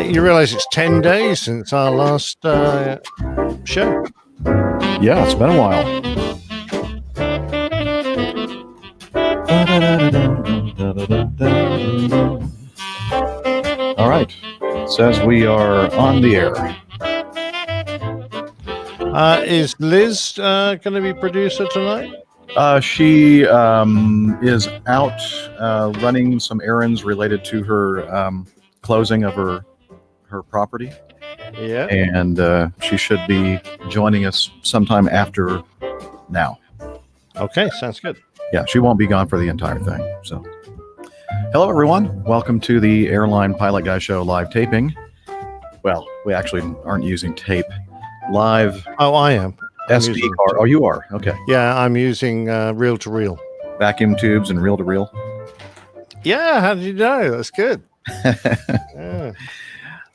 You realize it's 10 days since our last show. Yeah, it's been a while. All right. It says we are on the air. Is Liz going to be producer tonight? She is out running some errands related to her closing of her property. Yeah. And she should be joining us sometime after now. Okay, sounds good. Yeah, she won't be gone for the entire thing. So, hello, everyone. Welcome to the Airline Pilot Guy Show live taping. Well, we actually aren't using tape. Live. Oh, I am. SD card. Oh, you are? Okay. Yeah, I'm using reel-to-reel. Vacuum tubes and reel-to-reel? Yeah, how did you know? That's good. Yeah.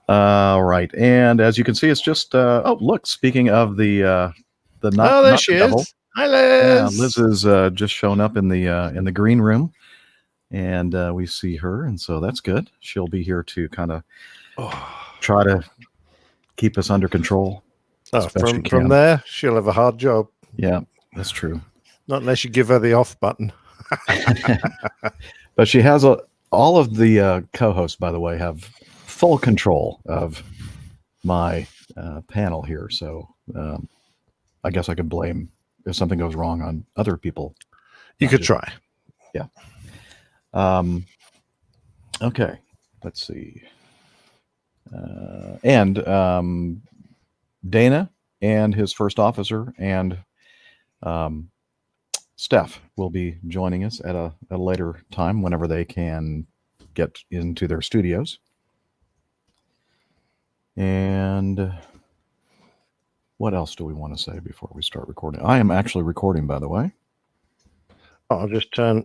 All right. And as you can see, it's just, oh, look, speaking of the not, oh, there not she the double. is. Hi, Liz. Yeah, Liz is just shown up in the green room, and we see her, and so that's good. She'll be here to kind of try to keep us under control. Oh, from there, she'll have a hard job. Yeah, that's true. Not unless you give her the off button. But she has all of the co-hosts, by the way, have full control of my panel here. So I guess I could blame if something goes wrong on other people. You could try. Yeah. Okay. Let's see. And Dana and his first officer and Steph will be joining us at a later time whenever they can get into their studios. And what else do we want to say before we start recording? I am actually recording, by the way. I'll just turn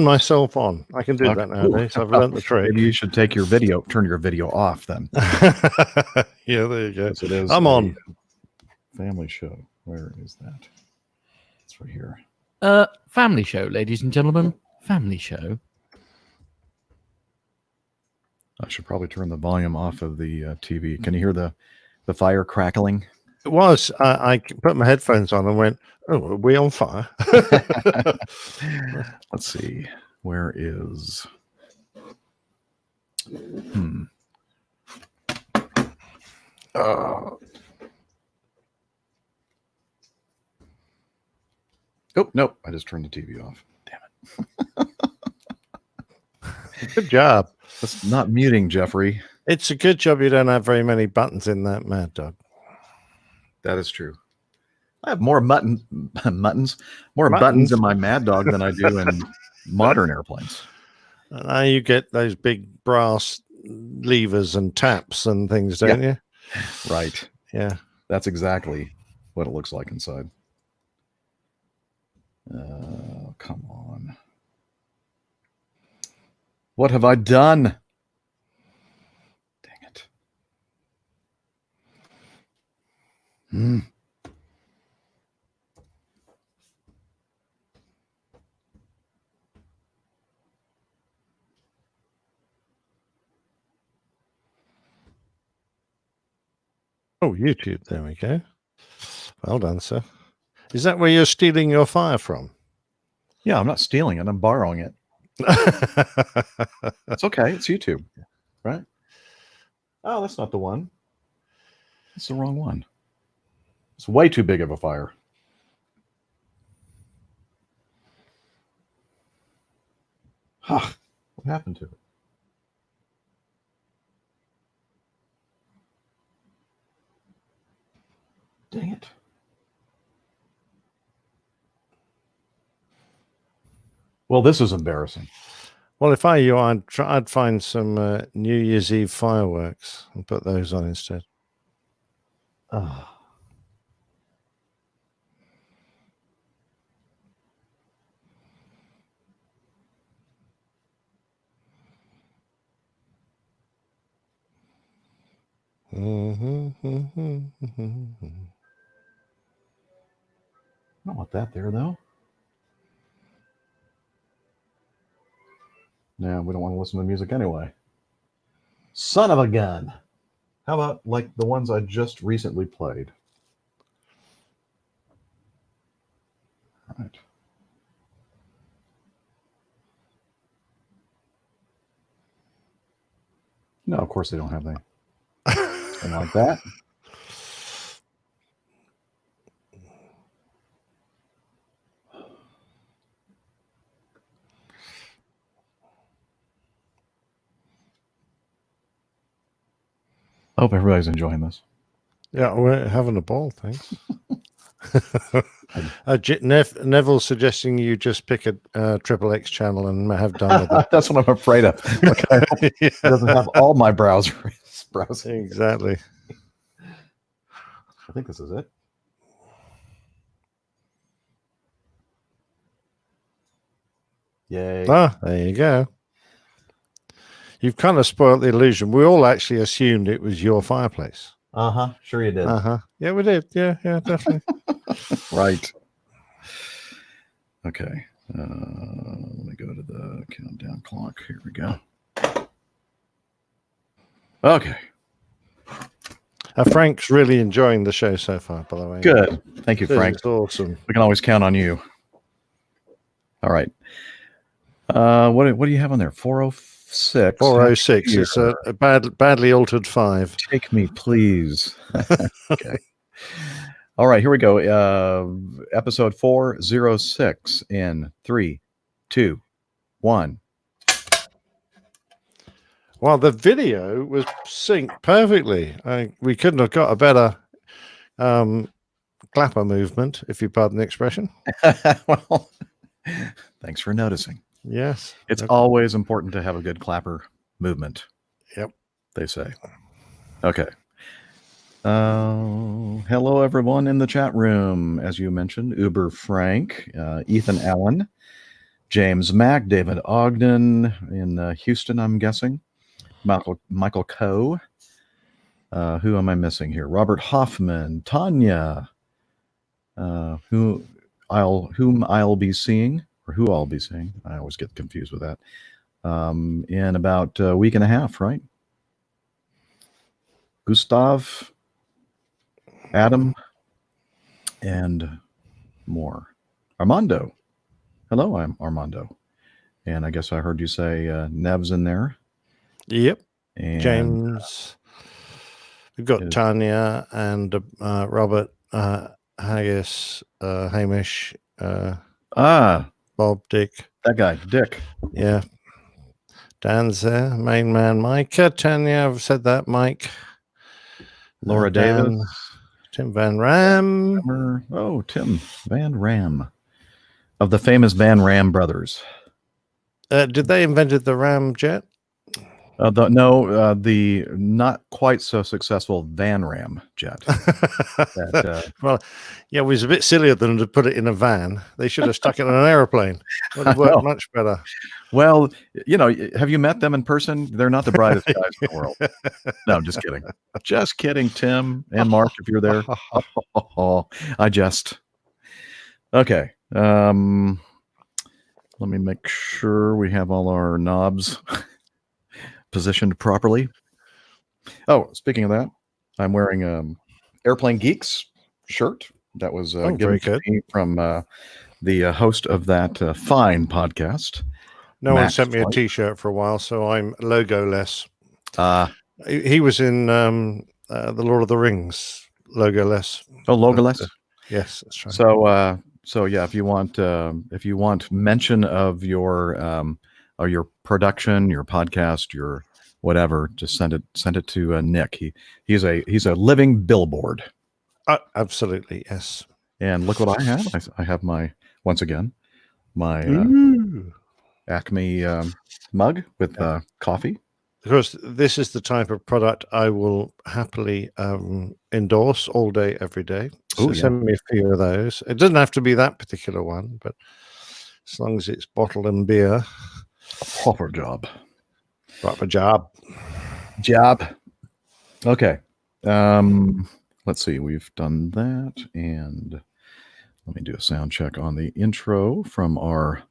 myself on. I can do that nowadays. I've learned the trick. Maybe you should turn your video off then. Yeah, there you go. It is I'm on. Family show. Where is that? It's right here. Family show, ladies and gentlemen. Family show. I should probably turn the volume off of the TV. Can you hear the fire crackling? It was. I put my headphones on and went, "Oh, are we on fire?" Let's see. Where is? Oh, nope. I just turned the TV off. Damn it. Good job. That's not muting, Jeffrey. It's a good job you don't have very many buttons in that Mad Dog. That is true. I have more buttons in my Mad Dog than I do in modern airplanes. Now you get those big brass levers and taps and things, don't you? Right. Yeah. That's exactly what it looks like inside. Come on. What have I done? Dang it. Oh, YouTube. There we go. Well done, sir. Is that where you're stealing your fire from? Yeah, I'm not stealing it. I'm borrowing it. It's okay. It's YouTube, right? Oh, that's not the one. It's the wrong one. It's way too big of a fire. Huh. What happened to it? Dang it. Well, this is embarrassing. Well, if I were you, I'd find some New Year's Eve fireworks and put those on instead. Oh. I don't want that there, though. No, we don't want to listen to music anyway. Son of a gun. How about like the ones I just recently played? All right. No, of course they don't have that. Something like that. I hope everybody's enjoying this. Yeah, we're having a ball, thanks. Neville suggesting you just pick a triple X channel and have done with it. That's what I'm afraid of. Look, I hope it doesn't have all my browsers. Exactly. I think this is it. Yay. Ah, there you go. You've kind of spoiled the illusion. We all actually assumed it was your fireplace. Uh-huh. Sure you did. Uh-huh. Yeah, we did. Yeah, definitely. Right. Okay. Let me go to the countdown clock. Here we go. Okay. Frank's really enjoying the show so far, by the way. Good. Thank you, Frank. It's awesome. We can always count on you. All right. What do you have on there? 406. 406. It's a badly altered 5. Take me, please. Okay. All right, here we go. Episode 406 in 3, 2, 1. Well, the video was synced perfectly. We couldn't have got a better clapper movement, if you pardon the expression. Well, thanks for noticing. Yes. It's always important to have a good clapper movement. Yep. They say. Okay. Hello, everyone in the chat room. As you mentioned, Uber Frank, Ethan Allen, James Mack, David Ogden in Houston, I'm guessing. Michael Coe. Who am I missing here? Robert Hoffman, Tanya, whom I'll be seeing, or who I'll be seeing. I always get confused with that. In about a week and a half, right? Gustav, Adam, and more. Armando. Hello, I'm Armando. And I guess I heard you say Nev's in there. Yep. And James. We've got Tanya and Robert, Haggis, Hamish, Bob, Dick. That guy, Dick. Yeah. Dan's there. Main man, Mike. Tanya, I've said that, Mike. Laura Dan, Davis. Tim Van Ram. Oh, Tim Van Ram. Of the famous Van Ram brothers. Did they invented the Ram jet? The not quite so successful Van Ram jet. Well, yeah, it was a bit sillier than to put it in a van. They should have stuck it in an airplane. Would have worked much better. Well, have you met them in person? They're not the brightest guys in the world. No, just kidding. Just kidding, Tim and Mark, if you're there. I just. Okay. Let me make sure we have all our knobs positioned properly. Oh, speaking of that, I'm wearing Airplane Geeks shirt that was given to me from the host of that fine podcast. No one sent me a T-shirt for a while, so I'm logo-less. He was in the Lord of the Rings, logo-less. Oh, logo-less? Yes, that's right. So yeah, if you want mention of your production, your podcast, your whatever, just send it to Nick. He's a living billboard. Absolutely, yes. And look what I have. I have my Acme mug with coffee. Because this is the type of product I will happily endorse all day, every day. So send me a few of those. It doesn't have to be that particular one, but as long as it's bottle and beer. Proper job. Okay. Let's see. We've done that. And let me do a sound check on the intro from our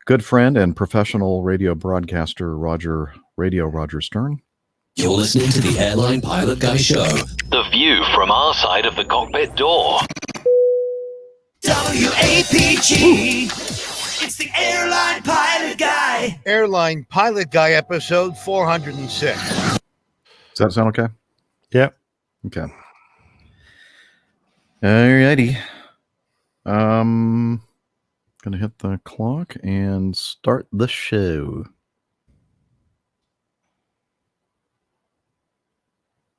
good friend and professional radio broadcaster, Roger Stern. You're listening to the Airline Pilot Guy Show. The view from our side of the cockpit door. WAPG. It's the Airline Pilot Guy. Airline Pilot Guy, episode 406. Does that sound okay? Yep. Okay. Alrighty. Gonna hit the clock and start the show.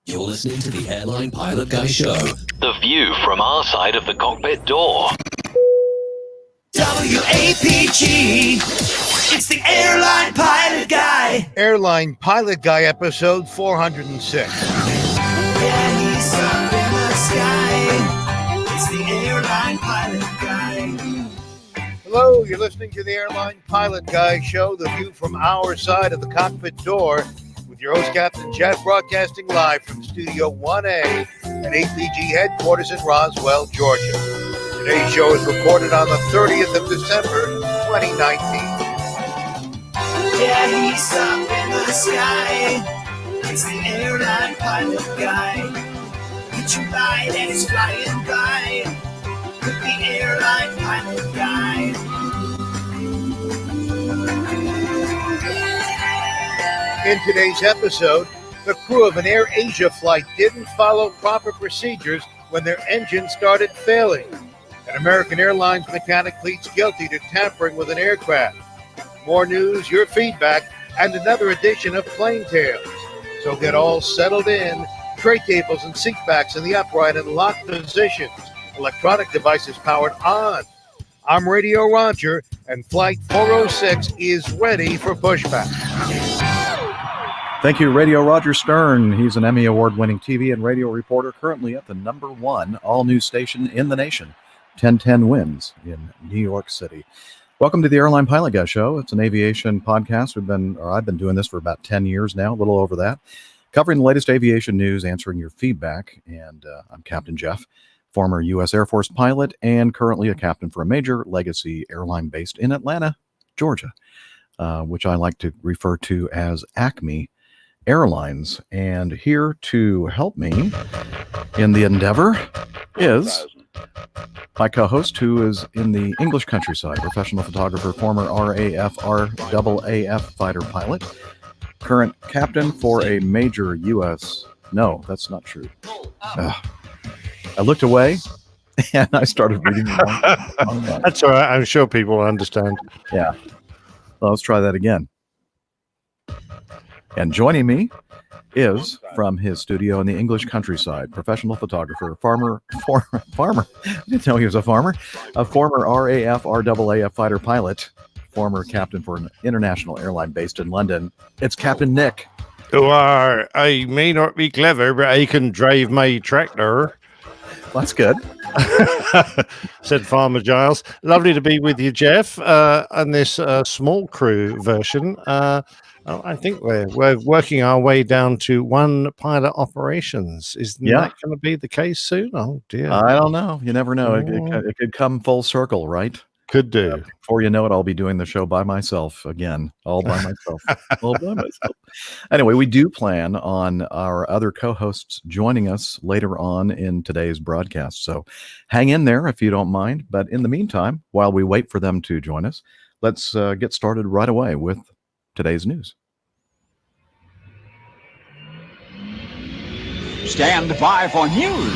You're listening to the Airline Pilot Guy Show. The view from our side of the cockpit door. WAPG. It's the Airline Pilot Guy. Airline Pilot Guy, episode 406. Yeah, he's up in the sky. It's the Airline Pilot Guy. Hello, you're listening to the Airline Pilot Guy show, the view from our side of the cockpit door, with your host, Captain Jeff, broadcasting live from Studio 1A at APG headquarters in Roswell, Georgia. Today's show is recorded on the 30th of December, 2019. Yeah, he's up in the sky. It's the Airline Pilot Guy. Get you light and it's flying by. With the Airline Pilot Guy. In today's episode, the crew of an AirAsia flight didn't follow proper procedures when their engine started failing. An American Airlines mechanic pleads guilty to tampering with an aircraft. More news, your feedback, and another edition of Plane Tales. So get all settled in, tray tables and seat backs in the upright and locked positions. Electronic devices powered on. I'm Radio Roger, and Flight 406 is ready for pushback. Thank you, Radio Roger Stern. He's an Emmy Award-winning TV and radio reporter, currently at the #1 all-news station in the nation, 1010 Wins in New York City. Welcome to the Airline Pilot Guy Show. It's an aviation podcast. I've been doing this for about 10 years now, a little over that, covering the latest aviation news, answering your feedback. And I'm Captain Jeff, former U.S. Air Force pilot and currently a captain for a major legacy airline based in Atlanta, Georgia, which I like to refer to as Acme Airlines. And here to help me in the endeavor is my co-host, who is in the English countryside, professional photographer, former RAF RAAF fighter pilot, current captain for a major U.S. No, that's not true. I looked away and I started reading. That's all right. I'm sure people understand. Yeah. Well, let's try that again. And joining me is from his studio in the English countryside, professional photographer, farmer. I didn't know he was a farmer. A former RAF RAAF fighter pilot, former captain for an international airline based in London. It's Captain Nick. I may not be clever, but I can drive my tractor. That's good. Said Farmer Giles. Lovely to be with you, Jeff, on this small crew version. I think we're working our way down to one pilot operations. Isn't that going to be the case soon? Oh, dear. I don't know. You never know. It could come full circle, right? Could do. Before you know it, I'll be doing the show by myself again, all by myself. All by myself. Anyway, we do plan on our other co-hosts joining us later on in today's broadcast. So hang in there if you don't mind. But in the meantime, while we wait for them to join us, let's get started right away with today's news. Stand by for news.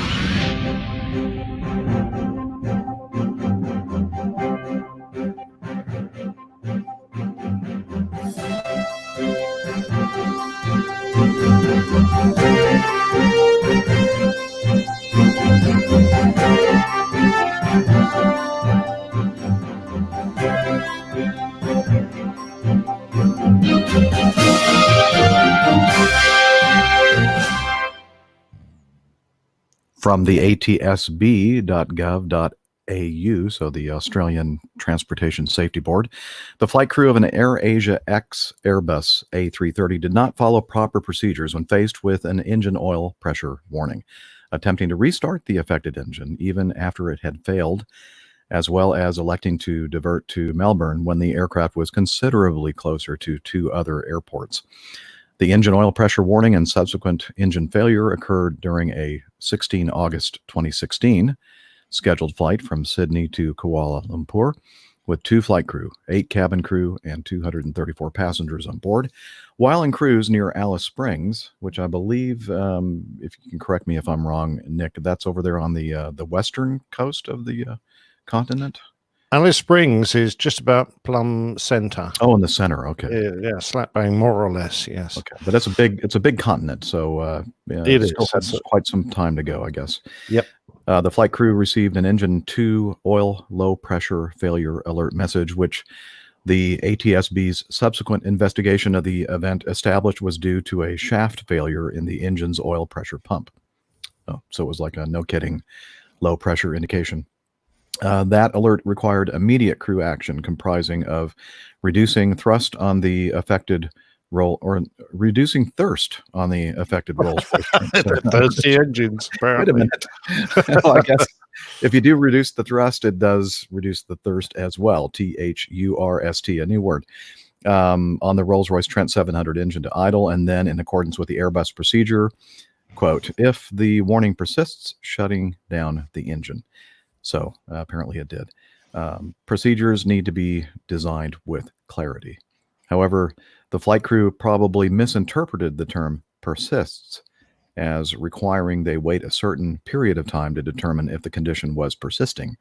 From the atsb.gov.au, so the Australian Transportation Safety Board, the flight crew of an AirAsia X Airbus A330 did not follow proper procedures when faced with an engine oil pressure warning, attempting to restart the affected engine even after it had failed, as well as electing to divert to Melbourne when the aircraft was considerably closer to two other airports. The engine oil pressure warning and subsequent engine failure occurred during a 16 August 2016 scheduled flight from Sydney to Kuala Lumpur with 2 flight crew, 8 cabin crew, and 234 passengers on board, while in cruise near Alice Springs, which I believe, if you can correct me if I'm wrong, Nick, that's over there on the western coast of the continent. Alice Springs is just about Plum Center. Oh, in the center. Okay. Yeah, slap bang, more or less. Yes. Okay, but it's a big continent, so it still is. has quite some time to go, I guess. Yep. The flight crew received an engine 2 oil low pressure failure alert message, which the ATSB's subsequent investigation of the event established was due to a shaft failure in the engine's oil pressure pump. Oh, so it was like a no kidding low pressure indication. That alert required immediate crew action comprising of reducing thrust on the affected roll or reducing thirst on the affected rolls. Thirsty engines. Wait a minute. Well, I guess if you do reduce the thrust, it does reduce the thirst as well. THURST, a new word. On the Rolls-Royce Trent 700 engine to idle, and then in accordance with the Airbus procedure, quote, if the warning persists, shutting down the engine. So apparently it did. Procedures need to be designed with clarity. However, the flight crew probably misinterpreted the term persists as requiring they wait a certain period of time to determine if the condition was persisting.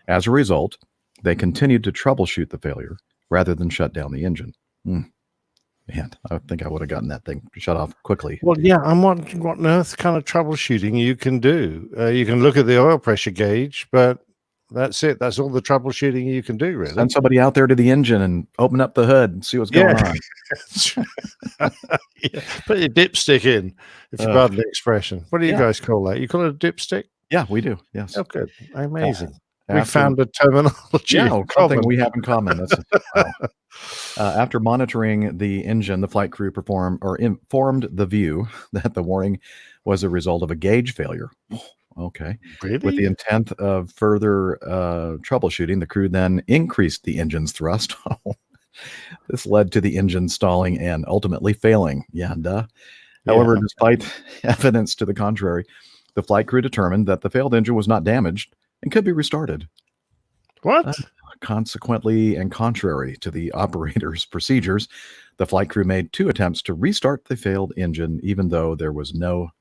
As a result, they continued to troubleshoot the failure rather than shut down the engine. Man, I think I would have gotten that thing shut off quickly. Well, yeah, I'm wondering what on earth kind of troubleshooting you can do. You can look at the oil pressure gauge, but that's it. That's all the troubleshooting you can do, really. Send somebody out there to the engine and open up the hood and see what's going on. Yeah. Put your dipstick in, if you pardon the expression. What do you guys call that? You call it a dipstick? Yeah, we do. Yes. Oh, good. Amazing. We found a terminology. Yeah, something we have in common. That's wow. After monitoring the engine, the flight crew informed the view that the warning was a result of a gauge failure. Okay. Really? With the intent of further troubleshooting, the crew then increased the engine's thrust. This led to the engine stalling and ultimately failing. Yeah, duh. However, despite evidence to the contrary, the flight crew determined that the failed engine was not damaged and could be restarted. What? Consequently, and contrary to the operator's procedures, the flight crew made 2 attempts to restart the failed engine, even though there was no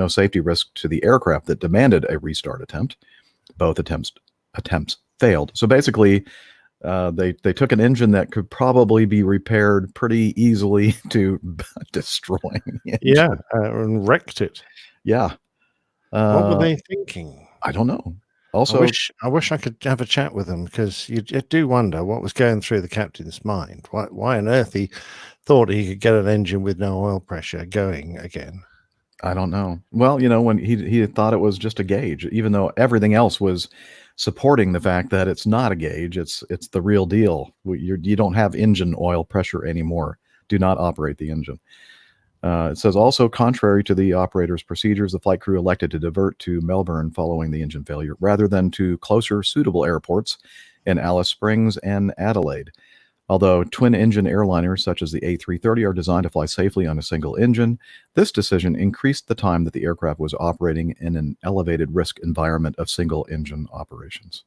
safety risk to the aircraft that demanded a restart attempt. Both attempts failed. So basically, they took an engine that could probably be repaired pretty easily to destroying the engine. Yeah, and wrecked it. Yeah. What were they thinking? I don't know. Also, I wish I could have a chat with them, because you do wonder what was going through the captain's mind. Why on earth he thought he could get an engine with no oil pressure going again? I don't know. Well, when he thought it was just a gauge, even though everything else was supporting the fact that it's not a gauge, it's the real deal. You don't have engine oil pressure anymore. Do not operate the engine. It says also, contrary to the operator's procedures, the flight crew elected to divert to Melbourne following the engine failure, rather than to closer suitable airports in Alice Springs and Adelaide. Although twin-engine airliners such as the A330 are designed to fly safely on a single engine, this decision increased the time that the aircraft was operating in an elevated risk environment of single-engine operations.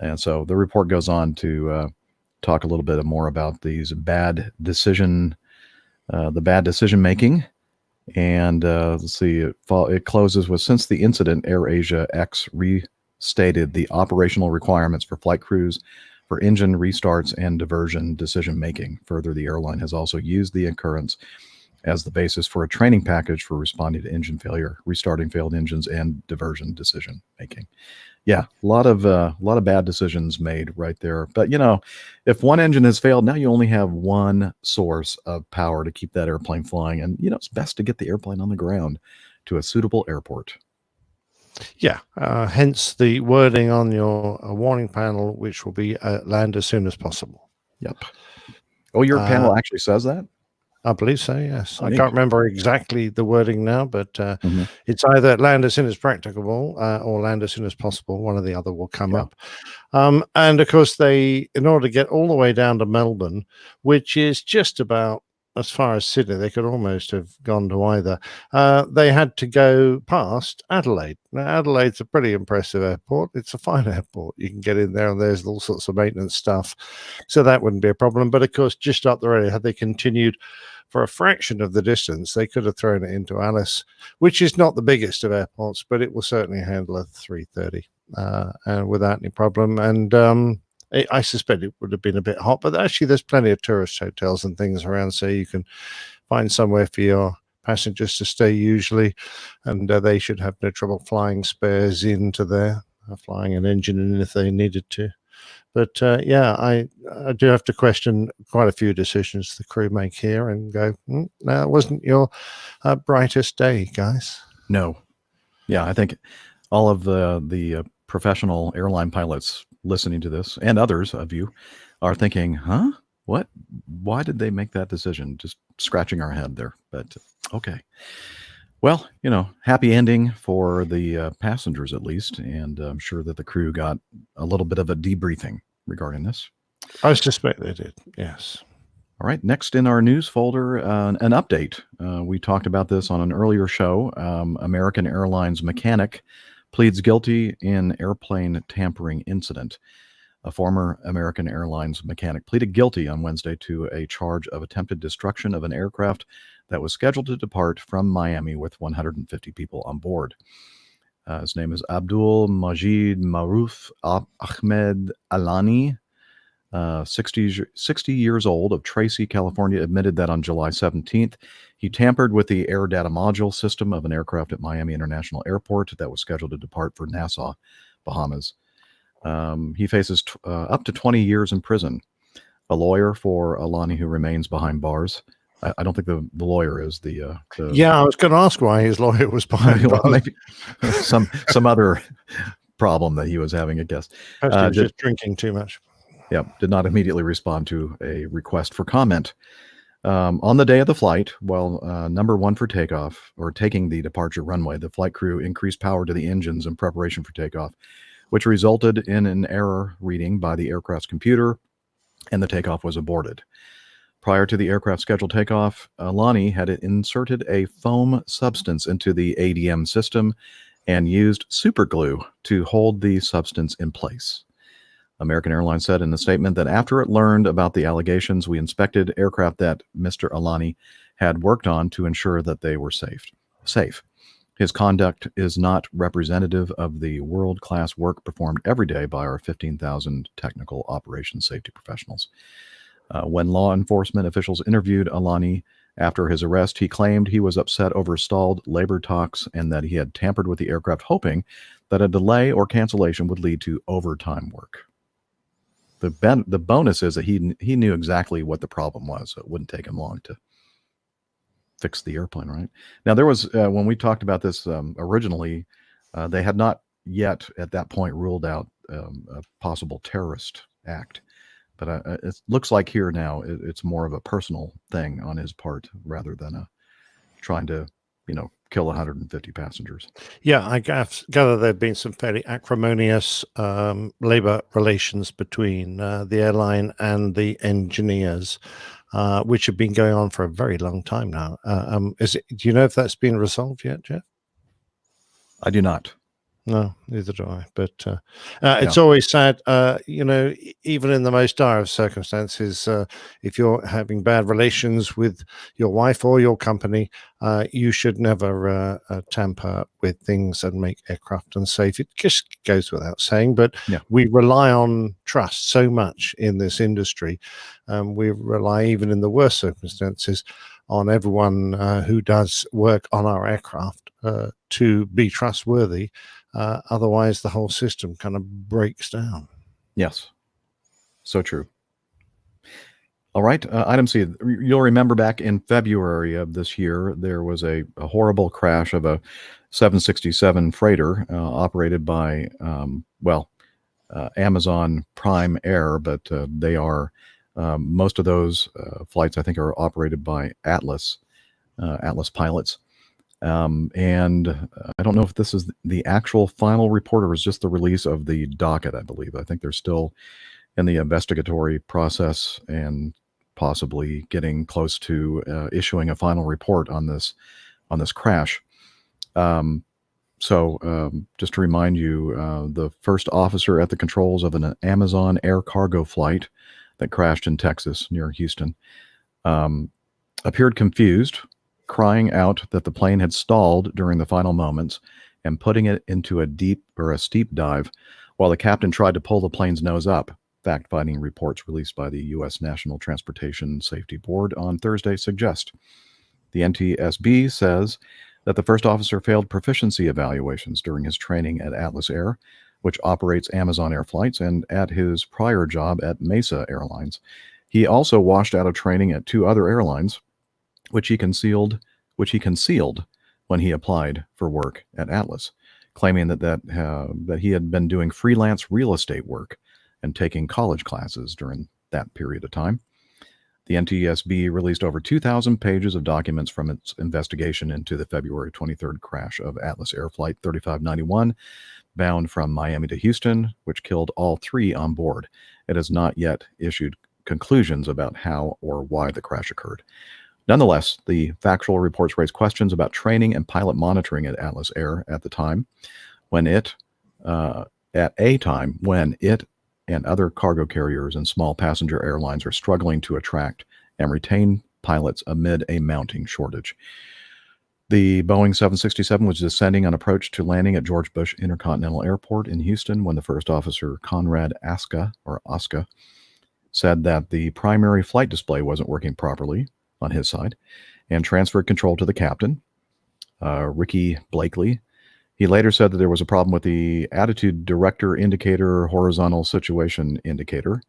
And so the report goes on to talk a little bit more about these bad decision making. And let's see, it closes with, since the incident, AirAsia X restated the operational requirements for flight crews for engine restarts and diversion decision making. Further, the airline has also used the occurrence as the basis for a training package for responding to engine failure, restarting failed engines, and diversion decision making. Yeah, a lot of bad decisions made right there. But if one engine has failed, now you only have one source of power to keep that airplane flying, and it's best to get the airplane on the ground to a suitable airport. Yeah, hence the wording on your warning panel, which will be land as soon as possible. Yep. Oh, your panel actually says that? I believe so, yes. I can't remember exactly the wording now, but it's either land as soon as practicable or land as soon as possible. One or the other will come up. And of course, in order to get all the way down to Melbourne, which is just about as far as Sydney. They could almost have gone to either. They had to go past Adelaide. Now, Adelaide's a pretty impressive airport. It's a fine airport. You can get in there and there's all sorts of maintenance stuff. So that wouldn't be a problem. But of course, just up the road, had they continued for a fraction of the distance, they could have thrown it into Alice, which is not the biggest of airports, but it will certainly handle a 330 and without any problem. And I suspect it would have been a bit hot, but actually there's plenty of tourist hotels and things around, so you can find somewhere for your passengers to stay usually, and they should have no trouble flying spares into there, flying an engine in if they needed to. But yeah, I do have to question quite a few decisions the crew make here and go, no, it wasn't your brightest day, guys. No. Yeah, I think all of the professional airline pilots listening to this, and others of you, are thinking, huh? What? Why did they make that decision? Just scratching our head there. But okay. Well, happy ending for the passengers at least, and I'm sure that the crew got a little bit of a debriefing regarding this. I suspect they did, yes. All right, next in our news folder, an update. We talked about this on an earlier show. American Airlines mechanic pleads guilty in airplane tampering incident. A former American Airlines mechanic pleaded guilty on Wednesday to a charge of attempted destruction of an aircraft that was scheduled to depart from Miami with 150 people on board. His name is Abdul Majid Maruf Ahmed Alani, 60 years old, of Tracy, California, admitted that on July 17th, he tampered with the air data module system of an aircraft at Miami International Airport that was scheduled to depart for Nassau, Bahamas. He faces up to 20 years in prison. A lawyer for Alani, who remains behind bars. I don't think the lawyer is the Yeah, I was going to ask why his lawyer was behind bars. Maybe some other problem that he was having, I guess. He was just drinking too much. Yeah, did not immediately respond to a request for comment. On the day of the flight, while number one for takeoff, or taking the departure runway, the flight crew increased power to the engines in preparation for takeoff, which resulted in an error reading by the aircraft's computer, and the takeoff was aborted. Prior to the aircraft's scheduled takeoff, Alani had inserted a foam substance into the ADM system and used super glue to hold the substance in place. American Airlines said in a statement that after it learned about the allegations, we inspected aircraft that Mr. Alani had worked on to ensure that they were safe. His conduct is not representative of the world-class work performed every day by our 15,000 technical operations safety professionals. When law enforcement officials interviewed Alani after his arrest, he claimed he was upset over stalled labor talks and that he had tampered with the aircraft, hoping that a delay or cancellation would lead to overtime work. The bonus is that he knew exactly what the problem was, so it wouldn't take him long to fix the airplane, right? Now, there was, when we talked about this originally, they had not yet at that point ruled out a possible terrorist act. But it looks like here now it's more of a personal thing on his part rather than trying to, kill 150 passengers. Yeah, I gather there have been some fairly acrimonious labor relations between the airline and the engineers, which have been going on for a very long time now. Do you know if that's been resolved yet, Jeff? I do not. No, neither do I. But it's always sad, even in the most dire of circumstances, if you're having bad relations with your wife or your company, you should never tamper with things and make aircraft unsafe. It just goes without saying, but we rely on trust so much in this industry. We rely, even in the worst circumstances, on everyone who does work on our aircraft to be trustworthy. Otherwise, the whole system kind of breaks down. Yes, so true. All right, item C. You'll remember back in February of this year, there was a horrible crash of a 767 freighter operated by, Amazon Prime Air, but they are, most of those flights, I think, are operated by Atlas pilots. And I don't know if this is the actual final report or is just the release of the docket, I believe. I think they're still in the investigatory process and possibly getting close to issuing a final report on this crash. Just to remind you, the first officer at the controls of an Amazon air cargo flight that crashed in Texas near Houston appeared confused, crying out that the plane had stalled during the final moments and putting it into a steep dive while the captain tried to pull the plane's nose up. Fact-finding reports released by the U.S. National Transportation Safety Board on Thursday suggest. The NTSB says that the first officer failed proficiency evaluations during his training at Atlas Air, which operates Amazon Air flights, and at his prior job at Mesa Airlines. He also washed out of training at 2 other airlines, which he concealed when he applied for work at Atlas, claiming that he had been doing freelance real estate work and taking college classes during that period of time. The NTSB released over 2,000 pages of documents from its investigation into the February 23rd crash of Atlas Air Flight 3591, bound from Miami to Houston, which killed all 3 on board. It has not yet issued conclusions about how or why the crash occurred. Nonetheless, the factual reports raise questions about training and pilot monitoring at Atlas Air at a time when it and other cargo carriers and small passenger airlines are struggling to attract and retain pilots amid a mounting shortage. The Boeing 767 was descending on approach to landing at George Bush Intercontinental Airport in Houston when the first officer, Conrad Aska, said that the primary flight display wasn't working properly on his side and transferred control to the captain, Ricky Blakely. He later said that there was a problem with the attitude director indicator, horizontal situation indicator.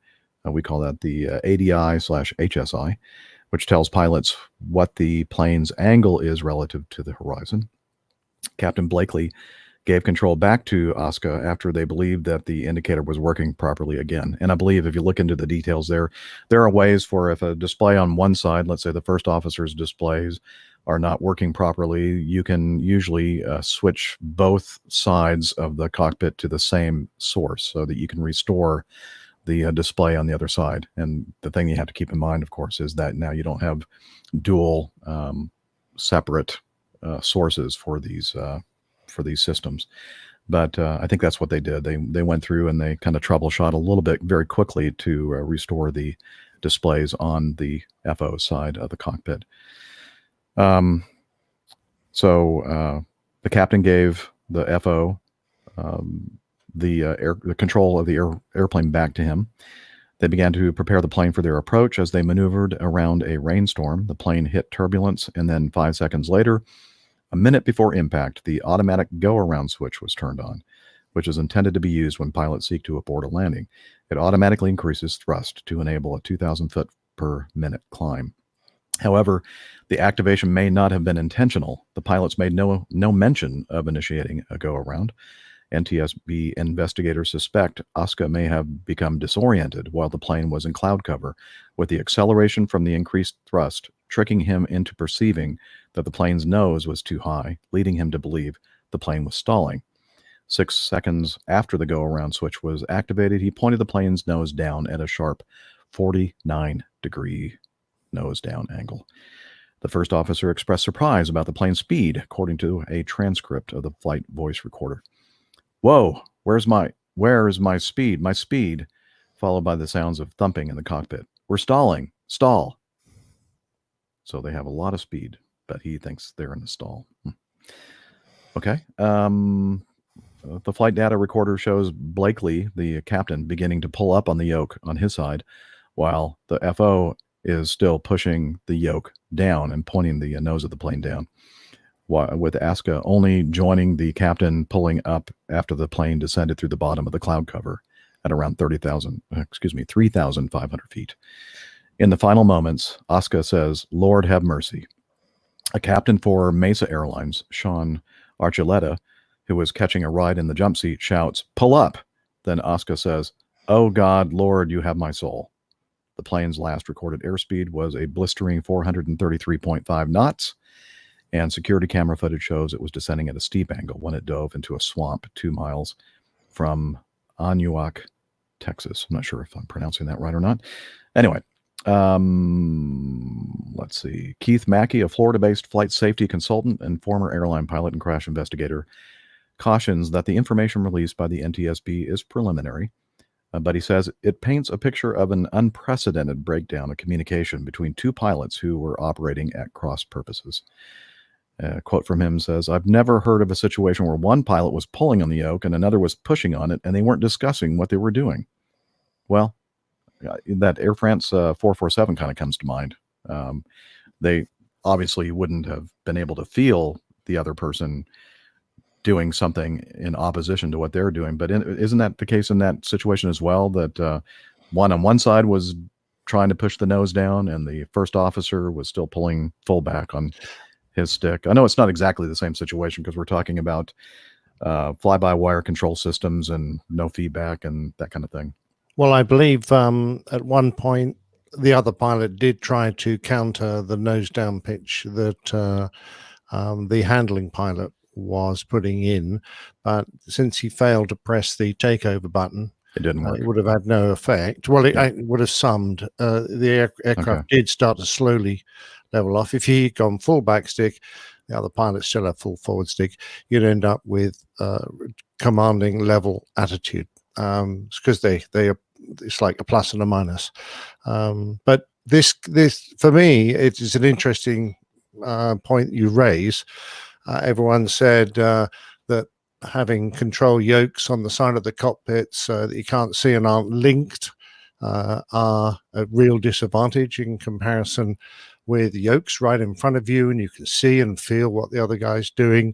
We call that the ADI/HSI, which tells pilots what the plane's angle is relative to the horizon. Captain Blakely gave control back to Aska after they believed that the indicator was working properly again. And I believe if you look into the details there are ways for if a display on one side, let's say the first officer's displays, are not working properly, you can usually switch both sides of the cockpit to the same source so that you can restore the display on the other side. And the thing you have to keep in mind, of course, is that now you don't have dual separate sources for these systems. But I think that's what they did. They went through and they kind of troubleshot a little bit very quickly to restore the displays on the FO side of the cockpit. So the captain gave the FO the control of the airplane back to him. They began to prepare the plane for their approach as they maneuvered around a rainstorm. The plane hit turbulence, and then 5 seconds later, a minute before impact, the automatic go-around switch was turned on, which is intended to be used when pilots seek to abort a landing. It automatically increases thrust to enable a 2,000 foot per minute climb. However, the activation may not have been intentional. The pilots made no mention of initiating a go-around. NTSB investigators suspect Aska may have become disoriented while the plane was in cloud cover, with the acceleration from the increased thrust tricking him into perceiving that the plane's nose was too high, leading him to believe the plane was stalling. 6 seconds after the go-around switch was activated, he pointed the plane's nose down at a sharp 49-degree nose-down angle. The first officer expressed surprise about the plane's speed, according to a transcript of the flight voice recorder. "Whoa, where's my speed? My speed," followed by the sounds of thumping in the cockpit. "We're stalling. Stall." So they have a lot of speed, but he thinks they're in a stall. Okay. The flight data recorder shows Blakely, the captain, beginning to pull up on the yoke on his side, while the FO is still pushing the yoke down and pointing the nose of the plane down, with Aska only joining the captain pulling up after the plane descended through the bottom of the cloud cover at around 3,500 feet. In the final moments, Aska says, "Lord have mercy." A captain for Mesa Airlines, Sean Archuleta, who was catching a ride in the jump seat, shouts, "Pull up." Then Aska says, "Oh God, Lord, you have my soul." The plane's last recorded airspeed was a blistering 433.5 knots, and security camera footage shows it was descending at a steep angle when it dove into a swamp 2 miles from Anahuac, Texas. I'm not sure if I'm pronouncing that right or not. Anyway, Let's see. Keith Mackey, a Florida-based flight safety consultant and former airline pilot and crash investigator, cautions that the information released by the NTSB is preliminary, but he says it paints a picture of an unprecedented breakdown of communication between two pilots who were operating at cross purposes. A quote from him says, "I've never heard of a situation where one pilot was pulling on the yoke and another was pushing on it, and they weren't discussing what they were doing." Well, that Air France 447 kind of comes to mind. They obviously wouldn't have been able to feel the other person doing something in opposition to what they're doing. But isn't that the case in that situation as well, that one on one side was trying to push the nose down and the first officer was still pulling full back on his stick? I know it's not exactly the same situation because we're talking about fly-by-wire control systems and no feedback and that kind of thing. Well, I believe at one point the other pilot did try to counter the nose down pitch that the handling pilot was putting in, but since he failed to press the takeover button, it didn't work. It would have had no effect. Well, it would have summed. The aircraft did start to slowly level off. If he had gone full back stick, the other pilot still had full forward stick, you'd end up with commanding level attitude, because they are, it's like a plus and a minus. But this for me, it is an interesting point you raise. Everyone said that having control yokes on the side of the cockpits that you can't see and aren't linked are a real disadvantage in comparison with yokes right in front of you and you can see and feel what the other guy's doing.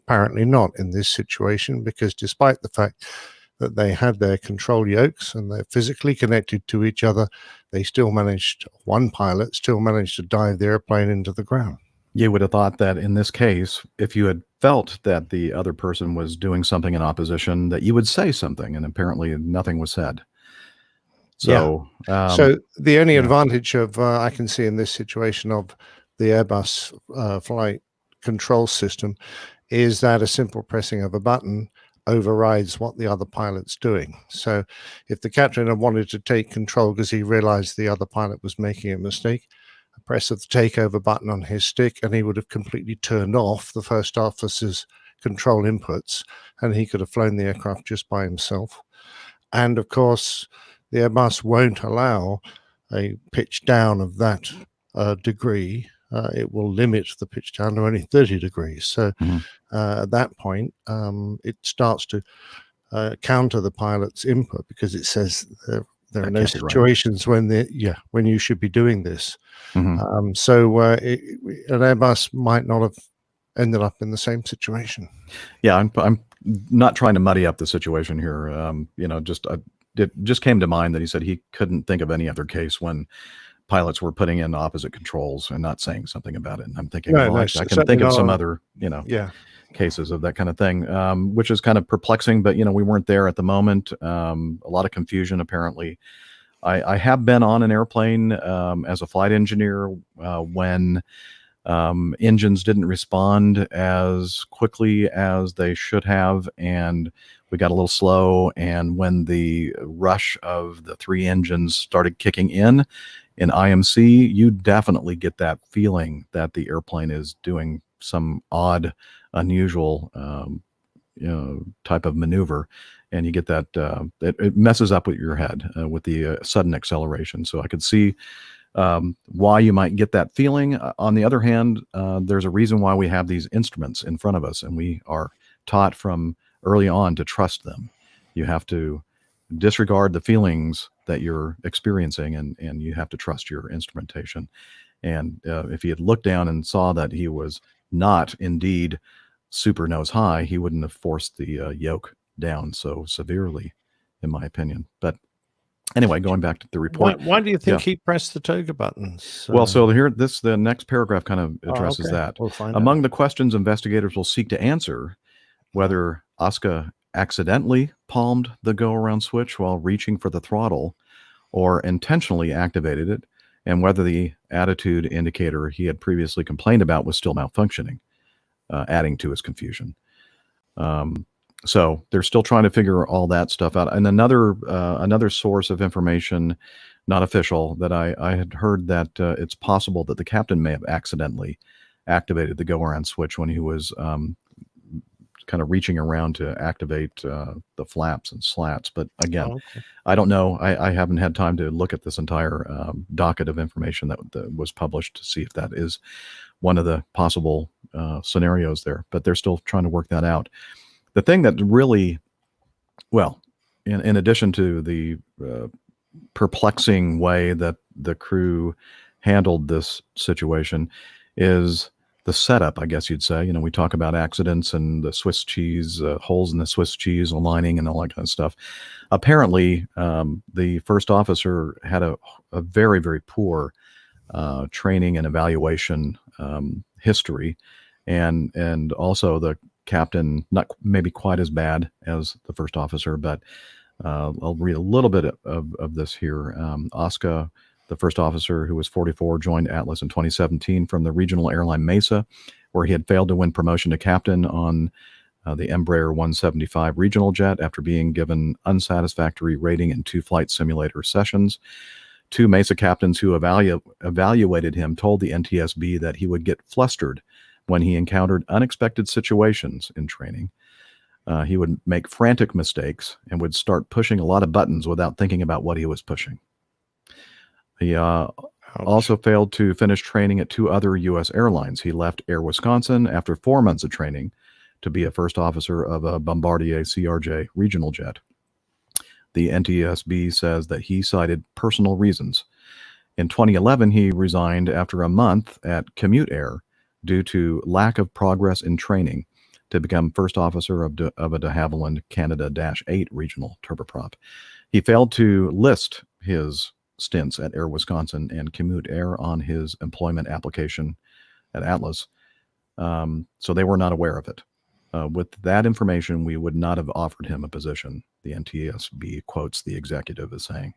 Apparently not in this situation, because despite the fact that they had their control yokes and they're physically connected to each other, they still managed, one pilot still managed to dive the airplane into the ground. You would have thought that in this case, if you had felt that the other person was doing something in opposition, that you would say something, and apparently nothing was said. So, so the only advantage of I can see in this situation of the Airbus flight control system is that a simple pressing of a button overrides what the other pilot's doing. So if the captain had wanted to take control because he realized the other pilot was making a mistake, a press of the takeover button on his stick and he would have completely turned off the first officer's control inputs and he could have flown the aircraft just by himself. And of course, the Airbus won't allow a pitch down of that degree. It will limit the pitch down to only 30 degrees. So at that point, it starts to counter the pilot's input because it says there are no situations when when you should be doing this. So an Airbus might not have ended up in the same situation. Yeah, I'm not trying to muddy up the situation here. It just came to mind that he said he couldn't think of any other case when pilots were putting in opposite controls and not saying something about it. And I'm thinking, I can think of some other, cases of that kind of thing, which is kind of perplexing, but, we weren't there at the moment. A lot of confusion, apparently. I have been on an airplane as a flight engineer when engines didn't respond as quickly as they should have, and we got a little slow. And when the rush of the three engines started kicking in IMC, you definitely get that feeling that the airplane is doing some odd, unusual, type of maneuver, and you get that it messes up with your head with the sudden acceleration. So I could see why you might get that feeling. On the other hand, there's a reason why we have these instruments in front of us, and we are taught from early on to trust them. You have to disregard the feelings that you're experiencing, and you have to trust your instrumentation. And if he had looked down and saw that he was not indeed super nose high, he wouldn't have forced the yoke down so severely, in my opinion. But anyway, going back to the report. Why do you think he pressed the toga buttons? Well, so here, the next paragraph kind of addresses that. We'll find Among out. the questions investigators will seek to answer, whether Asuka accidentally palmed the go-around switch while reaching for the throttle or intentionally activated it, and whether the attitude indicator he had previously complained about was still malfunctioning, adding to his confusion. So they're still trying to figure all that stuff out. And another source of information, not official, that I had heard that it's possible that the captain may have accidentally activated the go-around switch when he was kind of reaching around to activate the flaps and slats. But again, I don't know. I haven't had time to look at this entire docket of information that was published to see if that is one of the possible scenarios there. But they're still trying to work that out. The thing that really, well, in addition to the perplexing way that the crew handled this situation, is the setup, I guess you'd say. We talk about accidents and the Swiss cheese, holes in the Swiss cheese lining and all that kind of stuff. Apparently, the first officer had a very, very poor training and evaluation history, and also the captain, not maybe quite as bad as the first officer, but I'll read a little bit of this here. Oscar, the first officer, who was 44, joined Atlas in 2017 from the regional airline Mesa, where he had failed to win promotion to captain on the Embraer 175 regional jet after being given unsatisfactory rating in 2 flight simulator sessions. 2 Mesa captains who evaluated him told the NTSB that he would get flustered when he encountered unexpected situations in training. He would make frantic mistakes and would start pushing a lot of buttons without thinking about what he was pushing. He also failed to finish training at 2 other U.S. airlines. He left Air Wisconsin after 4 months of training to be a first officer of a Bombardier CRJ regional jet. The NTSB says that he cited personal reasons. In 2011, he resigned after a month at Commute Air due to lack of progress in training to become first officer of a de Havilland Canada-8 regional turboprop. He failed to list his stints at Air Wisconsin and Commute Air on his employment application at Atlas, so they were not aware of it. With that information, we would not have offered him a position, the NTSB quotes the executive as saying.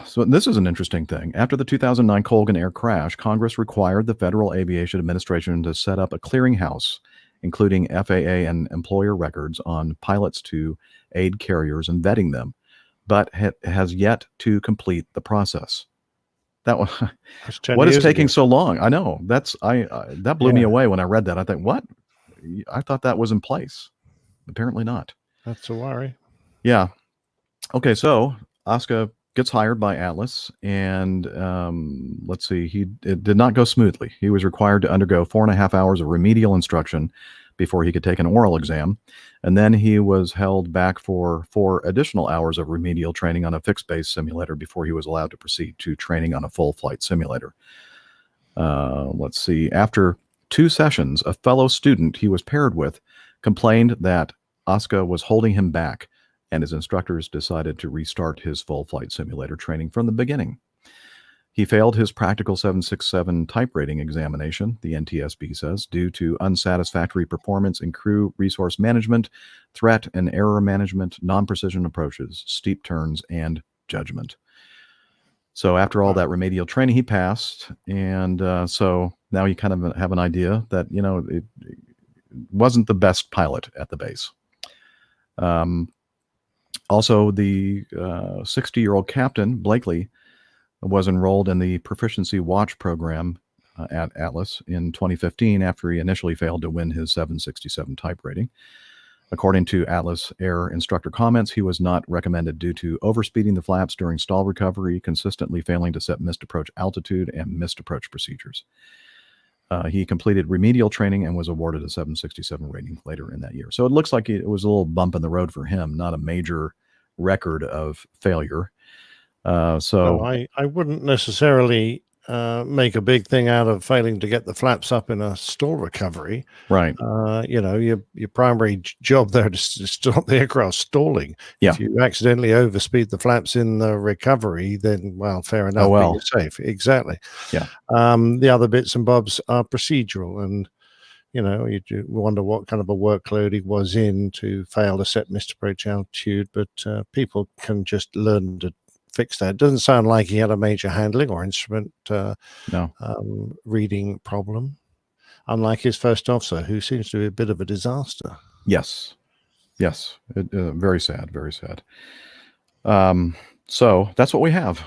So this is an interesting thing. After the 2009 Colgan Air crash, Congress required the Federal Aviation Administration to set up a clearinghouse, including FAA and employer records on pilots to aid carriers and vetting them, but has yet to complete the process. That one, what is taking so long? I know that blew me away when I read that. I think, what? I thought that was in place. Apparently not. That's a worry. Yeah. Okay. So Oscar gets hired by Atlas, and let's see, it did not go smoothly. He was required to undergo 4.5 hours of remedial instruction before he could take an oral exam, and then he was held back for 4 additional hours of remedial training on a fixed base simulator before he was allowed to proceed to training on a full flight simulator. Let's see, after 2 sessions, a fellow student he was paired with complained that Oscar was holding him back, and his instructors decided to restart his full flight simulator training from the beginning. He failed his practical 767 type rating examination, the NTSB says, due to unsatisfactory performance in crew resource management, threat and error management, non-precision approaches, steep turns, and judgment. So after all that remedial training, he passed, and so now you kind of have an idea that, it wasn't the best pilot at the base. Also, the 60-year-old captain, Blakely, was enrolled in the Proficiency Watch program at Atlas in 2015 after he initially failed to win his 767 type rating. According to Atlas Air instructor comments, he was not recommended due to overspeeding the flaps during stall recovery, consistently failing to set missed approach altitude, and missed approach procedures. He completed remedial training and was awarded a 767 rating later in that year. So it looks like it was a little bump in the road for him, not a major record of failure. So I wouldn't necessarily make a big thing out of failing to get the flaps up in a stall recovery. Right. Your primary job there is to stop the aircraft stalling. Yeah. If you accidentally overspeed the flaps in the recovery, then, well, fair enough. Oh, well. You're safe. Exactly. Yeah. The other bits and bobs are procedural, and you do wonder what kind of a workload he was in to fail to set missed approach altitude, but people can just learn to fix that. It doesn't sound like he had a major handling or instrument reading problem. unlike his first officer, who seems to be a bit of a disaster. Yes. Very sad, very sad. So that's what we have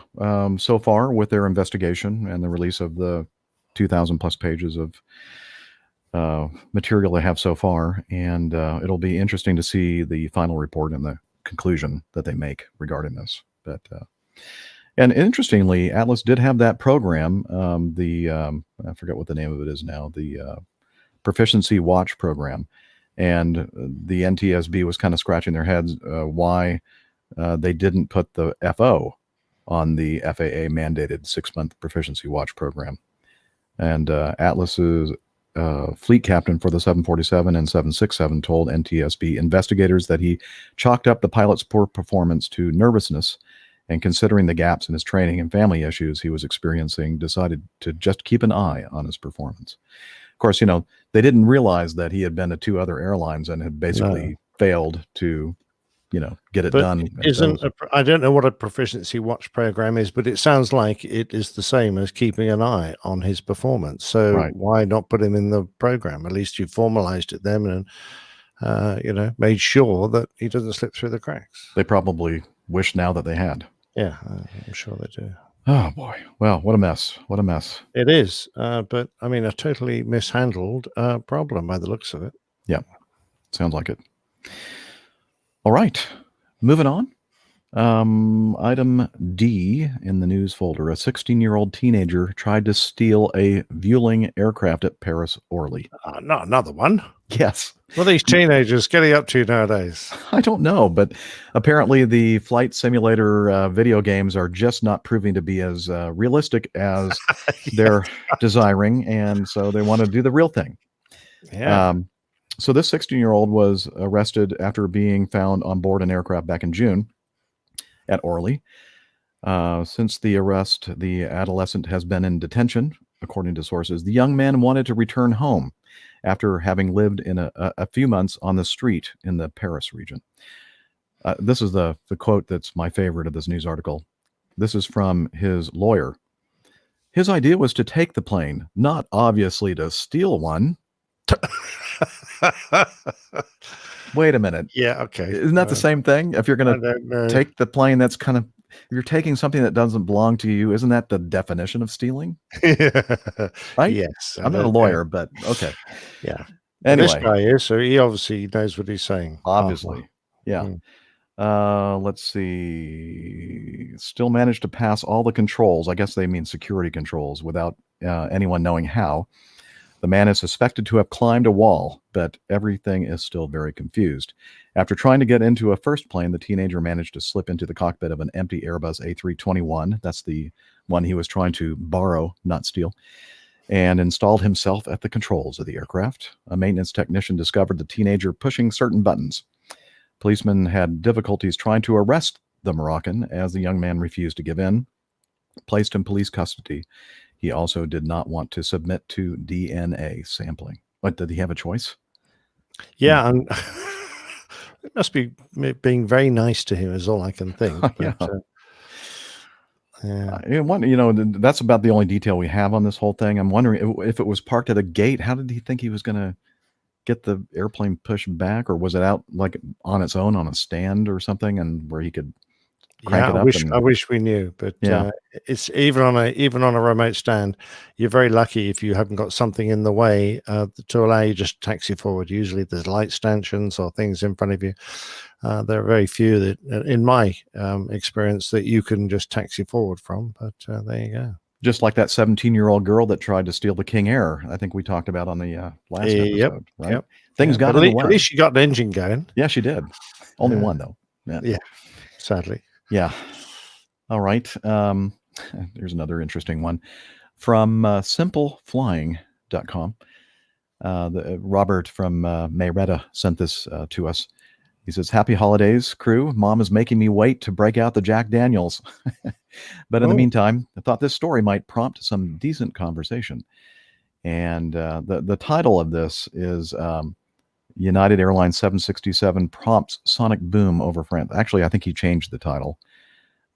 so far with their investigation and the release of the 2,000 plus pages of material they have so far. And it'll be interesting to see the final report and the conclusion that they make regarding this. But and interestingly, Atlas did have that program, I forget what the name of it is now, the Proficiency Watch program. And the NTSB was kind of scratching their heads why they didn't put the FO on the FAA mandated 6-month Proficiency Watch program. And Atlas's fleet captain for the 747 and 767 told NTSB investigators that he chalked up the pilot's poor performance to nervousness, and considering the gaps in his training and family issues he was experiencing, decided to just keep an eye on his performance. Of course, they didn't realize that he had been to 2 other airlines and had basically failed to, get it done. I don't know what a proficiency watch program is, but it sounds like it is the same as keeping an eye on his performance. So why not put him in the program? At least you formalized it then and, made sure that he doesn't slip through the cracks. They probably wish now that they had. Yeah, I'm sure they do. Oh, boy. Well, what a mess. What a mess. It is. But, I mean, a totally mishandled problem by the looks of it. Yeah, sounds like it. All right. Moving on. Item D in the news folder. A 16-year-old teenager tried to steal a Vueling aircraft at Paris Orly. Not another one. Yes. What are these teenagers getting up to nowadays? I don't know, but apparently the flight simulator video games are just not proving to be as realistic as they're desiring, and so they want to do the real thing. Yeah. So this 16-year-old was arrested after being found on board an aircraft back in June at Orly. Since the arrest, the adolescent has been in detention, according to sources. The young man wanted to return home after having lived in a few months on the street in the Paris region. This is the quote that's my favorite of this news article. This is from his lawyer. His idea was to take the plane, not obviously to steal one. Wait a minute. Yeah, okay. Isn't that the same thing? If you're going to take the plane, that's kind of, if you're taking something that doesn't belong to you, isn't that the definition of stealing? Right? Yes. I'm not a lawyer, but okay. Yeah. Anyway. This guy is, so he obviously knows what he's saying. Obviously. Yeah. Let's see. Still managed to pass all the controls. I guess they mean security controls without anyone knowing how. The man is suspected to have climbed a wall, but everything is still very confused. After trying to get into a first plane, the teenager managed to slip into the cockpit of an empty Airbus A321. That's the one he was trying to borrow, not steal, and installed himself at the controls of the aircraft. A maintenance technician discovered the teenager pushing certain buttons. Policemen had difficulties trying to arrest the Moroccan as the young man refused to give in. Placed in police custody. He also did not want to submit to DNA sampling. But did he have a choice? Yeah, and it must be being very nice to him is all I can think. But, that's about the only detail we have on this whole thing. I'm wondering if it was parked at a gate. How did he think he was going to get the airplane pushed back, or was it out like on its own on a stand or something, and where he could crank it up? I wish we knew, but it's even on a remote stand. You're very lucky if you haven't got something in the way to allow you just taxi forward. Usually there's light stanchions or things in front of you. There are very few that, in my experience, that you can just taxi forward from. But there you go. Just like that 17-year-old girl that tried to steal the King Air, I think we talked about on the last episode. Right? Yep. Things got in the way. At least she got an engine going. Yeah, she did. Only one though. Yeah, sadly. Yeah. All right. There's another interesting one from simpleflying.com. Robert from Mayretta sent this to us. He says, "Happy holidays, crew. Mom is making me wait to break out the Jack Daniels. But in the meantime, I thought this story might prompt some decent conversation." And the title of this is United Airlines 767 prompts sonic boom over France. Actually, I think he changed the title.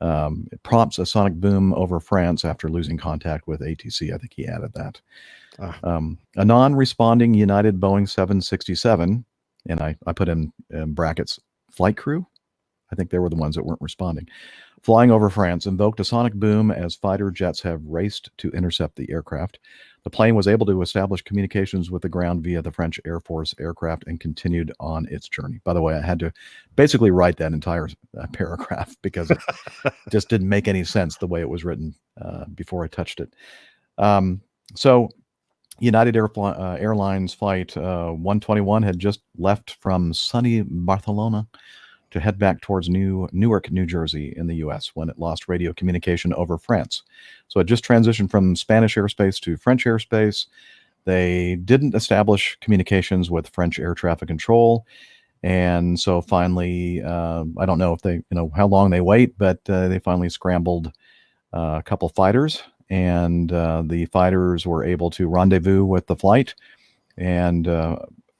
It prompts a sonic boom over France after losing contact with ATC. I think he added that. A non-responding United Boeing 767, and I put in brackets flight crew. I think they were the ones that weren't responding. Flying over France invoked a sonic boom as fighter jets have raced to intercept the aircraft. The plane was able to establish communications with the ground via the French Air Force aircraft and continued on its journey. By the way, I had to basically write that entire paragraph because it just didn't make any sense the way it was written before I touched it. So United Airlines flight 121 had just left from sunny Barcelona to head back towards Newark, New Jersey in the U.S. when it lost radio communication over France. So it just transitioned from Spanish airspace to French airspace. They didn't establish communications with French air traffic control. And so finally, I don't know if they, how long they wait, but they finally scrambled a couple fighters, and the fighters were able to rendezvous with the flight, and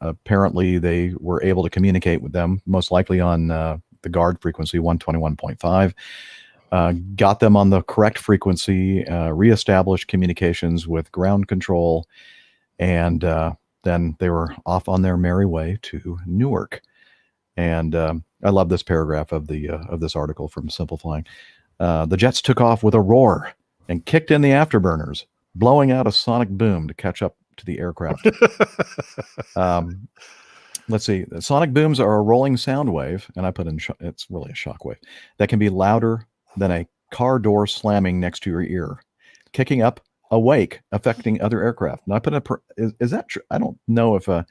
apparently they were able to communicate with them, most likely on the guard frequency 121.5, got them on the correct frequency, reestablished communications with ground control, and then they were off on their merry way to Newark. And I love this paragraph of this article from Simplifying. The jets took off with a roar and kicked in the afterburners, blowing out a sonic boom to catch up to the aircraft. Let's see. The sonic booms are a rolling sound wave, and I put in it's really a shock wave that can be louder than a car door slamming next to your ear, kicking up a wake, affecting other aircraft. And I put is that true? I don't know if a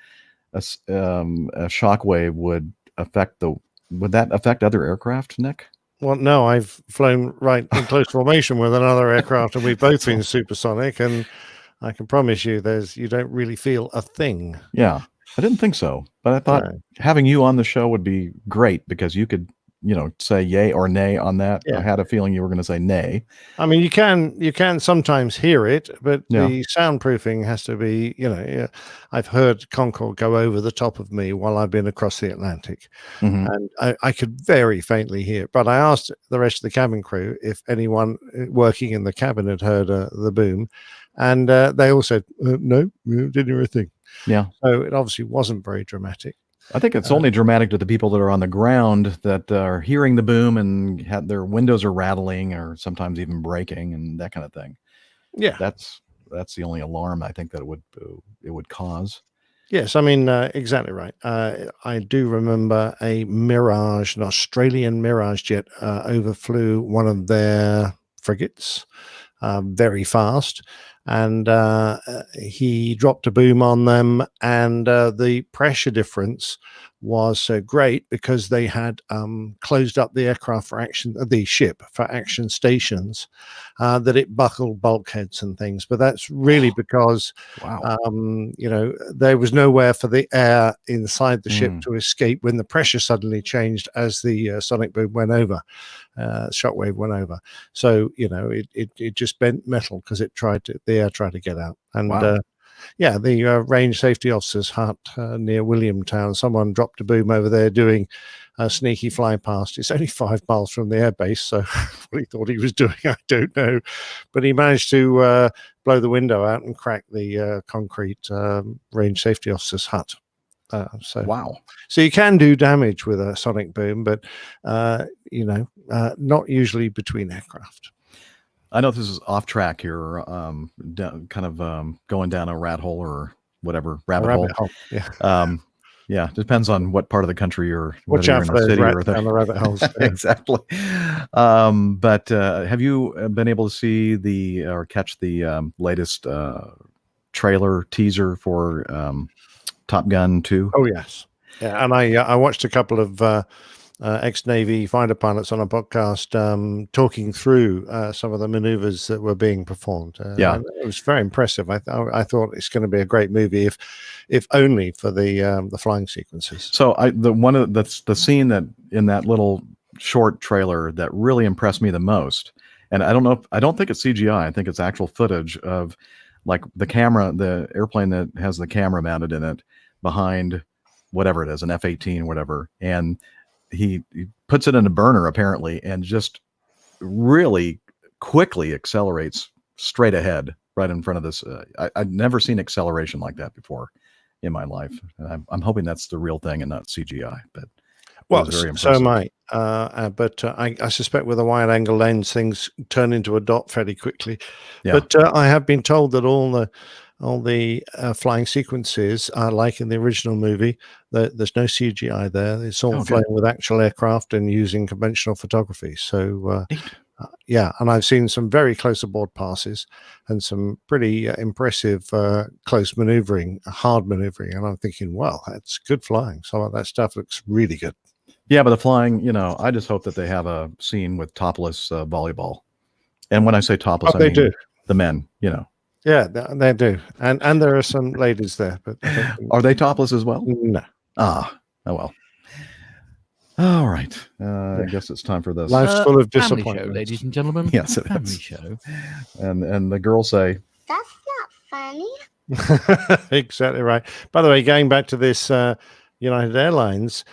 shock wave would affect other aircraft, Nick? Well, no, I've flown right in close formation with another aircraft, and we've both been supersonic, and I can promise you you don't really feel a thing. Yeah, I didn't think so, but I thought having you on the show would be great because you could, say yay or nay on that. Yeah. I had a feeling you were going to say nay. I mean, you can sometimes hear it, but the soundproofing has to be, I've heard Concorde go over the top of me while I've been across the Atlantic, and I could very faintly hear it. But I asked the rest of the cabin crew if anyone working in the cabin had heard the boom, and they all said, no, didn't hear a thing. Yeah. So it obviously wasn't very dramatic. I think it's only dramatic to the people that are on the ground that are hearing the boom and their windows are rattling or sometimes even breaking and that kind of thing. Yeah. That's the only alarm I think that it would cause. Yes, I mean, exactly right. I do remember an Australian Mirage jet overflew one of their frigates very fast, and he dropped a boom on them, and the pressure difference was great because they had closed up the aircraft for the ship for action stations, that it buckled bulkheads and things. But that's really because there was nowhere for the air inside the ship to escape when the pressure suddenly changed as the sonic boom went over. Shockwave went over, so it just bent metal because the air tried to get out. And the range safety officer's hut near Williamtown, someone dropped a boom over there doing a sneaky fly past. It's only 5 miles from the airbase, so what he thought he was doing, I don't know, but he managed to blow the window out and crack the concrete range safety officer's hut. So you can do damage with a sonic boom, but not usually between aircraft. I know this is off track here, going down a rat hole or whatever rabbit hole. Yeah. Depends on what part of the country you're. Watch out for those rats down the rabbit holes. Exactly. But have you been able to catch the latest trailer teaser for Top Gun 2? Oh yes, yeah. And I watched a couple of ex-Navy fighter pilots on a podcast talking through some of the maneuvers that were being performed. It was very impressive. I thought it's going to be a great movie, if only for the flying sequences. So the scene that in that little short trailer that really impressed me the most, and I don't think it's CGI. I think it's actual footage of like the airplane that has the camera mounted in it behind whatever it is, an F-18, whatever, and he puts it in a burner apparently and just really quickly accelerates straight ahead right in front of this. I'd never seen acceleration like that before in my life. And I'm hoping that's the real thing and not CGI. But well, very so impressive. am I. But I suspect with a wide angle lens, things turn into a dot fairly quickly. Yeah. But I have been told that all the flying sequences are like in the original movie. There's no CGI there. It's all flying with actual aircraft and using conventional photography. So yeah, and I've seen some very close aboard passes and some pretty impressive close maneuvering, hard maneuvering. And I'm thinking, well, that's good flying. Some of that stuff looks really good. Yeah, but the flying, I just hope that they have a scene with topless volleyball. And when I say topless, I mean do. The men, Yeah, they do. And there are some ladies there. But are they topless as well? No. Oh well. All right. I guess it's time for this. Life's full of Family disappointments. show, ladies and gentlemen. Yes, it family is. show. And the girls say, That's not funny. Exactly right. By the way, going back to this United Airlines,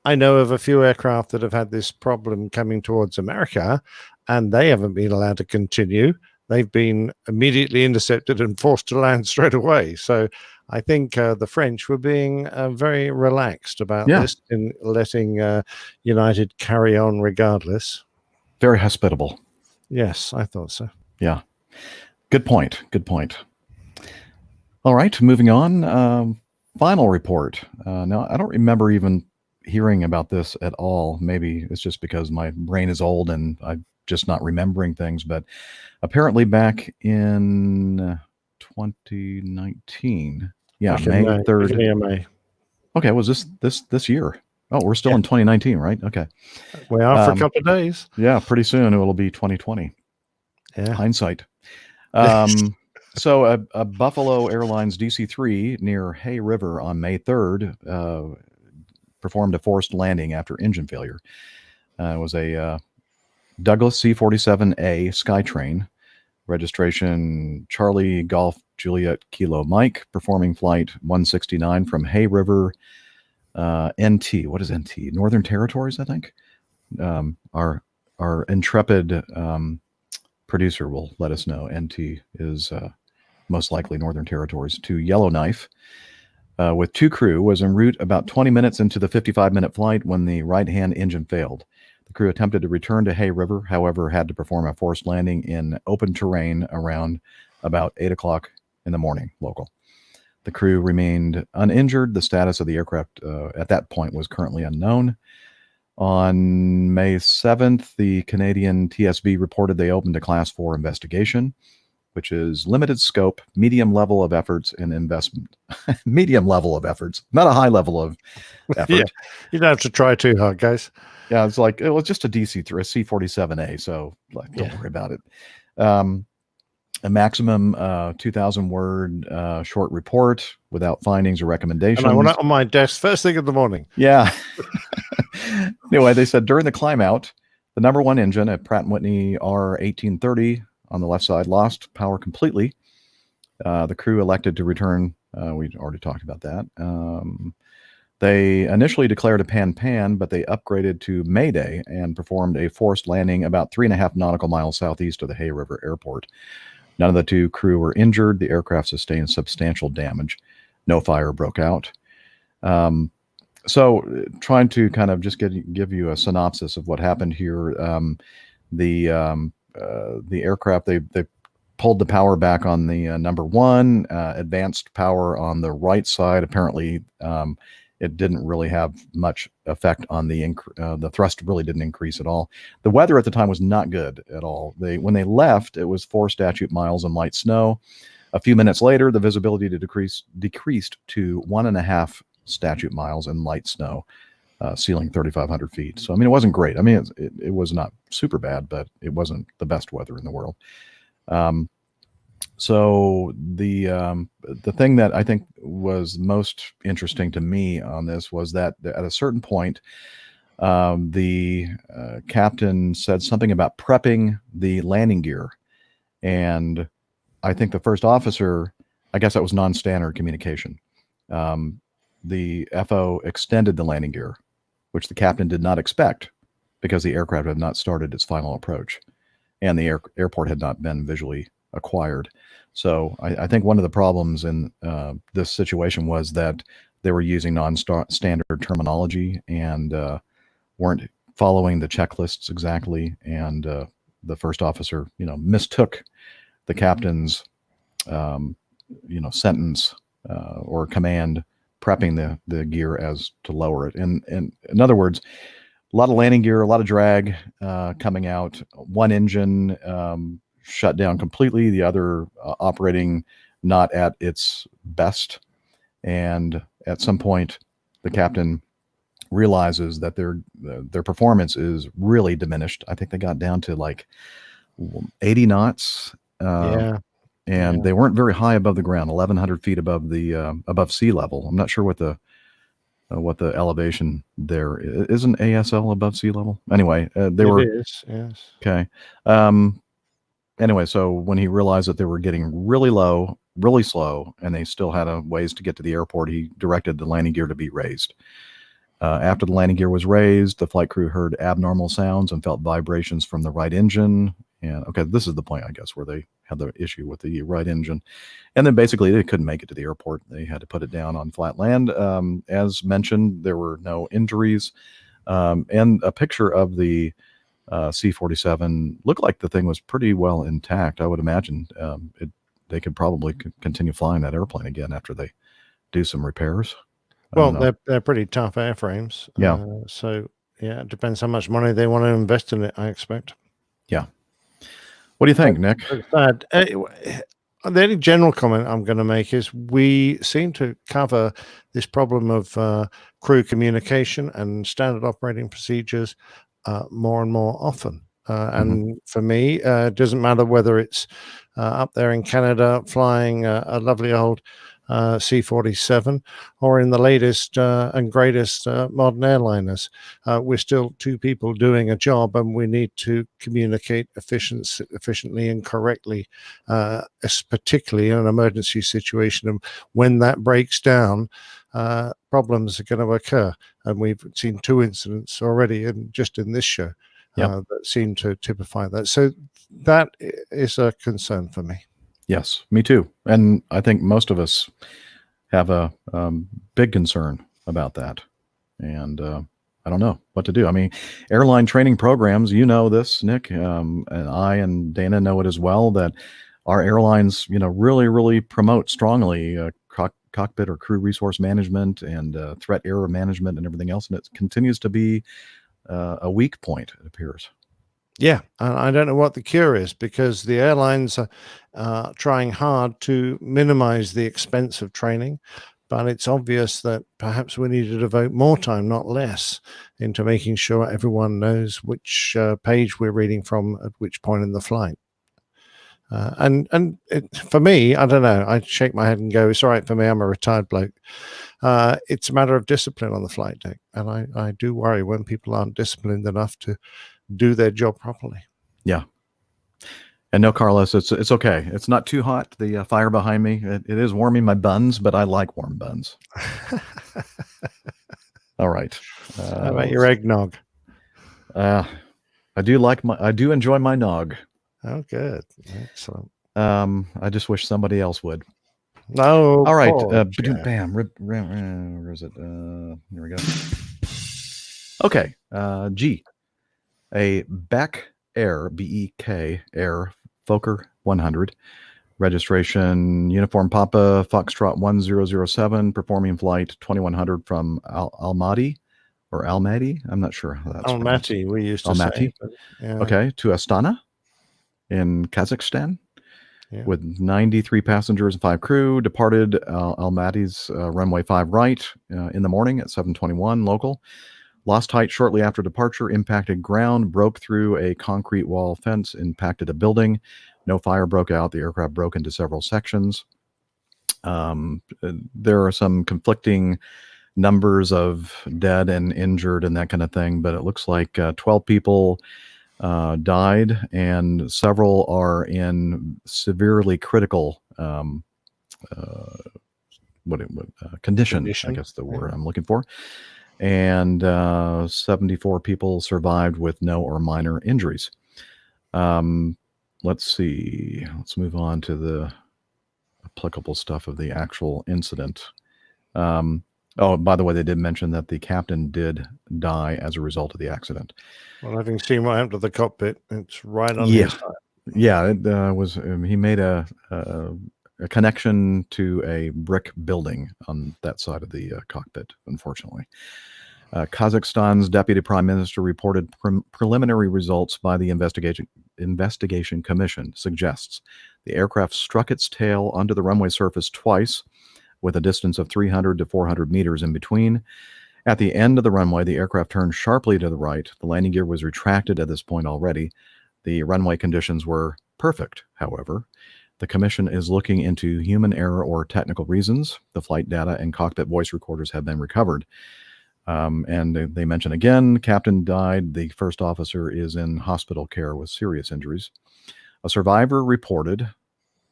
I know of a few aircraft that have had this problem coming towards America, and they haven't been allowed to continue. They've been immediately intercepted and forced to land straight away. So I think the French were being very relaxed about this in letting United carry on regardless. Very hospitable. Yes, I thought so. Yeah. Good point. All right, moving on. Final report. Now, I don't remember even hearing about this at all. Maybe it's just because my brain is old and I'm just not remembering things. But apparently back in 2019, May 3rd. May. Okay, was this year? Oh, we're still in 2019, right? Okay. We are for a couple of days. Yeah, pretty soon it will be 2020. Yeah. Hindsight. So a Buffalo Airlines DC-3 near Hay River on May 3rd performed a forced landing after engine failure. It was a Douglas C-47A Skytrain, registration Charlie Golf Juliet Kilo Mike, performing flight 169 from Hay River, NT. What is NT? Northern Territories, I think. Our intrepid producer will let us know. NT is most likely Northern Territories. To Yellowknife, with two crew, was en route about 20 minutes into the 55-minute flight when the right-hand engine failed. The crew attempted to return to Hay River, however, had to perform a forced landing in open terrain around about 8 o'clock in the morning, local. The crew remained uninjured. The status of the aircraft at that point was currently unknown. On May 7th, the Canadian TSB reported they opened a Class 4 investigation, which is limited scope, medium level of efforts and investment. Medium level of efforts, not a high level of effort. Yeah, you don't have to try too hard, guys. Yeah, it's like, it was just a DC-3, a C-47A, so don't worry about it. A maximum 2,000-word short report without findings or recommendations. And I went out on my desk first thing in the morning. Yeah. Anyway, they said during the climb out, the number one engine at Pratt & Whitney R1830 on the left side lost power completely. The crew elected to return. We already talked about that. They initially declared a pan, but they upgraded to Mayday and performed a forced landing about 3.5 nautical miles southeast of the Hay River Airport. None of the two crew were injured. The aircraft sustained substantial damage. No fire broke out. So trying to kind of just give you a synopsis of what happened here. The aircraft, they pulled the power back on the number one, advanced power on the right side. Apparently, it didn't really have much effect on the thrust. Really didn't increase at all. The weather at the time was not good at all. When they left, it was 4 statute miles and light snow. A few minutes later, the visibility decreased to 1.5 statute miles and light snow, ceiling 3,500 feet. So, I mean, it wasn't great. I mean, it was not super bad, but it wasn't the best weather in the world. So the thing that I think was most interesting to me on this was that at a certain point, the captain said something about prepping the landing gear. And I think the first officer, I guess that was non-standard communication. The FO extended the landing gear, which the captain did not expect because the aircraft had not started its final approach, and the airport had not been visually acquired. So I think one of the problems in this situation was that they were using non-standard terminology and weren't following the checklists exactly. And the first officer, mistook the captain's, sentence or command prepping the gear as to lower it. And in other words, a lot of landing gear, a lot of drag coming out. One engine shut down completely, the other operating not at its best. And at some point, the captain realizes that their performance is really diminished. I think they got down to like 80 knots. And they weren't very high above the ground, 1,100 feet above above sea level. I'm not sure what the elevation there is. Isn't ASL above sea level? Anyway, they were. It is, yes. Okay. Anyway, so when he realized that they were getting really low, really slow, and they still had a ways to get to the airport, he directed the landing gear to be raised. After the landing gear was raised, the flight crew heard abnormal sounds and felt vibrations from the right engine. And okay, this is the point, I guess, where they had the issue with the right engine. And then basically they couldn't make it to the airport. They had to put it down on flat land. As mentioned, there were no injuries. And a picture of the C-47 looked like the thing was pretty well intact. I would imagine they could probably continue flying that airplane again after they do some repairs. Well, they're pretty tough airframes. Yeah. So, yeah, it depends how much money they want to invest in it, I expect. Yeah. What do you think, Nick? The only general comment I'm going to make is we seem to cover this problem of crew communication and standard operating procedures more and more often. And for me, it doesn't matter whether it's up there in Canada flying a lovely old C-47 or in the latest and greatest modern airliners. We're still two people doing a job, and we need to communicate efficiently and correctly, particularly in an emergency situation. And when that breaks down, problems are going to occur. And we've seen 2 incidents already just in this show that seem to typify that. So that is a concern for me. Yes, me too. And I think most of us have a big concern about that. And I don't know what to do. I mean, airline training programs, this, Nick, and I and Dana know it as well, that our airlines, really, really promote strongly cockpit or crew resource management and threat error management and everything else. And it continues to be a weak point, it appears. Yeah, and I don't know what the cure is, because the airlines are trying hard to minimize the expense of training, but it's obvious that perhaps we need to devote more time, not less, into making sure everyone knows which page we're reading from at which point in the flight. For me, I don't know, I shake my head and go, it's all right for me, I'm a retired bloke. It's a matter of discipline on the flight deck, and I do worry when people aren't disciplined enough to do their job properly. Yeah. And no, Carlos, it's okay. It's not too hot. The fire behind me, it is warming my buns, but I like warm buns. All right. How about your eggnog? I do enjoy my nog. Oh, good. Excellent. I just wish somebody else would. No. All right. Bam. Where is it? Here we go. Okay. G. A Bek Air, B-E-K, Air Fokker 100, registration Uniform Papa Foxtrot 1007, performing flight 2100 from Almaty or Almaty. I'm not sure how that's Almaty, we used to Almaty. say. But, yeah. Okay, to Astana in Kazakhstan with 93 passengers and 5 crew. Departed Almaty's runway 5 right in the morning at 7:21 local. Lost height shortly after departure, impacted ground, broke through a concrete wall fence, impacted a building. No fire broke out. The aircraft broke into several sections. There are some conflicting numbers of dead and injured and that kind of thing, but it looks like 12 people died and several are in severely critical condition, I guess the word I'm looking for. and 74 people survived with no or minor injuries. Let's see. Let's move on to the applicable stuff of the actual incident. Oh, by the way, they did mention that the captain did die as a result of the accident. Well, having seen what happened to the cockpit, it's right on Yeah. his side. Yeah, it was. He made a connection to a brick building on that side of the cockpit, unfortunately. Kazakhstan's deputy prime minister reported preliminary results by the investigation commission suggests the aircraft struck its tail onto the runway surface twice, with a distance of 300 to 400 meters in between. At the end of the runway, the aircraft turned sharply to the right. The landing gear was retracted at this point already. The runway conditions were perfect, however. The commission is looking into human error or technical reasons. The flight data and cockpit voice recorders have been recovered. And they mention again, captain died. The first officer is in hospital care with serious injuries. A survivor reported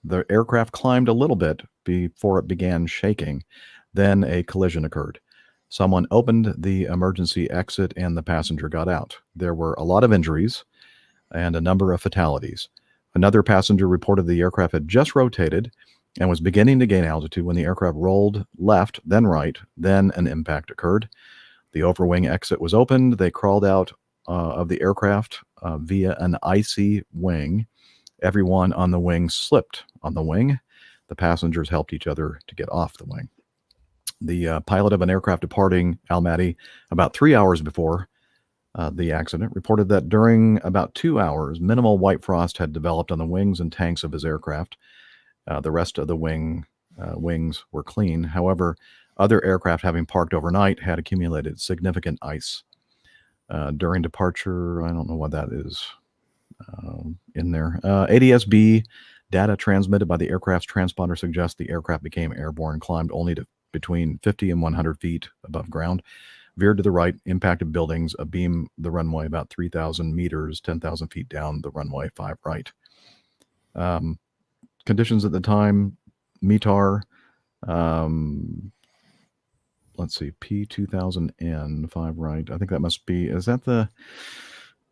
the aircraft climbed a little bit before it began shaking. Then a collision occurred. Someone opened the emergency exit and the passenger got out. There were a lot of injuries and a number of fatalities. Another passenger reported the aircraft had just rotated and was beginning to gain altitude when the aircraft rolled left, then right, then an impact occurred. The overwing exit was opened. They crawled out of the aircraft via an icy wing. Everyone on the wing slipped on the wing. The passengers helped each other to get off the wing. The pilot of an aircraft departing Almaty about 3 hours before the accident reported that during about 2 hours, minimal white frost had developed on the wings and tanks of his aircraft. The rest of the wings were clean. However, other aircraft having parked overnight had accumulated significant ice. During departure, I don't know what that is in there. ADS-B data transmitted by the aircraft's transponder suggests the aircraft became airborne, climbed only to between 50 and 100 feet above ground, veered to the right, impacted buildings, abeam the runway about 3,000 meters, 10,000 feet down the runway, 5 right. Conditions at the time, METAR, let's see, P2000N, 5 right. I think that must be, is that the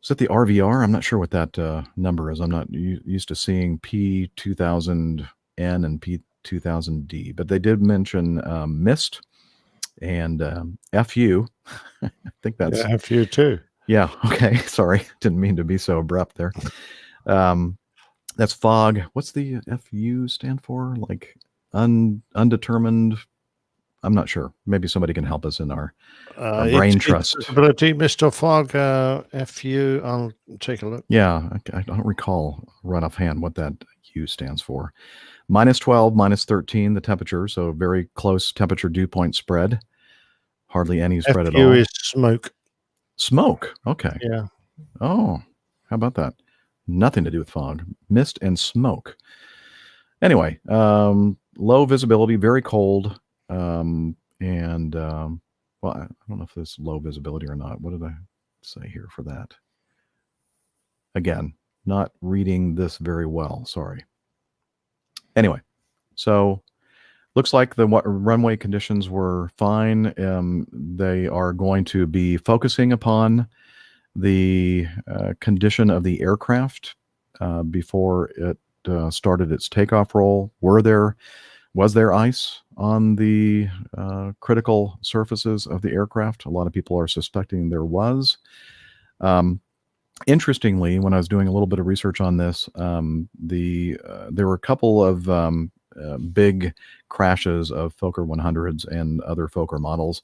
RVR? I'm not sure what that number is. I'm not used to seeing P2000N and P2000D, but they did mention MIST and FU. I think that's FU too. Yeah. Okay. Sorry. Didn't mean to be so abrupt there. That's fog. What's the FU stand for? Like undetermined. I'm not sure. Maybe somebody can help us in our brain trust. Visibility, Mr. Fog, FU. I'll take a look. Yeah, I don't recall right offhand what that U stands for. -12, -13, the temperature. So very close temperature dew point spread. Hardly any spread at all. FU is smoke. Smoke. Okay. Yeah. Oh, how about that? Nothing to do with fog. Mist and smoke. Anyway, low visibility, very cold. Well, I don't know if this is low visibility or not. What did I say here for that? Again, not reading this very well. Sorry. Anyway, so looks like the runway conditions were fine. They are going to be focusing upon the condition of the aircraft before it started its takeoff roll. Was there ice on the critical surfaces of the aircraft? A lot of people are suspecting there was. Interestingly, when I was doing a little bit of research on this, there were a couple of big crashes of Fokker 100s and other Fokker models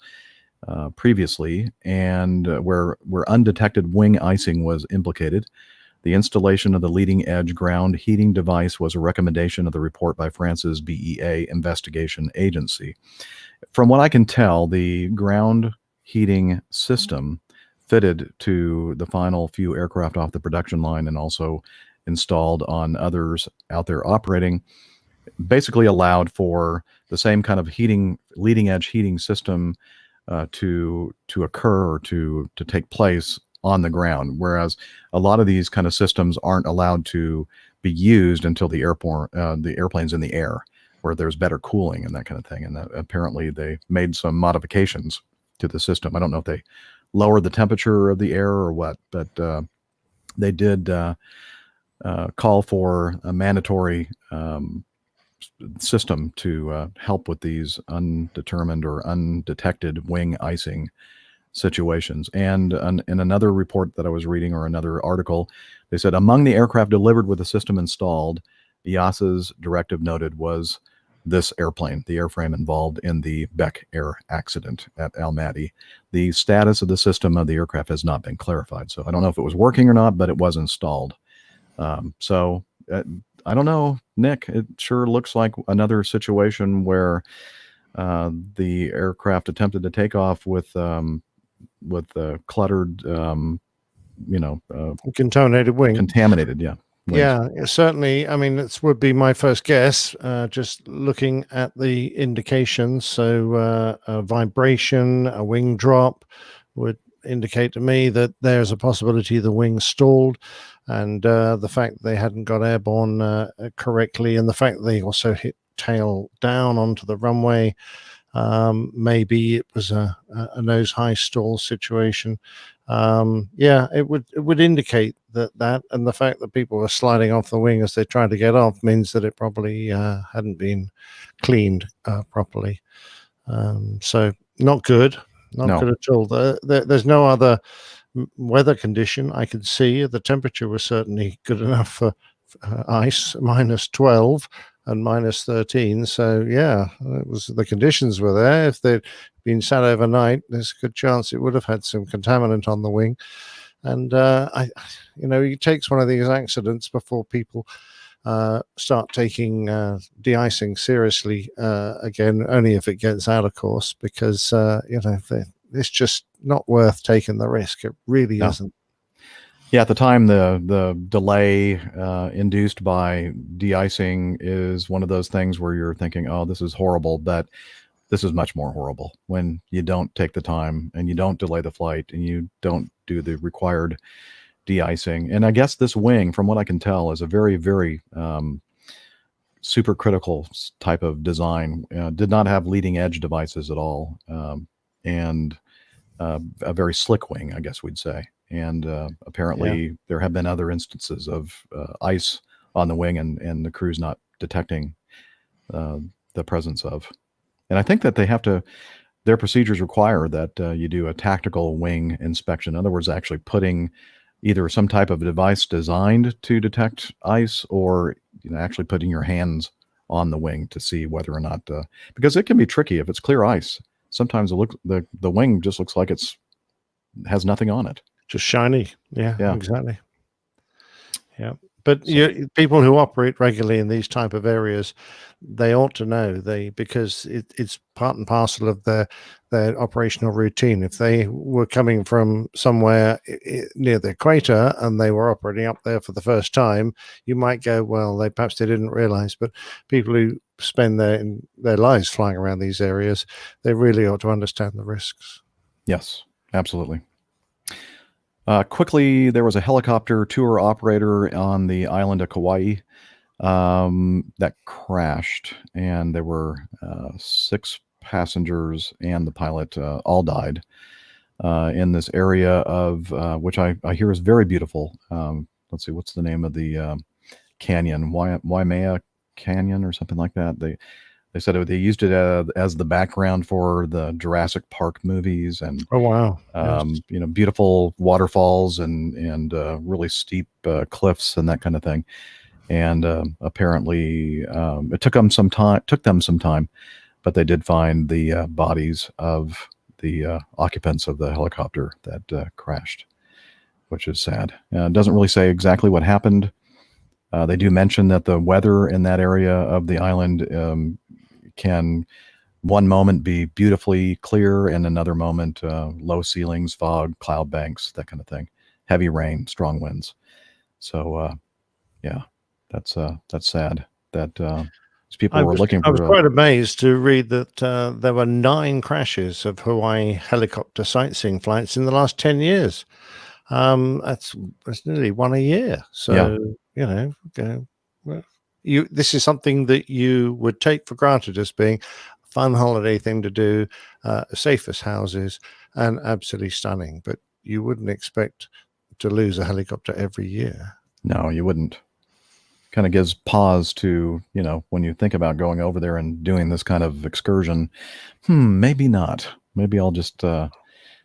previously, and where undetected wing icing was implicated. The installation of the leading edge ground heating device was a recommendation of the report by France's BEA investigation agency. From what I can tell, the ground heating system fitted to the final few aircraft off the production line and also installed on others out there operating basically allowed for the same kind of leading edge heating system to occur or to take place on the ground, whereas a lot of these kind of systems aren't allowed to be used until the airplane's in the air, where there's better cooling and that kind of thing. And apparently they made some modifications to the system. I don't know if they lowered the temperature of the air or what, but they did call for a mandatory system to help with these undetermined or undetected wing icing situations. And in another report that I was reading, or another article, they said among the aircraft delivered with the system installed, EASA's directive noted was this airplane, the airframe involved in the Bek Air accident at Almaty. The status of the system of the aircraft has not been clarified. So I don't know if it was working or not, but it was installed. So I don't know, Nick, it sure looks like another situation where the aircraft attempted to take off with cluttered, contaminated wing. Contaminated, yeah. Wings. Yeah, certainly. I mean, it would be my first guess, just looking at the indications. So a vibration, a wing drop would indicate to me that there's a possibility the wing stalled, and the fact that they hadn't got airborne correctly, and the fact that they also hit tail down onto the runway. Maybe it was a nose high stall situation. Yeah, it would indicate that, and the fact that people were sliding off the wing as they tried to get off means that it probably hadn't been cleaned properly. So not good, not good at all. There's no other weather condition I could see. The temperature was certainly good enough for ice, -12 and -13. So yeah, it was, the conditions were there. If they'd been sat overnight, there's a good chance it would have had some contaminant on the wing. And it takes one of these accidents before people start taking de-icing seriously again, only if it gets out, of course, because it's just not worth taking the risk. It really isn't. Yeah, at the time, the delay induced by de-icing is one of those things where you're thinking, oh, this is horrible, but this is much more horrible when you don't take the time and you don't delay the flight and you don't do the required de-icing. And I guess this wing, from what I can tell, is a very, very super critical type of design. Did not have leading edge devices at all, and a very slick wing, I guess we'd say. And apparently there have been other instances of ice on the wing and the crew's not detecting the presence of. And I think that their procedures require that you do a tactical wing inspection. In other words, actually putting either some type of device designed to detect ice, or actually putting your hands on the wing to see whether or not, because it can be tricky if it's clear ice. Sometimes the wing just looks like has nothing on it. Just shiny. Yeah, exactly. Yeah. But people who operate regularly in these type of areas, they ought to know, because it's part and parcel of their operational routine. If they were coming from somewhere near the equator and they were operating up there for the first time, you might go, well, perhaps they didn't realize. But people who spend their lives flying around these areas, they really ought to understand the risks. Yes, absolutely. Quickly, there was a helicopter tour operator on the island of Kauai that crashed, and there were 6 passengers and the pilot all died in this area of which I hear is very beautiful. Let's see, what's the name of the canyon? Waimea Canyon or something like that. They said they used it as the background for the Jurassic Park movies, and oh wow, beautiful waterfalls and really steep cliffs and that kind of thing. And apparently, it took them some time, but they did find the bodies of the occupants of the helicopter that crashed, which is sad. It doesn't really say exactly what happened. They do mention that the weather in that area of the island can one moment be beautifully clear and another moment low ceilings, fog, cloud banks, that kind of thing, heavy rain, strong winds. So that's sad that these people were looking for. I was quite amazed to read that there were 9 crashes of Hawaii helicopter sightseeing flights in the last 10 years. That's nearly one a year. So this is something that you would take for granted as being fun holiday thing to do, safe as houses, and absolutely stunning. But you wouldn't expect to lose a helicopter every year. No, you wouldn't. Kind of gives pause to, when you think about going over there and doing this kind of excursion. Maybe not. Maybe I'll just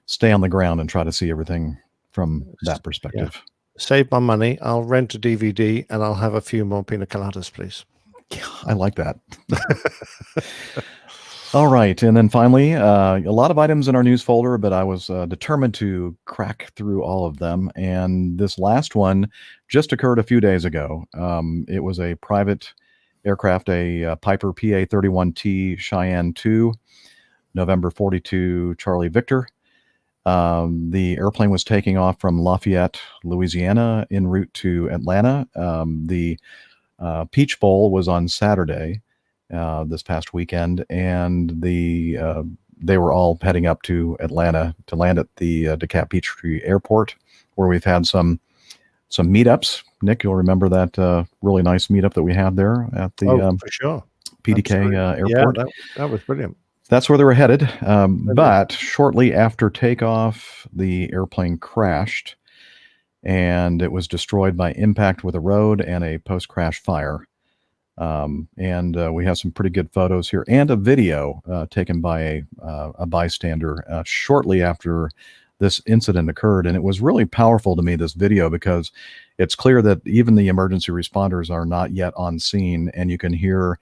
stay on the ground and try to see everything from that perspective. Yeah. Save my money. I'll rent a DVD and I'll have a few more pina coladas, please. Yeah, I like that. All right. And then finally, a lot of items in our news folder, but I was determined to crack through all of them. And this last one just occurred a few days ago. It was a private aircraft, a Piper PA-31T Cheyenne 2, November 42 Charlie Victor. The airplane was taking off from Lafayette, Louisiana, en route to Atlanta. The Peach Bowl was on Saturday, this past weekend, and they were all heading up to Atlanta to land at the DeKalb Peachtree Airport, where we've had some meetups. Nick, you'll remember that really nice meetup that we had there at the for sure. PDK Airport. Yeah, that was brilliant. That's where they were headed. But shortly after takeoff, the airplane crashed, and it was destroyed by impact with a road and a post-crash fire. And we have some pretty good photos here and a video taken by a bystander shortly after this incident occurred. And it was really powerful to me, this video, because it's clear that even the emergency responders are not yet on scene, and you can hear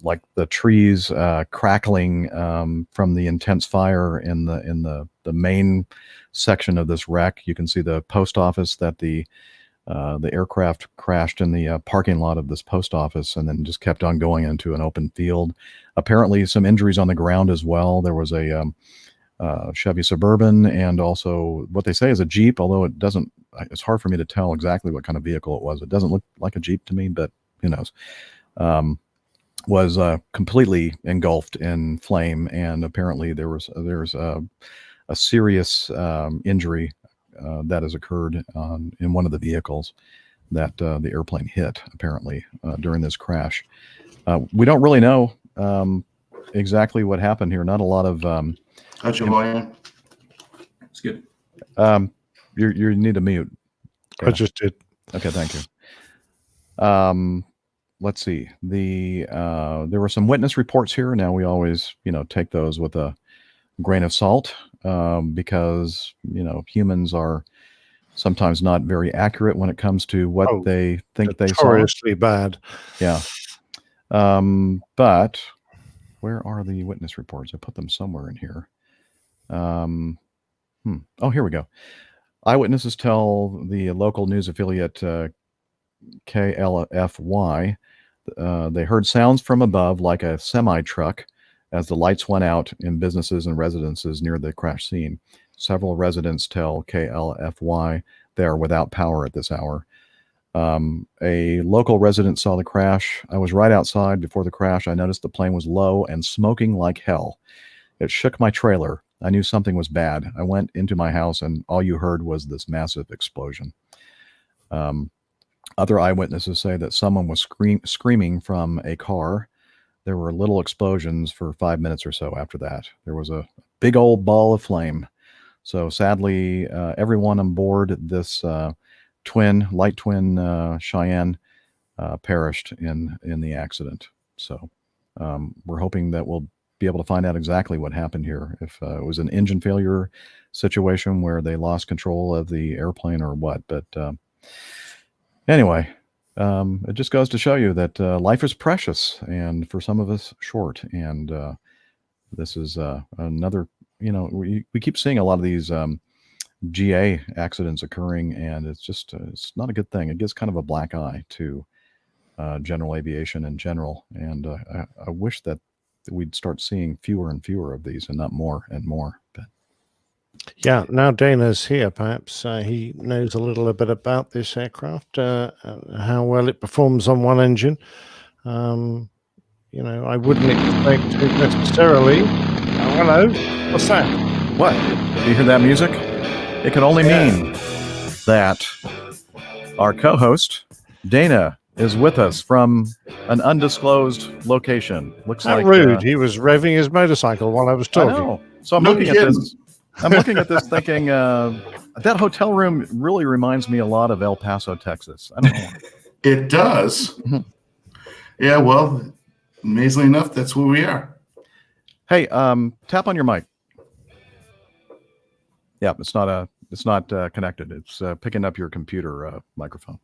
like the trees crackling from the intense fire in the main section of this wreck. You can see the post office that the aircraft crashed in the parking lot of this post office, and then just kept on going into an open field. Apparently some injuries on the ground as well. There was a Chevy Suburban, and also what they say is a Jeep, although it's hard for me to tell exactly what kind of vehicle it was. It doesn't look like a Jeep to me, but who knows. Was completely engulfed in flame, and apparently there's a serious injury that has occurred in one of the vehicles that the airplane hit, apparently, during this crash. We don't really know exactly what happened here. Not a lot of... How's your volume? It's good. You need to mute. I just did. Okay, thank you. Let's see. There were some witness reports here. Now we always, take those with a grain of salt because, humans are sometimes not very accurate when it comes to what they think they saw. Notoriously bad. Yeah. But where are the witness reports? I put them somewhere in here. Oh, here we go. Eyewitnesses tell the local news affiliate KLFY they heard sounds from above like a semi-truck as the lights went out in businesses and residences near the crash scene. Several residents tell KLFY they are without power at this hour. A local resident saw the crash. I was right outside before the crash. I noticed the plane was low and smoking like hell. It shook my trailer. I knew something was bad. I went into my house, and all you heard was this massive explosion. Other eyewitnesses say that someone was screaming from a car. There were little explosions for 5 minutes or so after that. There was a big old ball of flame. So sadly, everyone on board this light twin Cheyenne perished in the accident. So we're hoping that we'll be able to find out exactly what happened here. If it was an engine failure situation where they lost control of the airplane or what. But anyway, it just goes to show you that life is precious, and for some of us short. And this is another, we keep seeing a lot of these GA accidents occurring, and it's not a good thing. It gives kind of a black eye to general aviation in general. And I wish that we'd start seeing fewer and fewer of these and not more and more. But yeah, now Dana's here. Perhaps he knows a little bit about this aircraft, how well it performs on one engine. I wouldn't expect it necessarily. Oh, hello. What's that? What? Do you hear that music? It can only mean that our co-host, Dana, is with us from an undisclosed location. Looks How like rude! He was revving his motorcycle while I was I talking. know. So I'm No looking at kidding. this. I'm looking at this, thinking that hotel room really reminds me a lot of El Paso, Texas. I don't know why. It does. Yeah, well, amazingly enough, that's where we are. Hey, tap on your mic. Yeah, it's not connected. It's picking up your computer microphone.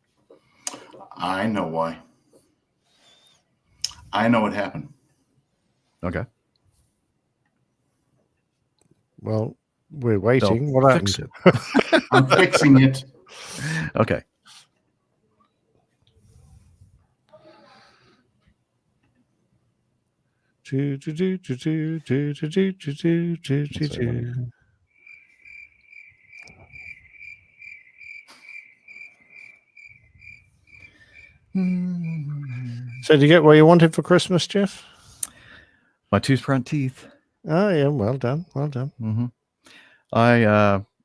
I know why. I know what happened. Okay. Well, we're waiting. So What fix happened? it. I'm fixing it. Okay. So, did you get what you wanted for Christmas, Jeff? My two front teeth. Oh, yeah. Well done. Well done. Mm-hmm.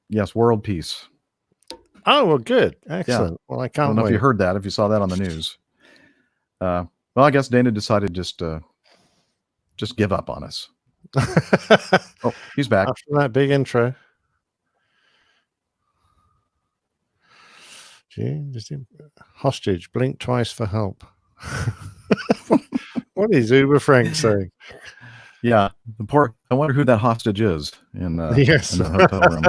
Yes, world peace. Oh, well, good. Excellent. Well, I I can't don't know wait. if you heard that, if you saw that on the news. Well, I guess Dana decided just give up on us. Oh, he's back. After that big intro. Gee, hostage, blink twice for help. What is Uber Frank saying? Yeah, the poor. I wonder who that hostage is in Yes. the hotel room.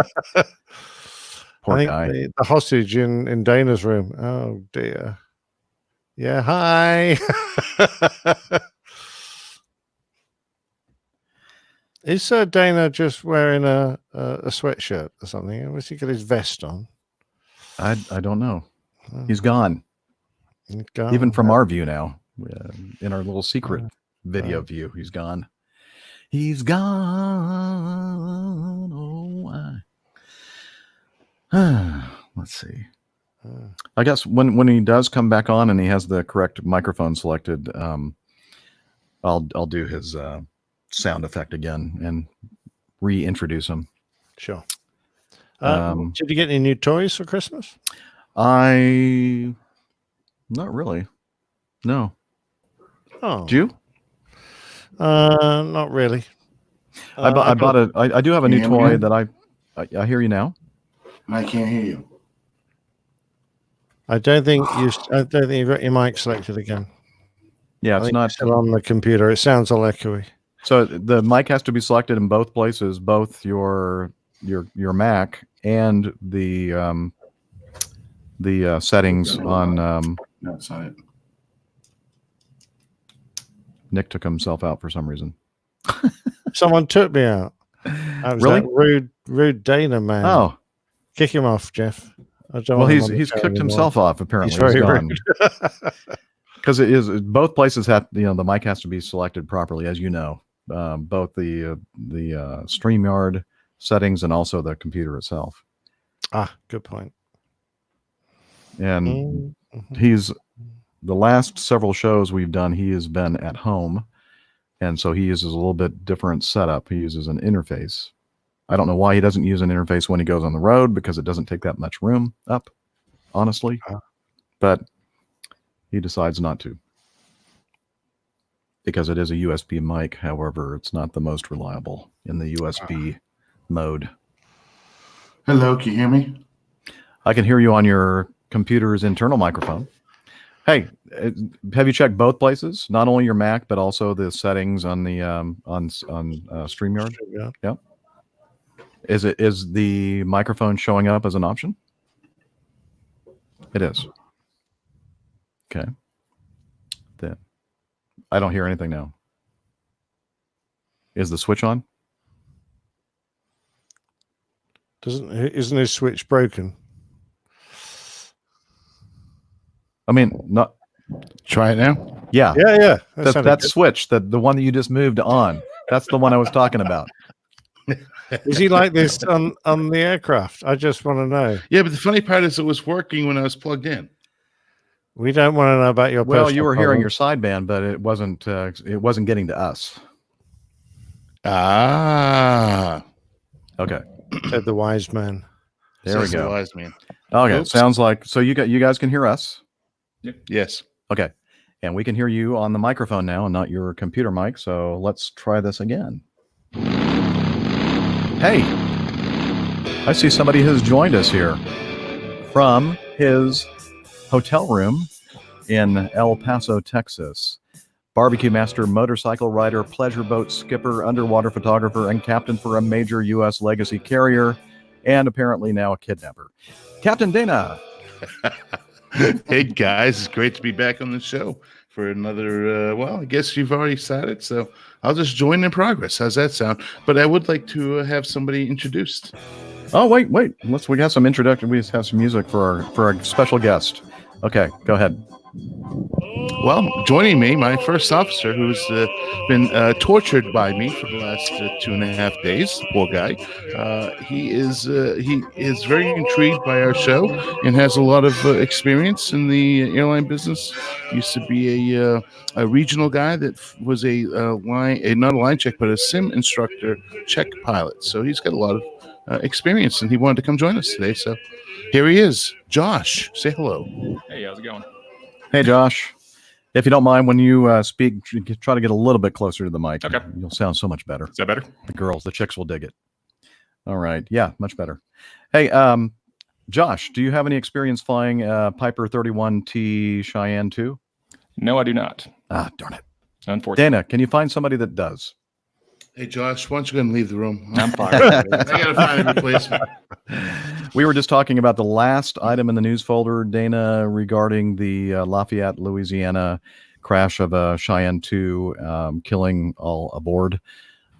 Poor I think guy. the hostage in Dana's room. Oh dear. Yeah. Hi. Is Dana just wearing a sweatshirt or something? Or has he got his vest on? I don't know. He's gone. He's gone. Even from our view now, in our little secret video view, he's gone. He's gone. Oh, let's see. I guess when he does come back on and he has the correct microphone selected, I'll do his sound effect again and reintroduce him. Sure. Did you get any new toys for Christmas? Not really. No. Oh. Do you? Not really. I do have a new toy that I hear you now. I can't hear you. I don't think you've got your mic selected again. Yeah, I it's think not it's still on the computer. It sounds all echoey. So the mic has to be selected in both places, both your Mac and the settings on. No, it's not it. Nick took himself out for some reason. Someone took me out. That was Really? that rude Dana man. Oh, kick him off, Jeff. I don't well, want him on the he's show cooked anymore. himself off. Apparently, He's very gone. rude. Because it is both places have the mic has to be selected properly, as you know, both the StreamYard settings and also the computer itself. Ah, good point. And he's the last several shows we've done. He has been at home, and so he uses a little bit different setup. He uses an interface. I don't know why he doesn't use an interface when he goes on the road, because it doesn't take that much room up, honestly. But he decides not to, because it is a USB mic. However, it's not the most reliable in the USB mode. Hello, can you hear me? I can hear you on your computer's internal microphone. Hey, have you checked both places? Not only your Mac, but also the settings on the on StreamYard? Yeah. Is the microphone showing up as an option? It is. Okay. Then I don't hear anything now. Is the switch on? Isn't his switch broken? I mean, not. Try it now. Yeah. Yeah. That switch, the one that you just moved on. That's the one I was talking about. Is he like this on the aircraft? I just want to know. Yeah, but the funny part is it was working when I was plugged in. We don't want to know about your. Well, you were hearing problems. your sideband, but it wasn't. It wasn't getting to us. Ah. Okay. Said the wise man. There we Says the go. wise man. Okay. Oops. Sounds like so. You guys can hear us. Yes. Okay. And we can hear you on the microphone now and not your computer mic. So let's try this again. Hey, I see somebody has joined us here from his hotel room in El Paso, Texas. Barbecue master, motorcycle rider, pleasure boat skipper, underwater photographer, and captain for a major U.S. legacy carrier, and apparently now a kidnapper. Captain Dana. Hey, guys. It's great to be back on the show for another, well, I guess you've already started, so I'll just join in progress. How's that sound? But I would like to have somebody introduced. Oh, wait. We got some introduction. We have some music for our special guest. Okay, go ahead. Well, joining me, my first officer, who's been tortured by me for the last 2.5 days. Poor guy. He is very intrigued by our show and has a lot of experience in the airline business. Used to be a regional guy that was not a line check, but a sim instructor check pilot. So he's got a lot of experience, and he wanted to come join us today. So here he is, Josh. Say hello. Hey, how's it going? Hey, Josh. If you don't mind, when you speak, try to get a little bit closer to the mic. Okay. You'll sound so much better. Is that better? The chicks will dig it. All right. Yeah, much better. Hey, Josh, do you have any experience flying Piper 31T Cheyenne 2? No, I do not. Ah, darn it. Unfortunately. Dana, can you find somebody that does? Hey, Josh, why don't you go and leave the room? I'm fine. I got to find a replacement. We were just talking about the last item in the news folder, Dana, regarding the Lafayette, Louisiana crash of a Cheyenne 2, killing all aboard.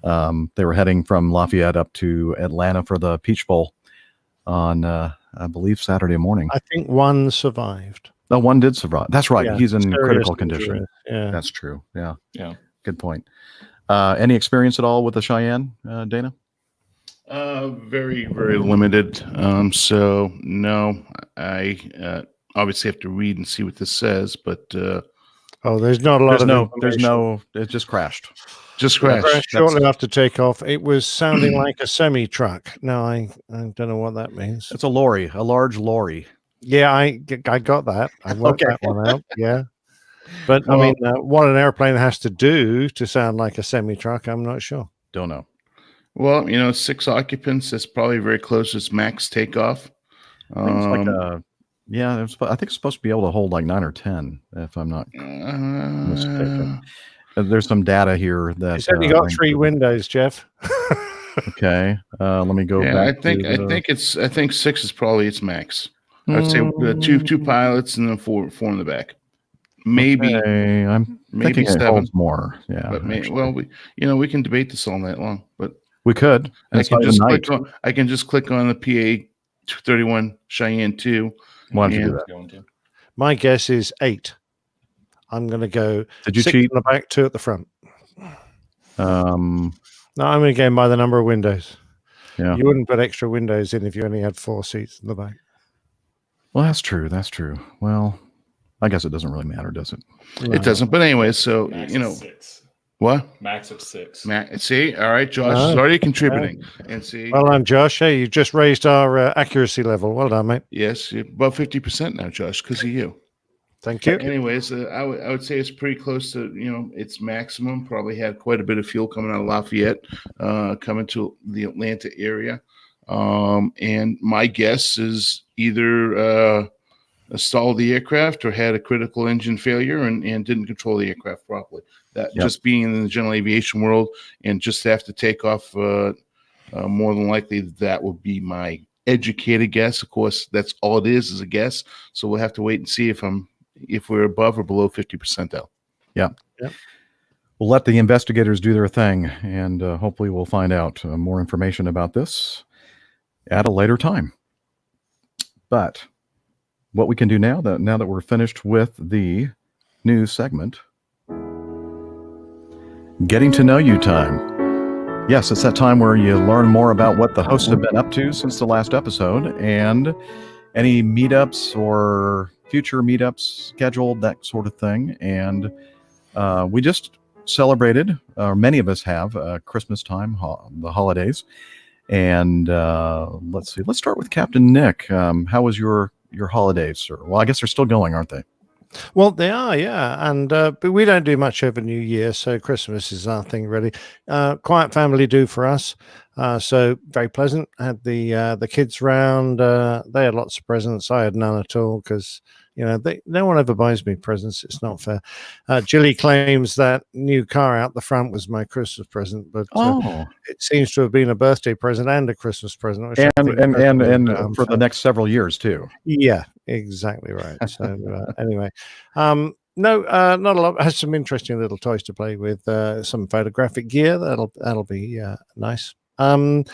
They were heading from Lafayette up to Atlanta for the Peach Bowl on, I believe, Saturday morning. I think one survived. No, one did survive. That's right. Yeah, he's in critical injuries. condition. Yeah. That's true. Yeah. Yeah. Good point. Any experience at all with the Cheyenne, Dana? Very, very limited. So no, I obviously have to read and see what this says, but there's not a lot of it just crashed. Just crashed. Shortly after takeoff, it was sounding like a semi truck. Now I don't know what that means. It's a lorry, a large lorry. Yeah, I got that. I worked Okay. that one out. Yeah. But I mean, what an airplane has to do to sound like a semi truck, I'm not sure. Don't know. Well, 6 occupants. That's probably very close to its max takeoff. I think it's I think it's supposed to be able to hold like 9 or 10, if I'm not mistaken. There's some data here that it's only got 3 windows, Jeff. Okay, let me go back. I think 6 is probably its max. I'd say two pilots and then four in the back. Maybe I'm thinking 7 it holds more. Yeah, but we can debate this all night long. But we could. I can just click on the PA 31 Cheyenne 2. Why don't you do that? My guess is 8. I'm going to go. Did you 6 cheat? in the back, 2 at the front. No, I'm going to go by the number of windows. Yeah, you wouldn't put extra windows in if you only had 4 seats in the back. Well, that's true. Well, I guess it doesn't really matter, does it? No. It doesn't. But anyway, so max 6. What? Max of 6. See, all right, Josh is already contributing. And see, well done, Josh. Hey, you just raised our accuracy level. Well done, mate. Yes, you're above 50% now, Josh, because of you. Thank you. Anyways, I would say it's pretty close to its maximum. Probably had quite a bit of fuel coming out of Lafayette, coming to the Atlanta area, and my guess is either stalled the aircraft or had a critical engine failure and didn't control the aircraft properly. Just being in the general aviation world and just after takeoff, more than likely that would be my educated guess. Of course, that's all it is a guess. So we'll have to wait and see if we're above or below 50 percentile. Yeah. We'll let the investigators do their thing, and hopefully we'll find out more information about this at a later time. But what we can do now that we're finished with the news segment, getting to know you time. Yes, it's that time where you learn more about what the hosts have been up to since the last episode and any meetups or future meetups scheduled, that sort of thing. And we just celebrated, or many of us have, Christmas time, the holidays. And let's see. Let's start with Captain Nick. How was your holidays, sir? Well, I guess they're still going, aren't they? Well, they are, yeah, and but we don't do much over New Year, so Christmas is our thing, really. Quiet family do for us, so very pleasant. Had the kids round. They had lots of presents. I had none at all because no one ever buys me presents. It's not fair. Jilly claims that new car out the front was my Christmas present, but it seems to have been a birthday present and a Christmas present, which and for the next several years too. Yeah, exactly right. So anyway, no, not a lot. Has some interesting little toys to play with. Some photographic gear that'll be nice. The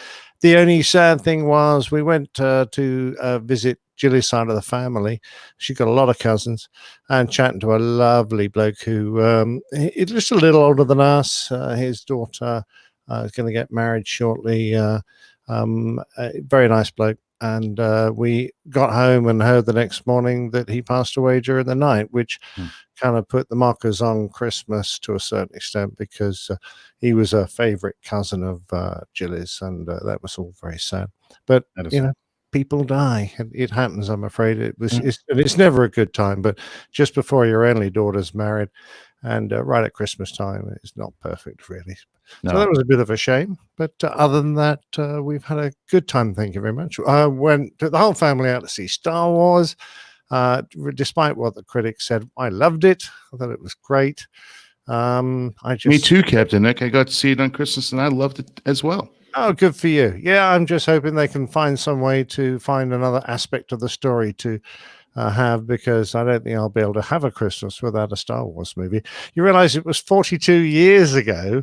only sad thing was we went to visit Jilly's side of the family. She got a lot of cousins, and chatting to a lovely bloke who is just a little older than us. His daughter is going to get married shortly. A very nice bloke. And we got home and heard the next morning that he passed away during the night, which kind of put the markers on Christmas to a certain extent, because he was a favorite cousin of Jilly's, and that was all very sad. But people die. It happens, I'm afraid. It's never a good time, but just before your only daughter's married, and right at Christmas time, it's not perfect, really. No. So that was a bit of a shame. But other than that, we've had a good time. Thank you very much. I took the whole family out to see Star Wars. Despite what the critics said, I loved it. I thought it was great. Me too, Captain Nick. I got to see it on Christmas, and I loved it as well. Oh, good for you. Yeah, I'm just hoping they can find some way to find another aspect of the story to have, because I don't think I'll be able to have a Christmas without a Star Wars movie. You realize it was 42 years ago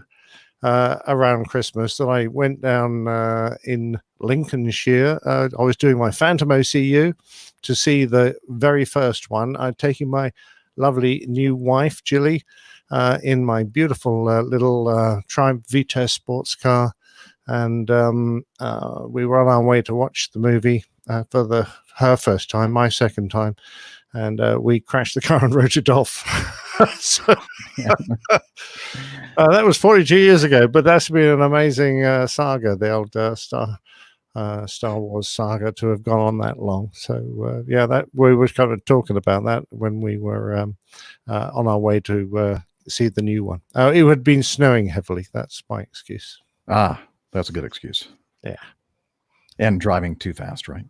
around Christmas that I went down in Lincolnshire. I was doing my Phantom OCU to see the very first one. I'd taken my lovely new wife, Jilly, in my beautiful little Triumph Vitesse sports car. And we were on our way to watch the movie for her first time, my second time. And we crashed the car and wrote it off. So, that was 42 years ago, but that's been an amazing saga, the old Star Wars saga, to have gone on that long. So that we were kind of talking about that when we were on our way to see the new one. It had been snowing heavily. That's my excuse. That's a good excuse. Yeah. And driving too fast, right?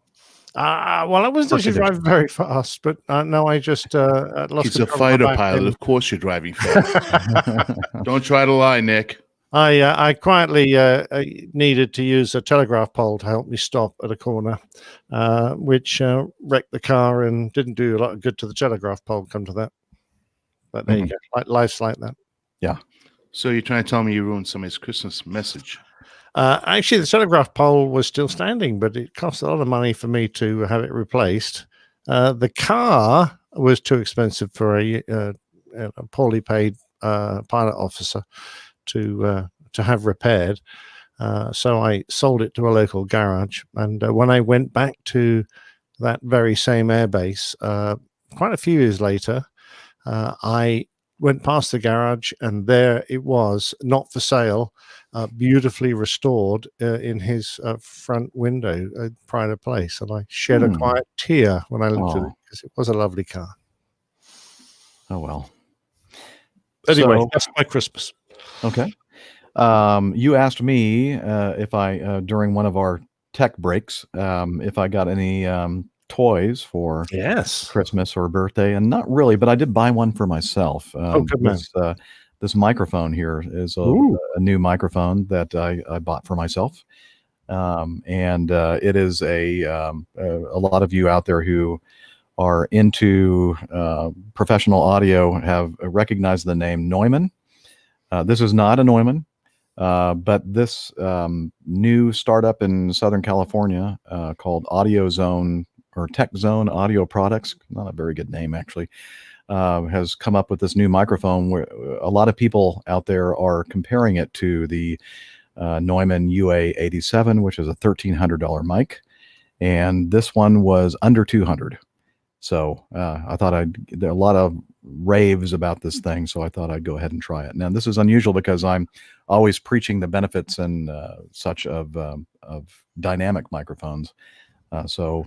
Well, I wasn't actually driving very fast, but no, I just lost. He's a fighter pilot. Of course, you're driving fast. Don't try to lie, Nick. I quietly needed to use a telegraph pole to help me stop at a corner, which wrecked the car and didn't do a lot of good to the telegraph pole. Come to that, but there you go. Life's like that. Yeah. So you're trying to tell me you ruined somebody's Christmas message? Actually, the telegraph pole was still standing, but it cost a lot of money for me to have it replaced. The car was too expensive for a poorly paid pilot officer to have repaired. So I sold it to a local garage. And when I went back to that very same airbase, quite a few years later, I went past the garage, and there it was, not for sale, beautifully restored in his front window, pride of place. And I shed a quiet tear when I looked at it, because it was a lovely car. Oh, well. Anyway, that's my Christmas. Okay. You asked me if I, during one of our tech breaks, if I got any toys for Christmas or birthday, and not really, but I did buy one for myself. Good man. This microphone here is a new microphone that I bought for myself, and it is a lot of you out there who are into professional audio have recognized the name Neumann. This is not a Neumann, but this new startup in Southern California called Audio Zone or Tech Zone Audio Products, not a very good name actually, has come up with this new microphone where a lot of people out there are comparing it to the Neumann UA87, which is a $1,300 mic, and this one was under $200. So I thought there are a lot of raves about this thing, so I thought I'd go ahead and try it. Now this is unusual because I'm always preaching the benefits and such of dynamic microphones. So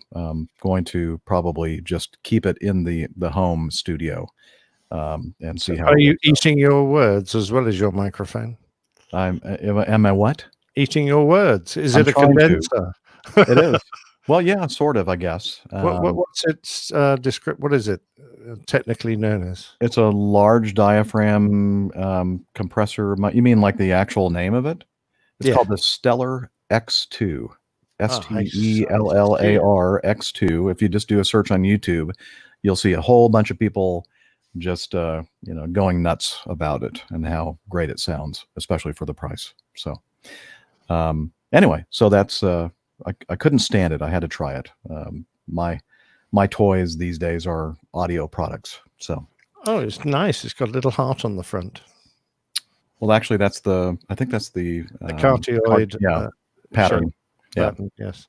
going to probably just keep it in the home studio and see how. Are you eating your words as well as your microphone? Am I what? Eating your words. Is I'm it a trying to. condenser? It is. Well, yeah, sort of, I guess. What's its what is it technically known as? It's a large diaphragm compressor. You mean like the actual name of it? It's called the Stellar X2. Stellar X2. If you just do a search on YouTube, you'll see a whole bunch of people just going nuts about it and how great it sounds, especially for the price. So anyway, so that's I couldn't stand it. I had to try it. My toys these days are audio products. So it's nice. It's got a little heart on the front. Well, actually, I think that's the cardioid pattern. Yeah. Pattern, yes.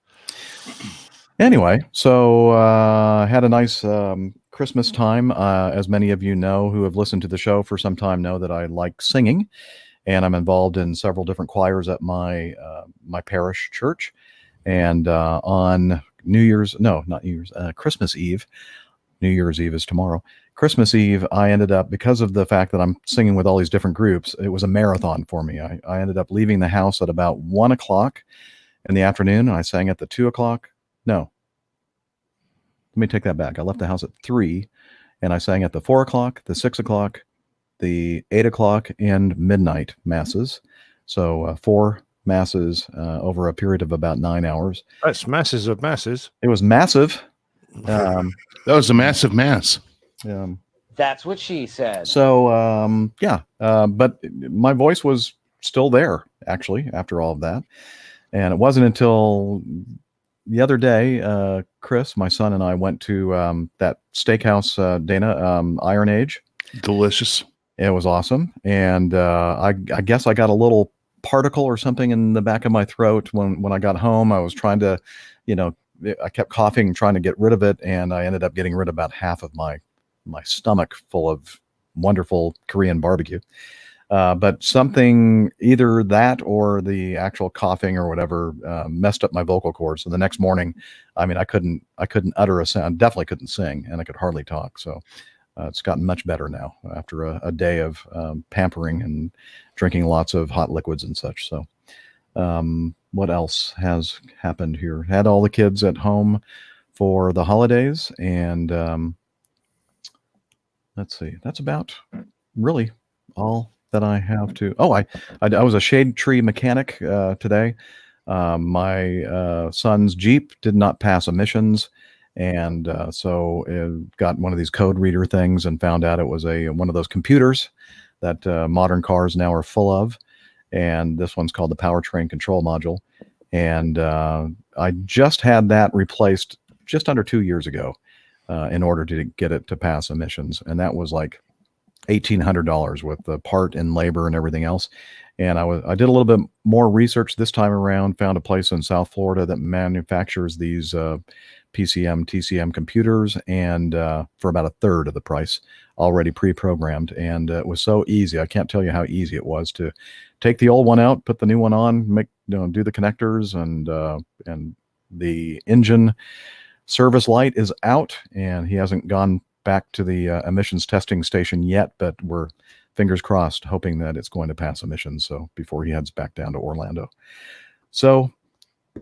Anyway, so I had a nice Christmas time. As many of you know who have listened to the show for some time know that I like singing, and I'm involved in several different choirs at my parish church. And on Christmas Eve, New Year's Eve is tomorrow. Christmas Eve, I ended up, because of the fact that I'm singing with all these different groups, it was a marathon for me. I ended up leaving the house at about 1 o'clock in the afternoon, and I sang at the 2 o'clock. No, let me take that back. I left the house at 3, and I sang at the 4 o'clock, the 6 o'clock, the 8 o'clock, and midnight masses. So 4 masses over a period of about 9 hours. That's masses of masses. It was massive. That was a massive mass. That's what she said. So but my voice was still there, actually, after all of that. And it wasn't until the other day, Chris, my son, and I went to that steakhouse, Dana, Iron Age. Delicious. It was awesome. And I guess I got a little particle or something in the back of my throat when I got home. I was trying to, I kept coughing and trying to get rid of it, and I ended up getting rid of about half of my stomach full of wonderful Korean barbecue. But something, either that or the actual coughing or whatever, messed up my vocal cords. So the next morning, I couldn't utter a sound, definitely couldn't sing, and I could hardly talk. So it's gotten much better now after a day of pampering and drinking lots of hot liquids and such. So what else has happened here? Had all the kids at home for the holidays, and let's see, that's about really all that I have to. I was a shade tree mechanic today. My son's Jeep did not pass emissions, and so it got one of these code reader things and found out it was one of those computers that modern cars now are full of. And this one's called the powertrain control module. And I just had that replaced just under 2 years ago in order to get it to pass emissions. And that was like $1,800 with the part and labor and everything else. And I did a little bit more research this time around, found a place in South Florida that manufactures these PCM, TCM computers, and for about a third of the price, already pre-programmed. And it was so easy. I can't tell you how easy it was to take the old one out, put the new one on, do the connectors, and the engine service light is out, and he hasn't gone back to the emissions testing station yet, but we're fingers crossed, hoping that it's going to pass emissions. So before he heads back down to Orlando. So,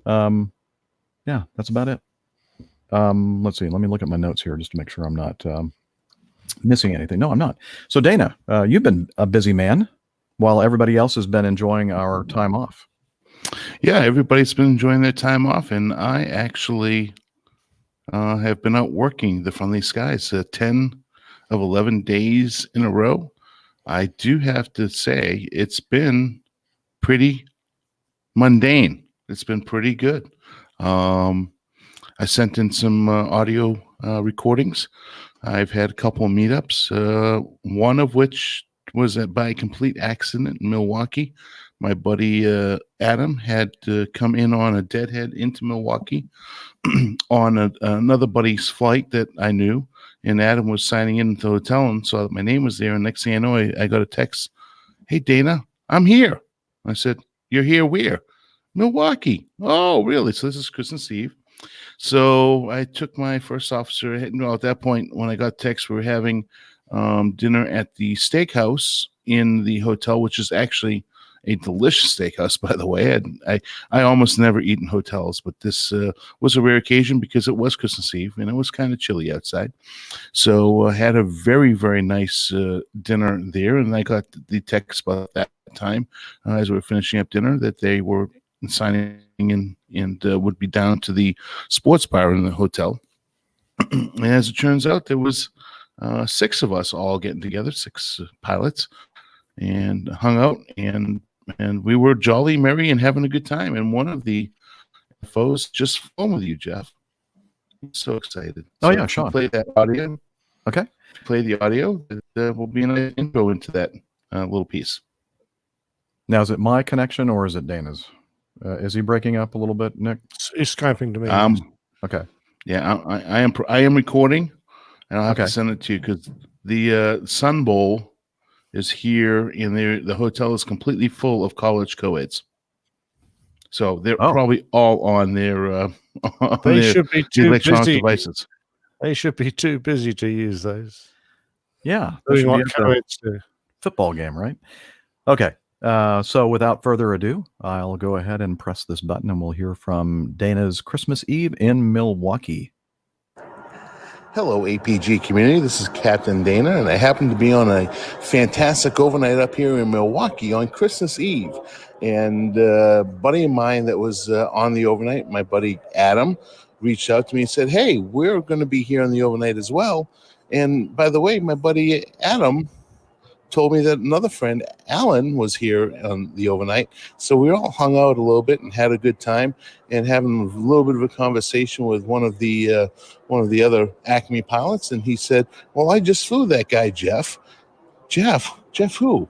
yeah, that's about it. Let's see. Let me look at my notes here just to make sure I'm not missing anything. No, I'm not. So Dana, you've been a busy man while everybody else has been enjoying our time off. Yeah, everybody's been enjoying their time off, and I actually have been out working the Friendly Skies 10 of 11 days in a row. I do have to say it's been pretty mundane. It's been pretty good. I sent in some audio recordings. I've had a couple of meetups, one of which was by complete accident in Milwaukee. My buddy Adam had to come in on a deadhead into Milwaukee on another buddy's flight that I knew. And Adam was signing in to the hotel and saw that my name was there. And next thing I know, I got a text, "Hey, Dana, I'm here." I said, "You're here where?" "Milwaukee." "Oh, really?" So this is Christmas Eve. So I took my first officer. Well, at that point, when I got text, we were having dinner at the steakhouse in the hotel, which is actually a delicious steakhouse, by the way. And I almost never eat in hotels, but this was a rare occasion because it was Christmas Eve and it was kind of chilly outside. So I had a very, very nice dinner there. And I got the text about that time as we were finishing up dinner that they were signing in and would be down to the sports bar in the hotel. And as it turns out, there was 6 of us all getting together, 6 pilots, and hung out, and we were jolly, merry, and having a good time. And one of the foes just flown with you, Jeff. I'm so excited. Oh, so yeah, Sean. Play that audio. Okay. Play the audio. That will be an intro into that little piece. Now, is it my connection or is it Dana's? Is he breaking up a little bit, Nick? He's Skyping to me. Okay. Yeah, I am recording, and I'll have to send it to you because the Sun Bowl is here, and the hotel is completely full of college co-eds. So they're probably all on their they should be too electronic busy. devices. They should be too busy to use those. Yeah. Doing what co-eds do. Football game, right? Okay. So without further ado, I'll go ahead and press this button and we'll hear from Dana's Christmas Eve in Milwaukee. Hello, APG community. This is Captain Dana, and I happen to be on a fantastic overnight up here in Milwaukee on Christmas Eve. And a buddy of mine that was on the overnight, my buddy Adam, reached out to me and said, hey, we're going to be here on the overnight as well. And by the way, my buddy Adam told me that another friend, Alan, was here on the overnight. So we all hung out a little bit and had a good time and having a little bit of a conversation with one of the other Acme pilots. And he said, well, I just flew that guy, Jeff. Jeff who?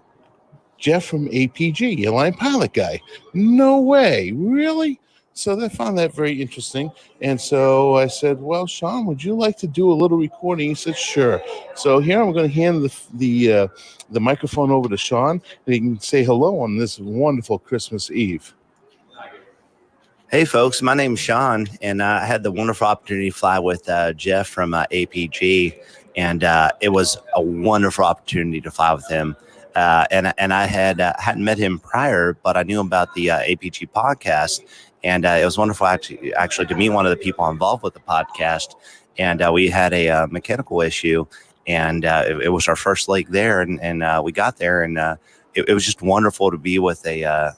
Jeff from APG, Airline pilot guy. No way. Really? So I found that very interesting. And so I said, well, Sean, would you like to do a little recording? He said, sure. So here I'm going to hand the microphone over to Sean, and he can say hello on this wonderful Christmas Eve. Hey, folks, my name's Sean, and I had the wonderful opportunity to fly with Jeff from APG, and it was a wonderful opportunity to fly with him. And I hadn't met him prior, but I knew about the APG podcast. And it was wonderful actually to meet one of the people involved with the podcast. And we had a mechanical issue, and it was our first leg there. And we got there, and it was just wonderful to be with a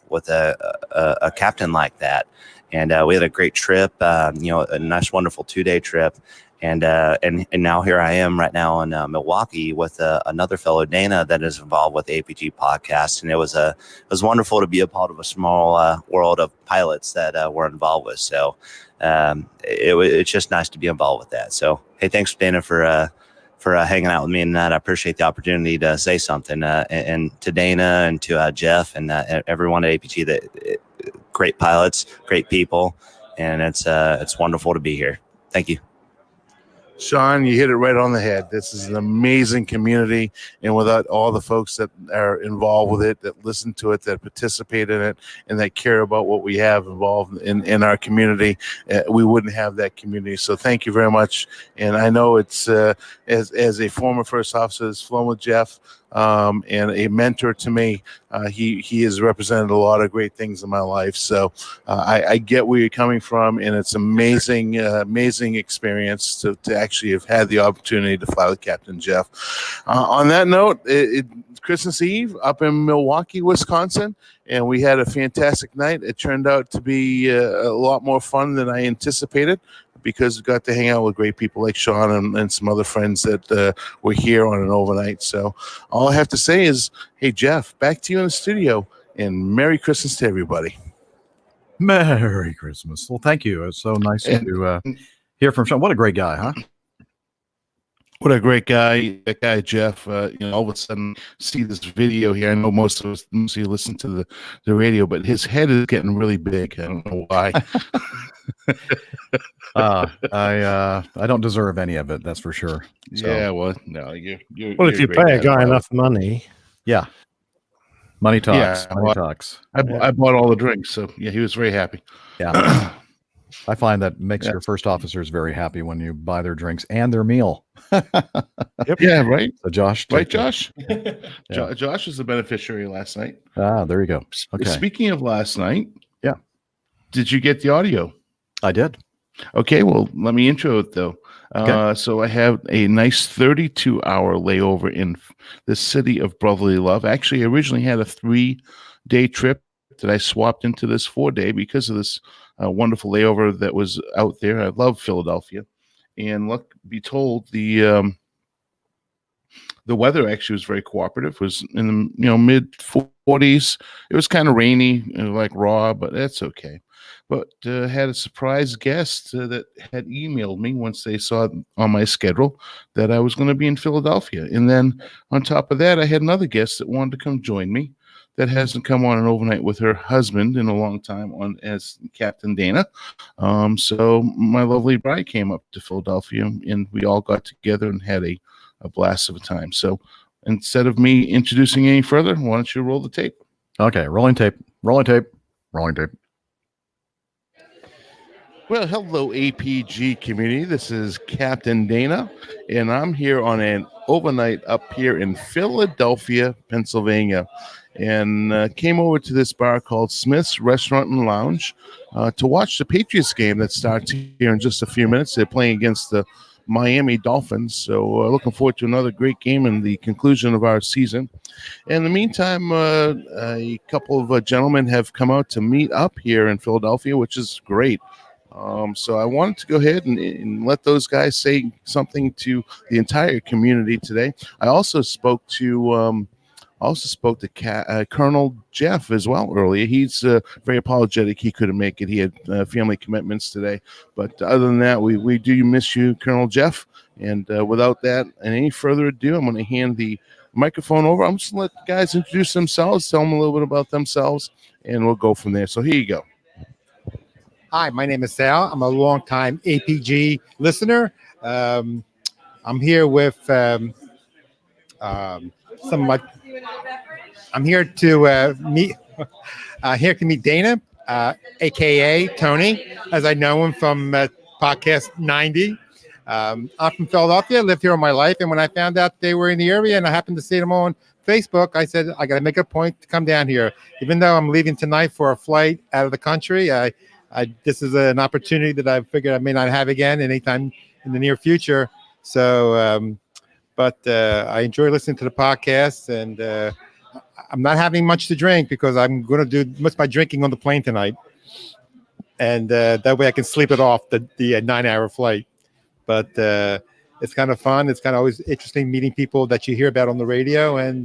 captain like that. And we had a great trip, a nice, wonderful 2-day trip. And now here I am right now in Milwaukee with another fellow, Dana, that is involved with the APG podcast. And it was wonderful to be a part of a small world of pilots that we're involved with. So it's just nice to be involved with that. So, hey, thanks, Dana, for hanging out with me tonight. I appreciate the opportunity to say something. And to Dana and to Jeff and everyone at APG, great pilots, great people, and it's wonderful to be here. Thank you. Sean, you hit it right on the head. This is an amazing community, and without all the folks that are involved with it, that listen to it, that participate in it, and that care about what we have involved in our community, we wouldn't have that community. So thank you very much. And I know it's as a former first officer that's flown with Jeff, and a mentor to me, he has represented a lot of great things in my life. So I get where you're coming from, and it's amazing experience to actually have had the opportunity to fly with Captain Jeff. On that note, Christmas Eve up in Milwaukee, Wisconsin, and we had a fantastic night. It turned out to be a lot more fun than I anticipated, because we got to hang out with great people like Sean and some other friends that were here on an overnight. So all I have to say is, hey, Jeff, back to you in the studio, and Merry Christmas to everybody. Merry Christmas. Well, thank you. It's so nice to hear from Sean. What a great guy, huh? What a great guy, that guy, Jeff. All of a sudden see this video here. I know most of you listen to the radio, but his head is getting really big. I don't know why. I don't deserve any of it, that's for sure. So, yeah, well, no, you're if you pay a guy enough money. Yeah. Money talks. Yeah, money talks. I bought all the drinks, so yeah, he was very happy. Yeah. I find that makes your first officers very happy when you buy their drinks and their meal. Yep. Yeah, right. So Josh, right, Josh. Yeah. Josh was the beneficiary last night. Ah, there you go. Okay. Speaking of last night, yeah, did you get the audio? I did. Okay, well, let me intro it though. Okay. So I have a nice 32-hour layover in the city of brotherly love. Actually, I originally had a 3-day trip that I swapped into this 4-day because of this wonderful layover that was out there. I love Philadelphia, and be told, the weather actually was very cooperative. It was in the mid 40s. It was kind of rainy, like raw, but that's okay. But had a surprise guest that had emailed me once they saw on my schedule that I was going to be in Philadelphia. And then on top of that, I had another guest that wanted to come join me that hasn't come on an overnight with her husband in a long time as Captain Dana. So my lovely bride came up to Philadelphia, and we all got together and had a blast of a time. So instead of me introducing any further, why don't you roll the tape? Okay, rolling tape. Well, hello, APG community. This is Captain Dana, and I'm here on an overnight up here in Philadelphia, Pennsylvania, and came over to this bar called Smith's Restaurant and Lounge to watch the Patriots game that starts here in just a few minutes. They're playing against the Miami Dolphins, so looking forward to another great game and the conclusion of our season. In the meantime, a couple of gentlemen have come out to meet up here in Philadelphia, which is great. So I wanted to go ahead and let those guys say something to the entire community today. I also spoke to Colonel Jeff as well earlier. He's very apologetic he couldn't make it. He had family commitments today. But other than that, we do miss you, Colonel Jeff. And without that and any further ado, I'm going to hand the microphone over. I'm just going to let the guys introduce themselves, tell them a little bit about themselves, and we'll go from there. So here you go. Hi, my name is Sal. I'm a longtime APG listener. I'm here with I'm here to meet Dana, aka Tony, as I know him from podcast 90. I'm from Philadelphia. Lived here all my life, and when I found out they were in the area, and I happened to see them on Facebook, I said I got to make a point to come down here. Even though I'm leaving tonight for a flight out of the country, this is an opportunity that I figured I may not have again anytime in the near future. So, but I enjoy listening to the podcast, and I'm not having much to drink because I'm going to do most of my drinking on the plane tonight, and that way I can sleep it off the 9-hour flight. But it's kind of fun. It's kind of always interesting meeting people that you hear about on the radio, and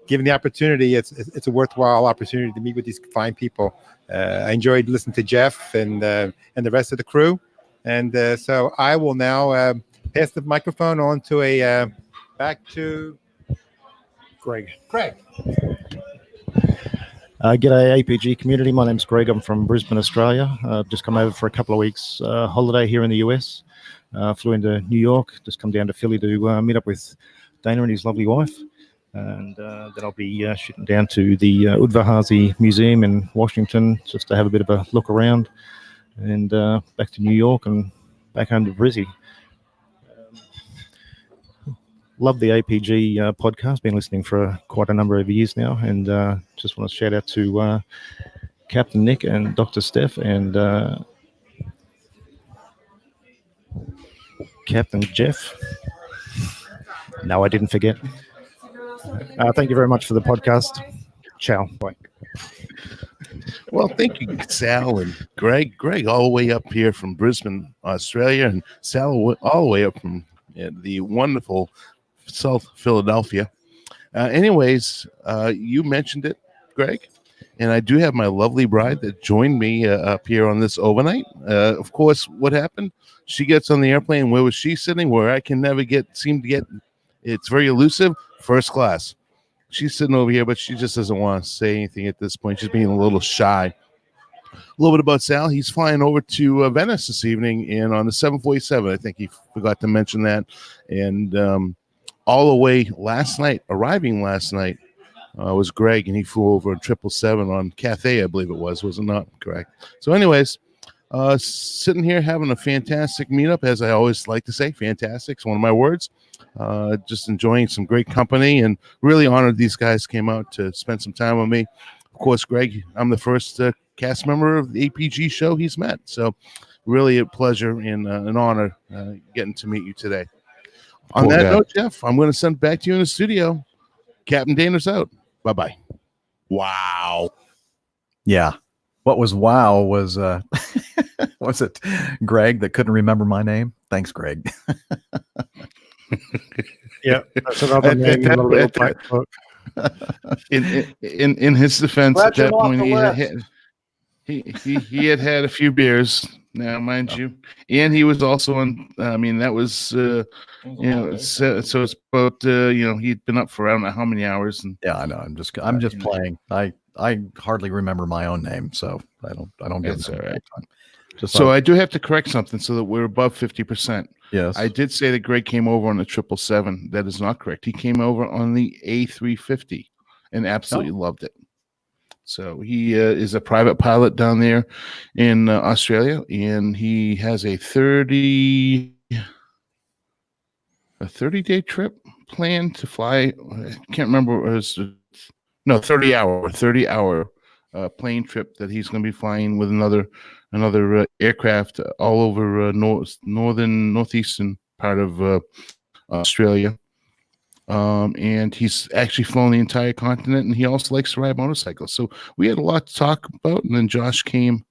given the opportunity, it's a worthwhile opportunity to meet with these fine people. I enjoyed listening to Jeff and the rest of the crew, and so I will now pass the microphone on to back to Greg. G'day APG community. My name's Greg. I'm from Brisbane, Australia. I've just come over for a couple of weeks holiday here in the US. Flew into New York, just come down to Philly to meet up with Dana and his lovely wife. And then I'll be shooting down to the Udvar-Hazy Museum in Washington just to have a bit of a look around, and back to New York and back home to Brizzy. Love the APG podcast. Been listening for quite a number of years now, and just want to shout out to Captain Nick and Dr. Steph and Captain Jeff. No, I didn't forget. Thank you very much for the podcast. Ciao. Bye. Well, thank you, Sal and Greg. Greg all the way up here from Brisbane, Australia, and Sal all the way up from the wonderful South Philadelphia. Anyways, you mentioned it, Greg, and I do have my lovely bride that joined me up here on this overnight. Of course, what happened? She gets on the airplane. Where was she sitting? Where I can never seem to get. It's very elusive. First class. She's sitting over here, but she just doesn't want to say anything at this point. She's being a little shy. A little bit about Sal. He's flying over to Venice this evening, and on the 747. I think he forgot to mention that. And all the way last night, arriving last night, was Greg, and he flew over in 777 on Cathay, I believe it was it not? Correct. So anyways, sitting here having a fantastic meetup, as I always like to say. Fantastic, it's one of my words. Just enjoying some great company, and really honored these guys came out to spend some time with me. Of course, Greg, I'm the first cast member of the APG show he's met, so really a pleasure and an honor getting to meet you today. On that note, Jeff, I'm going to send it back to you in the studio. Captain Dana's out. Bye-bye. Wow. Yeah. What was wow was was it Greg that couldn't remember my name? Thanks, Greg. Yeah, that's another name in the little black book. In his defense, at that point, he had a few beers. Now, mind you, and he was also on. I mean, that was so it's about he'd been up for I don't know how many hours. And yeah, I know. I'm just playing. I hardly remember my own name, so I don't get that's all right. So I do have to correct something so that we're above 50%. Yes, I did say that Greg came over on the 777. That is not correct. He came over on the A350 and absolutely loved it. So he is a private pilot down there in Australia, and he has a 30-day trip planned to fly. I can't remember. It was 30-hour plane trip that he's going to be flying with another aircraft all over northeastern part of Australia. And he's actually flown the entire continent, and he also likes to ride motorcycles. So we had a lot to talk about, and then Josh came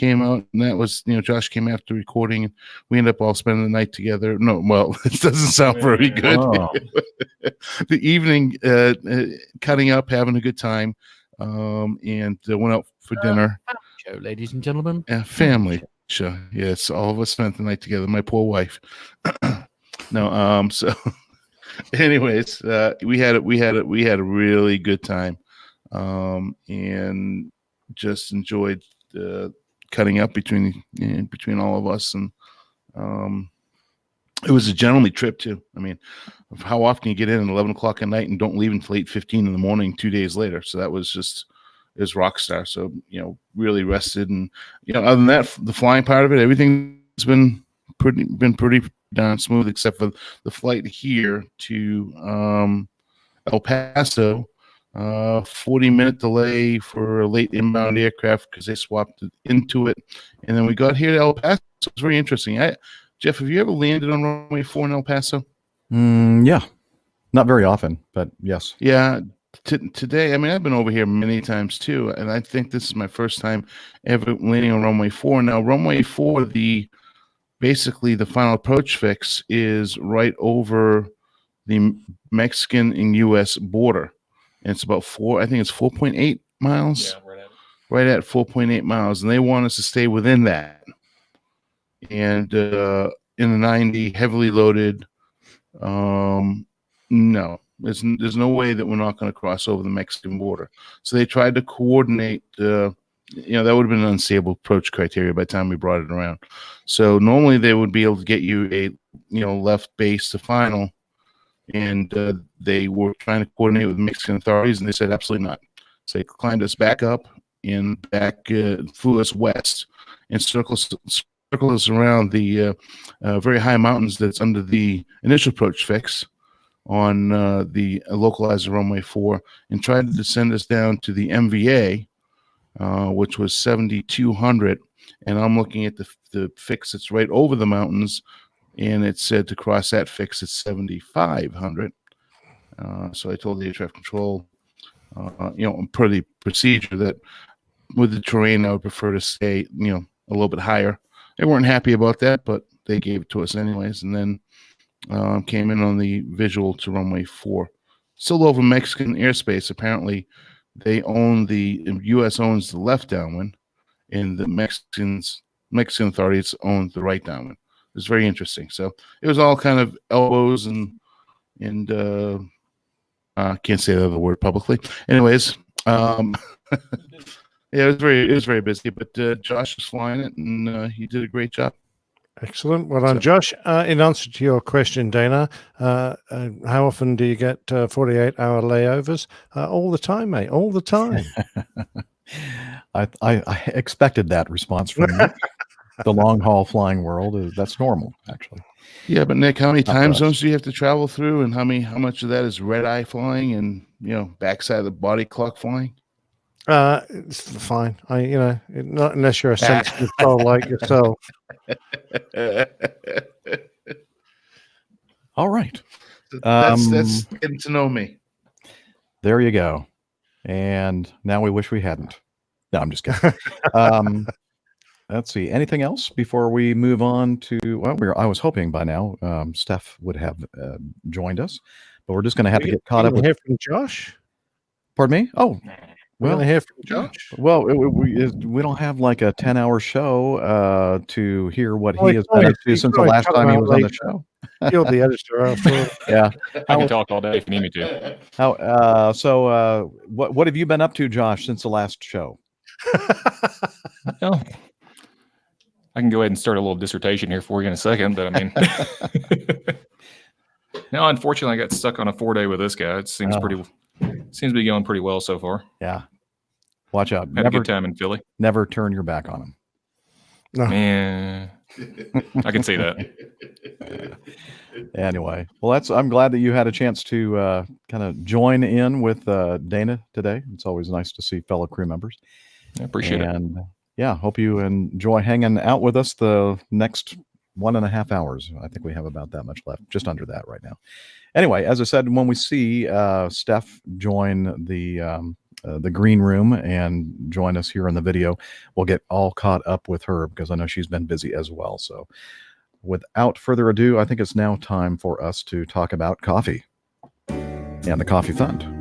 out, and that was, Josh came after recording, and we ended up all spending the night together. No, well, it doesn't sound very good. Wow. The evening, cutting up, having a good time, and went out for dinner. Show, ladies and gentlemen. Family show. Yes, all of us spent the night together. My poor wife. No, so. Anyways, we had a really good time, and just enjoyed cutting up between all of us, and it was a gentlemanly trip too. I mean, how often you get in at 11 o'clock at night and don't leave until 8:15 in the morning 2 days later? So that was just is rock star. So really rested, and other than that, the flying part of it, everything's been pretty darn smooth, except for the flight here to El Paso. 40-minute delay for a late inbound aircraft because they swapped into it, and then we got here to El Paso. It was very interesting. Jeff, have you ever landed on runway 4 in El Paso? Yeah, not very often, but yes. Yeah. Today, I mean, I've been over here many times too, and I think this is my first time ever landing on runway 4. Now, runway 4, basically the final approach fix is right over the Mexican and U.S. border, and it's about 4.8 miles. Yeah, right at 4.8 miles, and they want us to stay within that. And in the 90, heavily loaded. No. There's no way that we're not going to cross over the Mexican border. So they tried to coordinate. That would have been an unstable approach criteria by the time we brought it around. So normally they would be able to get you a left base to final, and they were trying to coordinate with the Mexican authorities, and they said absolutely not. So they climbed us back up and flew us west and circled us around the very high mountains that's under the initial approach fix on the localizer runway 4, and tried to descend us down to the MVA, which was 7,200. And I'm looking at the fix that's right over the mountains, and it said to cross that fix at 7,500. So I told the air traffic control, per the procedure, that with the terrain, I would prefer to stay, a little bit higher. They weren't happy about that, but they gave it to us anyways. And then came in on the visual to runway 4, still over Mexican airspace. Apparently, the U.S. owns the left downwind, and the Mexican authorities own the right downwind. It was very interesting. So it was all kind of elbows and I can't say the other word publicly. Anyways, yeah, it was very busy, but Josh was flying it, and he did a great job. Excellent. Well done, Josh. In answer to your question, Dana, how often do you get 48-hour layovers? All the time, mate. All the time. I expected that response from you. the long haul flying world, that's normal, actually. Yeah, but Nick, how many Not for time us. zones do you have to travel through, and how much of that is red eye flying, and backside of the body clock flying? It's fine. Not unless you're a sensitive soul like yourself. All right. That's getting to know me. There you go. And now we wish we hadn't. No, I'm just kidding. Let's see. Anything else before we move on to? Well, I was hoping by now Steph would have joined us, but we're just going to have to get caught up with. Hear from Josh. Pardon me? Oh, We're well, going to hear from Josh. well, we don't have like a 10-hour show to hear what he has been up to since the last time he was on the show. You're the editor after all. Yeah, I can talk all day if you need me to. What have you been up to, Josh, since the last show? Well, I can go ahead and start a little dissertation here for you in a second, but I mean, no, unfortunately, I got stuck on a 4-day with this guy. It seems to be going pretty well so far. Yeah, watch out. Had a good time in Philly. Never turn your back on him. No. Man, I can see that. Anyway, well, I'm glad that you had a chance to kind of join in with Dana today. It's always nice to see fellow crew members. I appreciate it. And yeah, hope you enjoy hanging out with us the next 1.5 hours. I think we have about that much left, just under that right now. Anyway, as I said, when we see Steph join the green room and join us here in the video, we'll get all caught up with her because I know she's been busy as well. So without further ado, I think it's now time for us to talk about coffee and the Coffee Fund.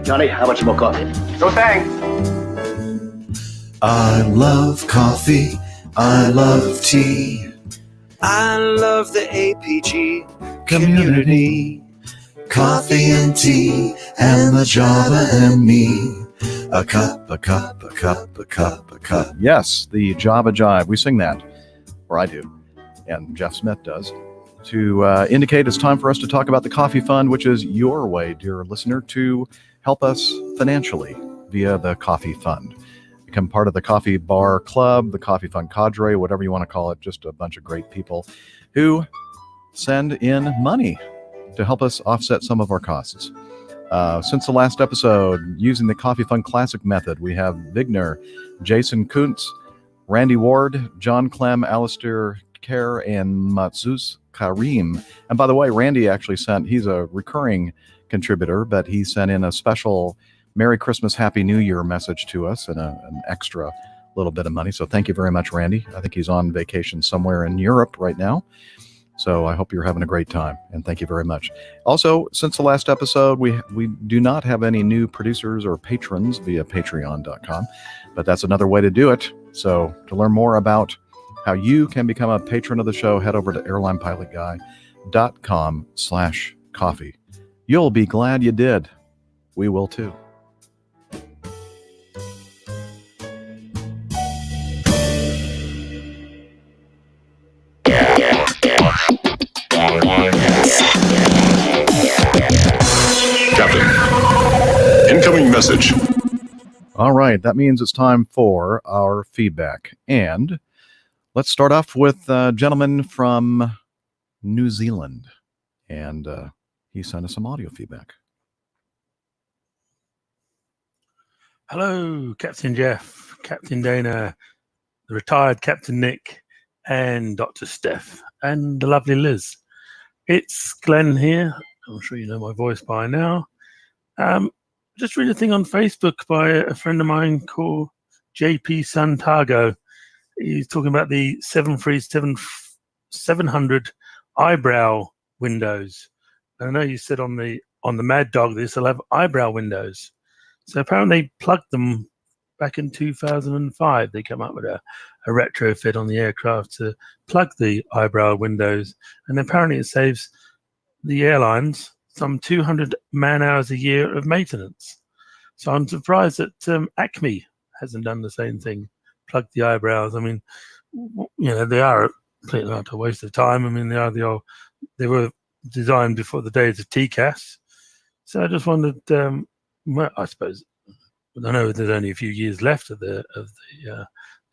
Johnny, how much more coffee? No thanks. I love coffee. I love tea. I love the APG community. Coffee and tea and the Java and me. A cup, a cup, a cup, a cup, a cup. Yes, the Java Jive. We sing that, or I do, and Jeff Smith does, to indicate it's time for us to talk about the Coffee Fund, which is your way, dear listener, to help us financially via the Coffee Fund. Become part of the Coffee Bar Club, the Coffee Fund cadre, whatever you want to call it, just a bunch of great people who send in money to help us offset some of our costs. Since the last episode, using the Coffee Fund Classic method, we have Vigner, Jason Kuntz, Randy Ward, John Clem, Alistair Kerr, and Matsus Karim. And by the way, Randy actually he's a recurring contributor, but he sent in a special Merry Christmas, Happy New Year message to us and an extra little bit of money. So thank you very much, Randy. I think he's on vacation somewhere in Europe right now. So I hope you're having a great time, and thank you very much. Also, since the last episode, we do not have any new producers or patrons via patreon.com, but that's another way to do it. So to learn more about how you can become a patron of the show, head over to airlinepilotguy.com/coffee. You'll be glad you did. We will too. Captain, incoming message. All right, that means it's time for our feedback. And let's start off with a gentleman from New Zealand. And he sent us some audio feedback. Hello, Captain Jeff, Captain Dana, the retired Captain Nick, and Dr. Steph, and the lovely Liz. It's Glenn here. I'm sure you know my voice by now. Just read a thing on Facebook by a friend of mine called JP Santago. He's talking about the 700 eyebrow windows. And I know you said on the Mad Dog this will have eyebrow windows. So apparently they plugged them back in 2005. They come up with a retrofit on the aircraft to plug the eyebrow windows. And apparently it saves the airlines some 200 man-hours a year of maintenance. So I'm surprised that Acme hasn't done the same thing, plug the eyebrows. I mean, they are completely not a waste of time. I mean, they were designed before the days of TCAS. So I just wondered, I suppose I know there's only a few years left of the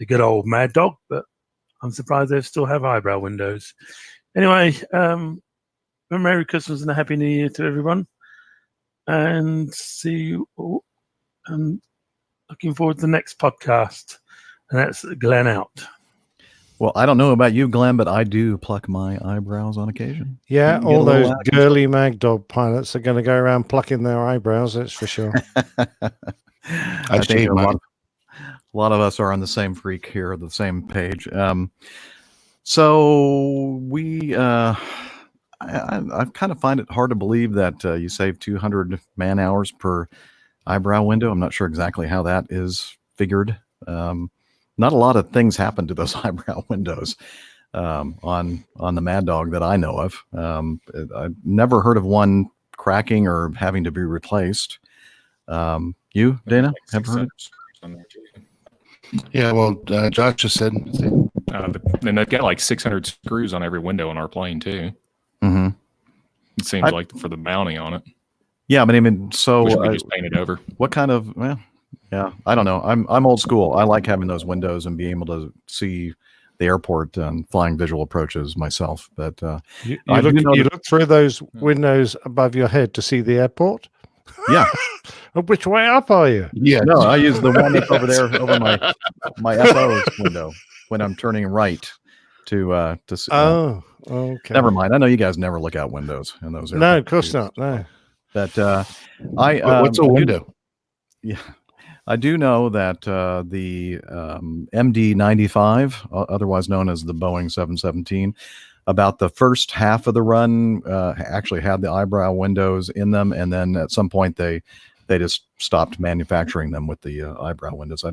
good old Mad Dog, but I'm surprised they still have eyebrow windows. Anyway, a Merry Christmas and a Happy New Year to everyone, and see you all. And looking forward to the next podcast, and that's Glenn out. Well, I don't know about you, Glenn, but I do pluck my eyebrows on occasion. Yeah, all those girly Mag Dog pilots are going to go around plucking their eyebrows, that's for sure. I think a lot of us are on the same freak here, the same page. So we, I kind of find it hard to believe that you save 200 man hours per eyebrow window. I'm not sure exactly how that is figured. Not a lot of things happen to those eyebrow windows on the Mad Dog that I know of. I've never heard of one cracking or having to be replaced. You, Dana, have heard it? Yeah, well, Josh just said. And they've got like 600 screws on every window on our plane too. Mm-hmm. It seems like for the mounting on it. Yeah, but I mean, so Wish we could just paint it over. What kind of? Well, yeah, I don't know. I'm old school. I like having those windows and being able to see the airport and flying visual approaches myself. But you look through those windows above your head to see the airport. Yeah. Which way up are you? Yeah. No, I use the one that's over there over my FO window when I'm turning right to see. Oh, okay. Never mind. I know you guys never look out windows in those airports. No, of course not. No. But what's a window? Yeah. I do know that the MD-95, otherwise known as the Boeing 717, about the first half of the run actually had the eyebrow windows in them, and then at some point they just stopped manufacturing them with the eyebrow windows.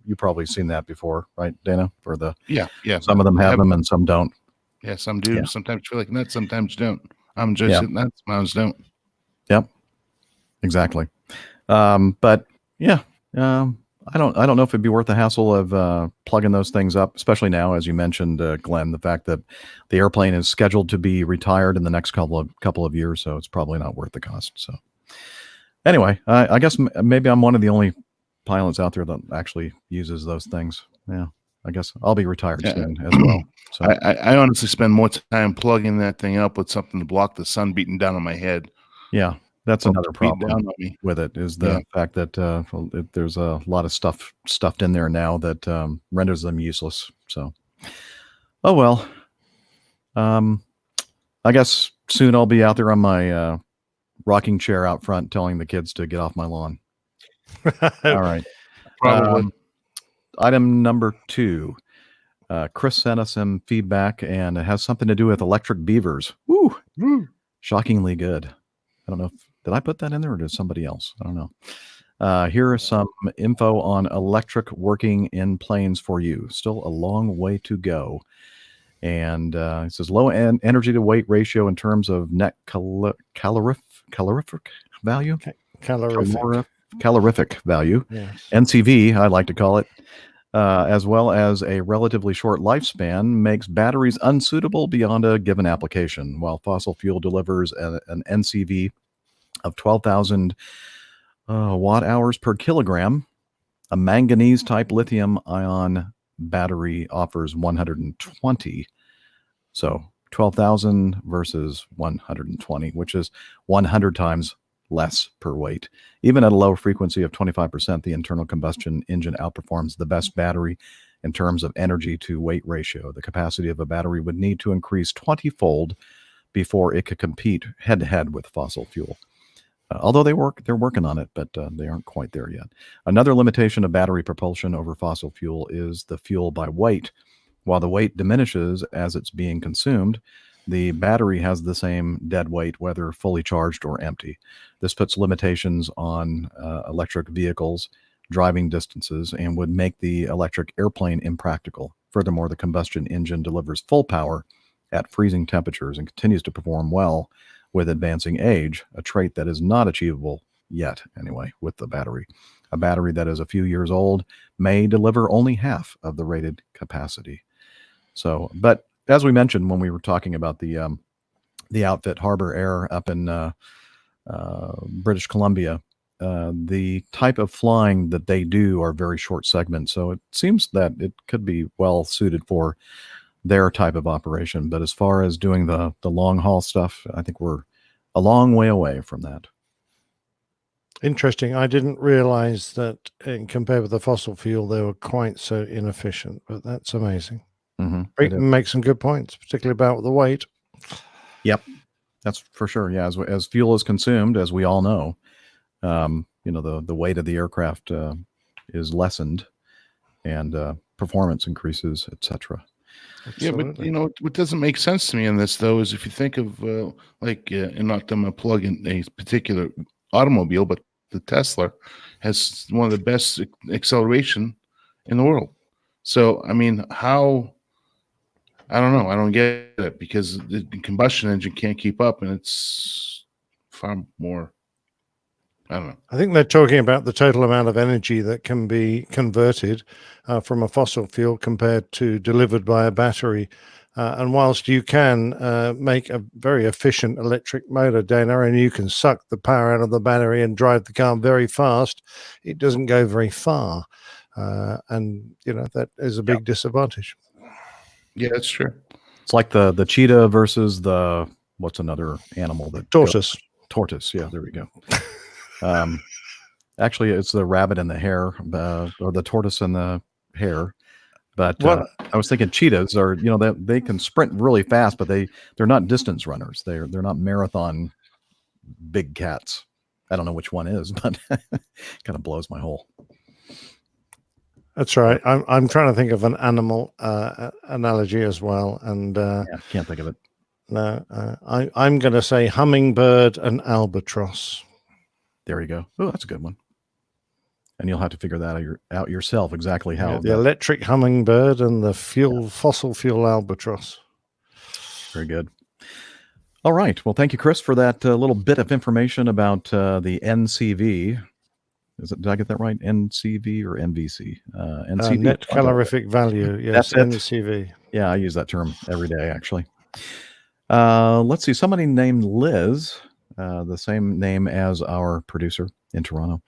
You probably seen that before, right, Dana? For the yeah. Some of them have them and some don't. Yeah, some do. Yeah. Sometimes you feel like nuts, sometimes you don't. I'm just hitting nuts, sometimes don't. Yep, exactly. But yeah. I don't know if it'd be worth the hassle of plugging those things up, especially now, as you mentioned, Glenn, the fact that the airplane is scheduled to be retired in the next couple of years, so it's probably not worth the cost. So anyway, I guess maybe I'm one of the only pilots out there that actually uses those things. Yeah, I guess I'll be retired soon as well. So I honestly spend more time plugging that thing up with something to block the sun beating down on my head. Yeah. That's another problem with it is the fact that there's a lot of stuff stuffed in there now that renders them useless. So, oh well. I guess soon I'll be out there on my rocking chair out front telling the kids to get off my lawn. All right. Probably. Item number 2. Chris sent us some feedback, and it has something to do with electric beavers. Woo! Shockingly good. I don't know if did I put that in there or did somebody else? I don't know. Here are some info on electric working in planes for you. Still a long way to go. And it says low energy to weight ratio in terms of net calorific value. Calorific value. Yes. NCV, I like to call it. As well as a relatively short lifespan, makes batteries unsuitable beyond a given application, while fossil fuel delivers an NCV of 12,000 watt hours per kilogram. A manganese type lithium ion battery offers 120. So 12,000 versus 120, which is 100 times less per weight. Even at a low frequency of 25%, the internal combustion engine outperforms the best battery in terms of energy to weight ratio. The capacity of a battery would need to increase 20-fold before it could compete head-to-head with fossil fuel. Although they're working on it, but they aren't quite there yet. Another limitation of battery propulsion over fossil fuel is the fuel by weight. While the weight diminishes as it's being consumed, the battery has the same dead weight, whether fully charged or empty. This puts limitations on electric vehicles, driving distances, and would make the electric airplane impractical. Furthermore, the combustion engine delivers full power at freezing temperatures and continues to perform well with advancing age, a trait that is not achievable yet, anyway, with the battery. A battery that is a few years old may deliver only half of the rated capacity. So, but as we mentioned when we were talking about the outfit Harbor Air up in British Columbia, the type of flying that they do are very short segments. So it seems that it could be well suited for their type of operation. But as far as doing the long haul stuff, I think we're a long way away from that. Interesting. I didn't realize that compared with the fossil fuel, they were quite so inefficient, but that's amazing. Brinkman makes some good points, particularly about the weight. Yep, that's for sure. Yeah, as fuel is consumed, as we all know, the weight of the aircraft is lessened, and performance increases, etc. Yeah, but what doesn't make sense to me in this though is if you think of and not them a plug in a particular automobile, but the Tesla has one of the best acceleration in the world. So I mean, how? I don't know. I don't get it because the combustion engine can't keep up, and it's far more. I don't know. I think they're talking about the total amount of energy that can be converted from a fossil fuel compared to delivered by a battery. And whilst you can make a very efficient electric motor, Dana, and you can suck the power out of the battery and drive the car very fast, it doesn't go very far. And, that is a big disadvantage. Yeah, that's true. It's like the cheetah versus what's another animal that tortoise. Tortoise. Yeah, there we go. Actually, it's the rabbit and the hare, or the tortoise and the hare. But I was thinking cheetahs are, they can sprint really fast, but they're not distance runners. They're not marathon big cats. I don't know which one is, but kind of blows my whole. That's right. I'm trying to think of an animal analogy as well, and can't think of it. No, I'm going to say hummingbird and albatross. There you go. Oh, that's a good one. And you'll have to figure that out yourself exactly how the electric hummingbird and the fossil fuel albatross. Very good. All right. Well, thank you, Chris, for that little bit of information about the NCV. Did I get that right? NCV or NVC? NCV. Net calorific value. Yes, NCV. Yeah, I use that term every day, actually. Let's see. Somebody named Liz, the same name as our producer in Toronto,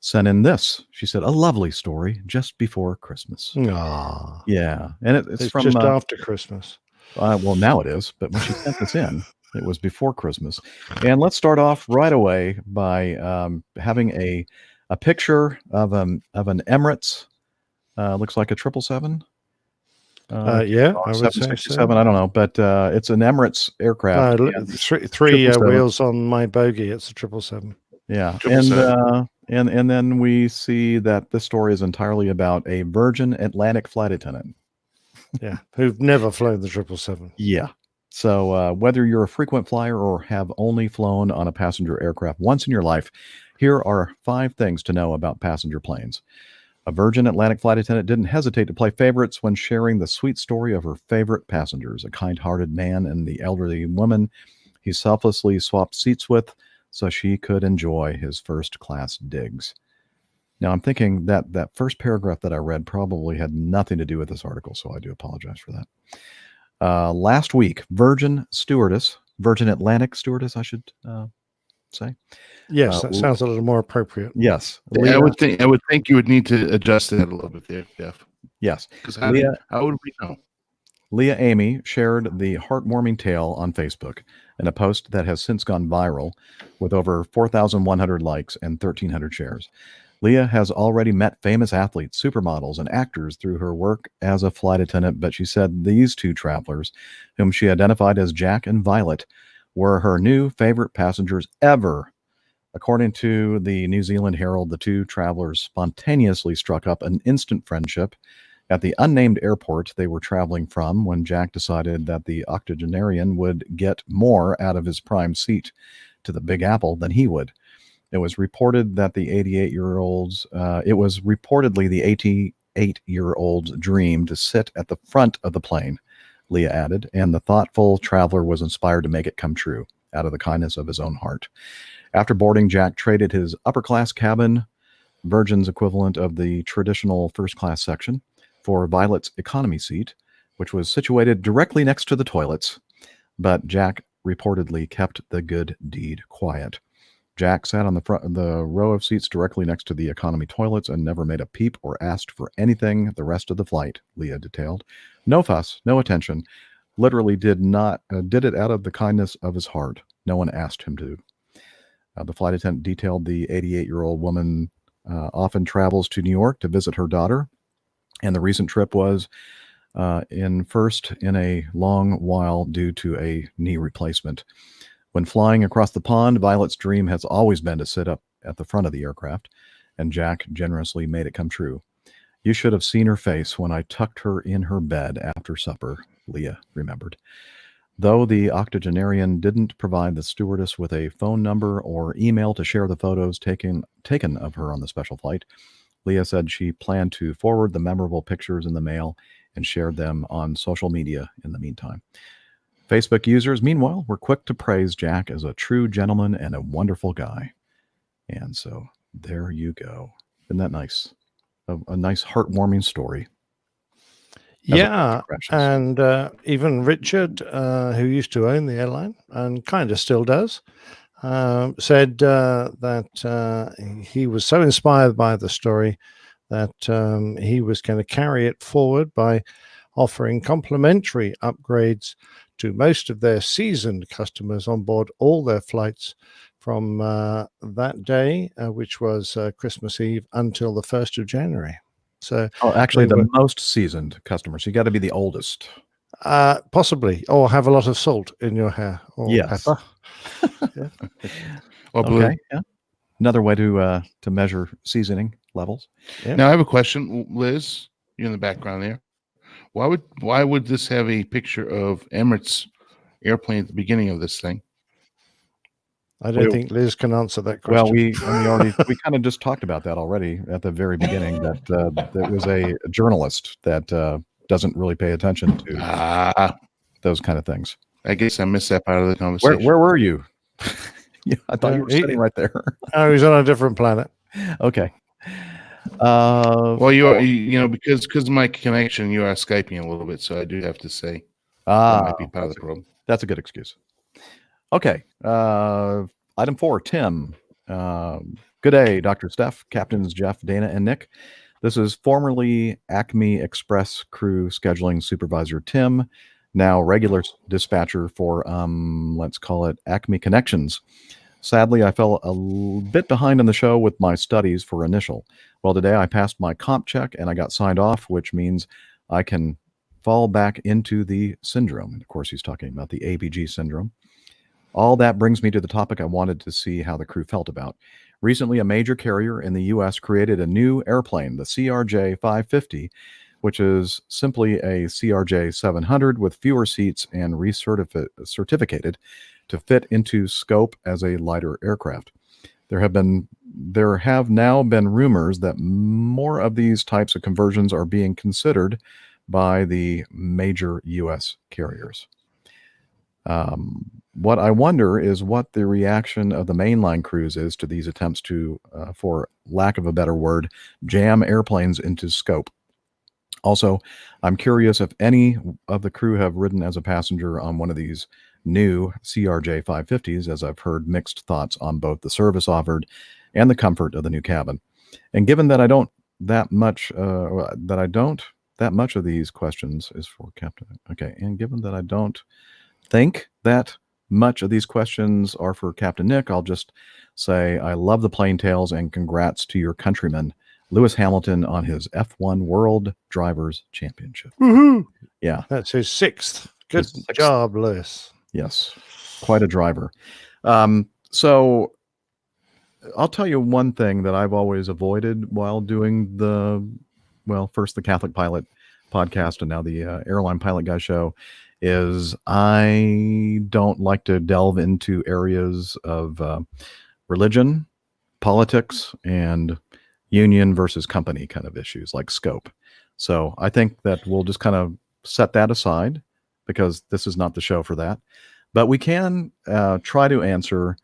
sent in this. She said, a lovely story just before Christmas. Aww. Yeah. And it's from just after Christmas. Well, now it is. But when she sent this in, it was before Christmas. And let's start off right away by having a picture of an Emirates, looks like a 777. Yeah, I would say 767. so. I don't know, but it's an Emirates aircraft. Three wheels on my bogey. It's a 777. Yeah, and then we see that this story is entirely about a Virgin Atlantic flight attendant. Yeah, who've never flown the 777. Yeah. So whether you're a frequent flyer or have only flown on a passenger aircraft once in your life, here are 5 things to know about passenger planes. A Virgin Atlantic flight attendant didn't hesitate to play favorites when sharing the sweet story of her favorite passengers, a kind-hearted man and the elderly woman he selflessly swapped seats with so she could enjoy his first-class digs. Now, I'm thinking that first paragraph that I read probably had nothing to do with this article, so I do apologize for that. Last week, Virgin Atlantic stewardess, I should say. Yes, that sounds a little more appropriate. Yes. I would think you would need to adjust that a little bit there, Jeff. Yes. Because how would we know? Leah Amy shared the heartwarming tale on Facebook in a post that has since gone viral with over 4,100 likes and 1,300 shares. Leah has already met famous athletes, supermodels, and actors through her work as a flight attendant, but she said these 2 travelers, whom she identified as Jack and Violet, were her new favorite passengers ever. According to the New Zealand Herald, the 2 travelers spontaneously struck up an instant friendship at the unnamed airport they were traveling from when Jack decided that the octogenarian would get more out of his prime seat to the Big Apple than he would. It was reported that the 88-year-old's dream to sit at the front of the plane, Leah added, and the thoughtful traveler was inspired to make it come true out of the kindness of his own heart. After boarding, Jack traded his upper-class cabin, Virgin's equivalent of the traditional first-class section, for Violet's economy seat, which was situated directly next to the toilets, but Jack reportedly kept the good deed quiet. Jack sat on the row of seats directly next to the economy toilets and never made a peep or asked for anything the rest of the flight, Leah detailed. No fuss, no attention. Literally did it out of the kindness of his heart. No one asked him to. The flight attendant detailed the 88-year-old woman often travels to New York to visit her daughter, and the recent trip was first in a long while due to a knee replacement. When flying across the pond, Violet's dream has always been to sit up at the front of the aircraft, and Jack generously made it come true. You should have seen her face when I tucked her in her bed after supper, Leah remembered. Though the octogenarian didn't provide the stewardess with a phone number or email to share the photos taken of her on the special flight, Leah said she planned to forward the memorable pictures in the mail and shared them on social media in the meantime. Facebook users, meanwhile, were quick to praise Jack as a true gentleman and a wonderful guy. And so there you go. Isn't that nice? A nice heartwarming story. Yeah, and even Richard, who used to own the airline and kind of still does, said that he was so inspired by the story that he was going to carry it forward by offering complimentary upgrades to most of their seasoned customers on board all their flights from that day, which was Christmas Eve, until the 1st of January. So, actually, the most seasoned customers. You got to be the oldest. Possibly, or have a lot of salt in your hair, or pepper. Yeah. Okay. Yeah. Another way to measure seasoning levels. Yeah. Now I have a question, Liz. You're in the background there. Why would this have a picture of Emirates airplane at the beginning of this thing? I don't think Liz can answer that question. Well, we kind of just talked about that already at the very beginning. That was a journalist that doesn't really pay attention to those kind of things. I guess I missed that part of the conversation. Where were you? Yeah, I thought you were sitting right there. Oh, he's on a different planet. Okay. Well, you know, because of my connection, you are Skyping a little bit, so I do have to say that might be part of the problem. That's a good excuse. Okay. Item 4, Tim. Good day, Dr. Steph, Captains Jeff, Dana, and Nick. This is formerly Acme Express crew scheduling supervisor Tim, now regular dispatcher for, let's call it Acme Connections. Sadly, I fell a bit behind on the show with my studies for initial. Well, today I passed my comp check and I got signed off, which means I can fall back into the syndrome. And of course, he's talking about the APG syndrome. All that brings me to the topic I wanted to see how the crew felt about. Recently, a major carrier in the U.S. created a new airplane, the CRJ-550, which is simply a CRJ-700 with fewer seats and recertificated to fit into scope as a lighter aircraft. There have now been rumors that more of these types of conversions are being considered by the major U.S. carriers. What I wonder is what the reaction of the mainline crews is to these attempts to, for lack of a better word, jam airplanes into scope. Also, I'm curious if any of the crew have ridden as a passenger on one of these new CRJ-550s, as I've heard mixed thoughts on both the service offered and the comfort of the new cabin. And given that I don't that much of these questions is for Captain. Okay, and given that I don't think that much of these questions are for Captain Nick, I'll just say I love the plain tales and congrats to your countryman, Lewis Hamilton, on his F1 World Drivers' Championship. Woohoo! Yeah. That's his 6th. Good job, Lewis. Yes, quite a driver. So I'll tell you one thing that I've always avoided while doing first the Catholic Pilot podcast and now the Airline Pilot Guy show is I don't like to delve into areas of religion, politics, and union versus company kind of issues like scope. So I think that we'll just kind of set that aside because this is not the show for that. But we can try to answer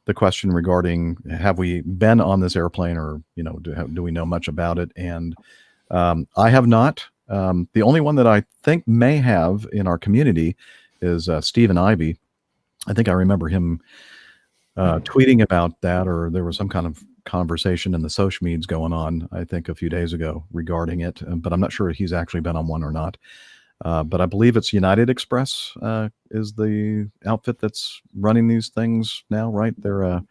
the question regarding have we been on this airplane or, do we know much about it? And I have not. The only one that I think may have in our community is Stephen Ivy. I think I remember him tweeting about that, or there was some kind of conversation in the social medias going on, I think, a few days ago regarding it. But I'm not sure he's actually been on one or not. But I believe it's United Express is the outfit that's running these things now, right? They're a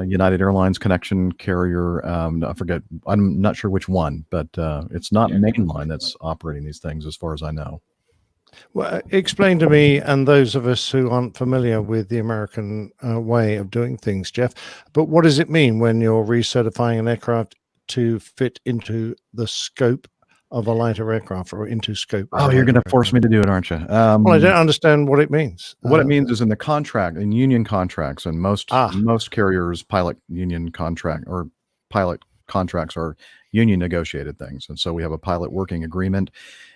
United Airlines connection carrier. I forget. I'm not sure which one, but it's not Mainline that's operating these things, as far as I know. Well, explain to me and those of us who aren't familiar with the American way of doing things, Jeff. But what does it mean when you're recertifying an aircraft to fit into the scope of a lighter aircraft, or into scope? Oh, you're going to force me to do it, aren't you? Well, I don't understand what it means. What it means is in the contract, in union contracts, and most carriers, pilot union contract or pilot contracts are union negotiated things. And so we have a pilot working agreement,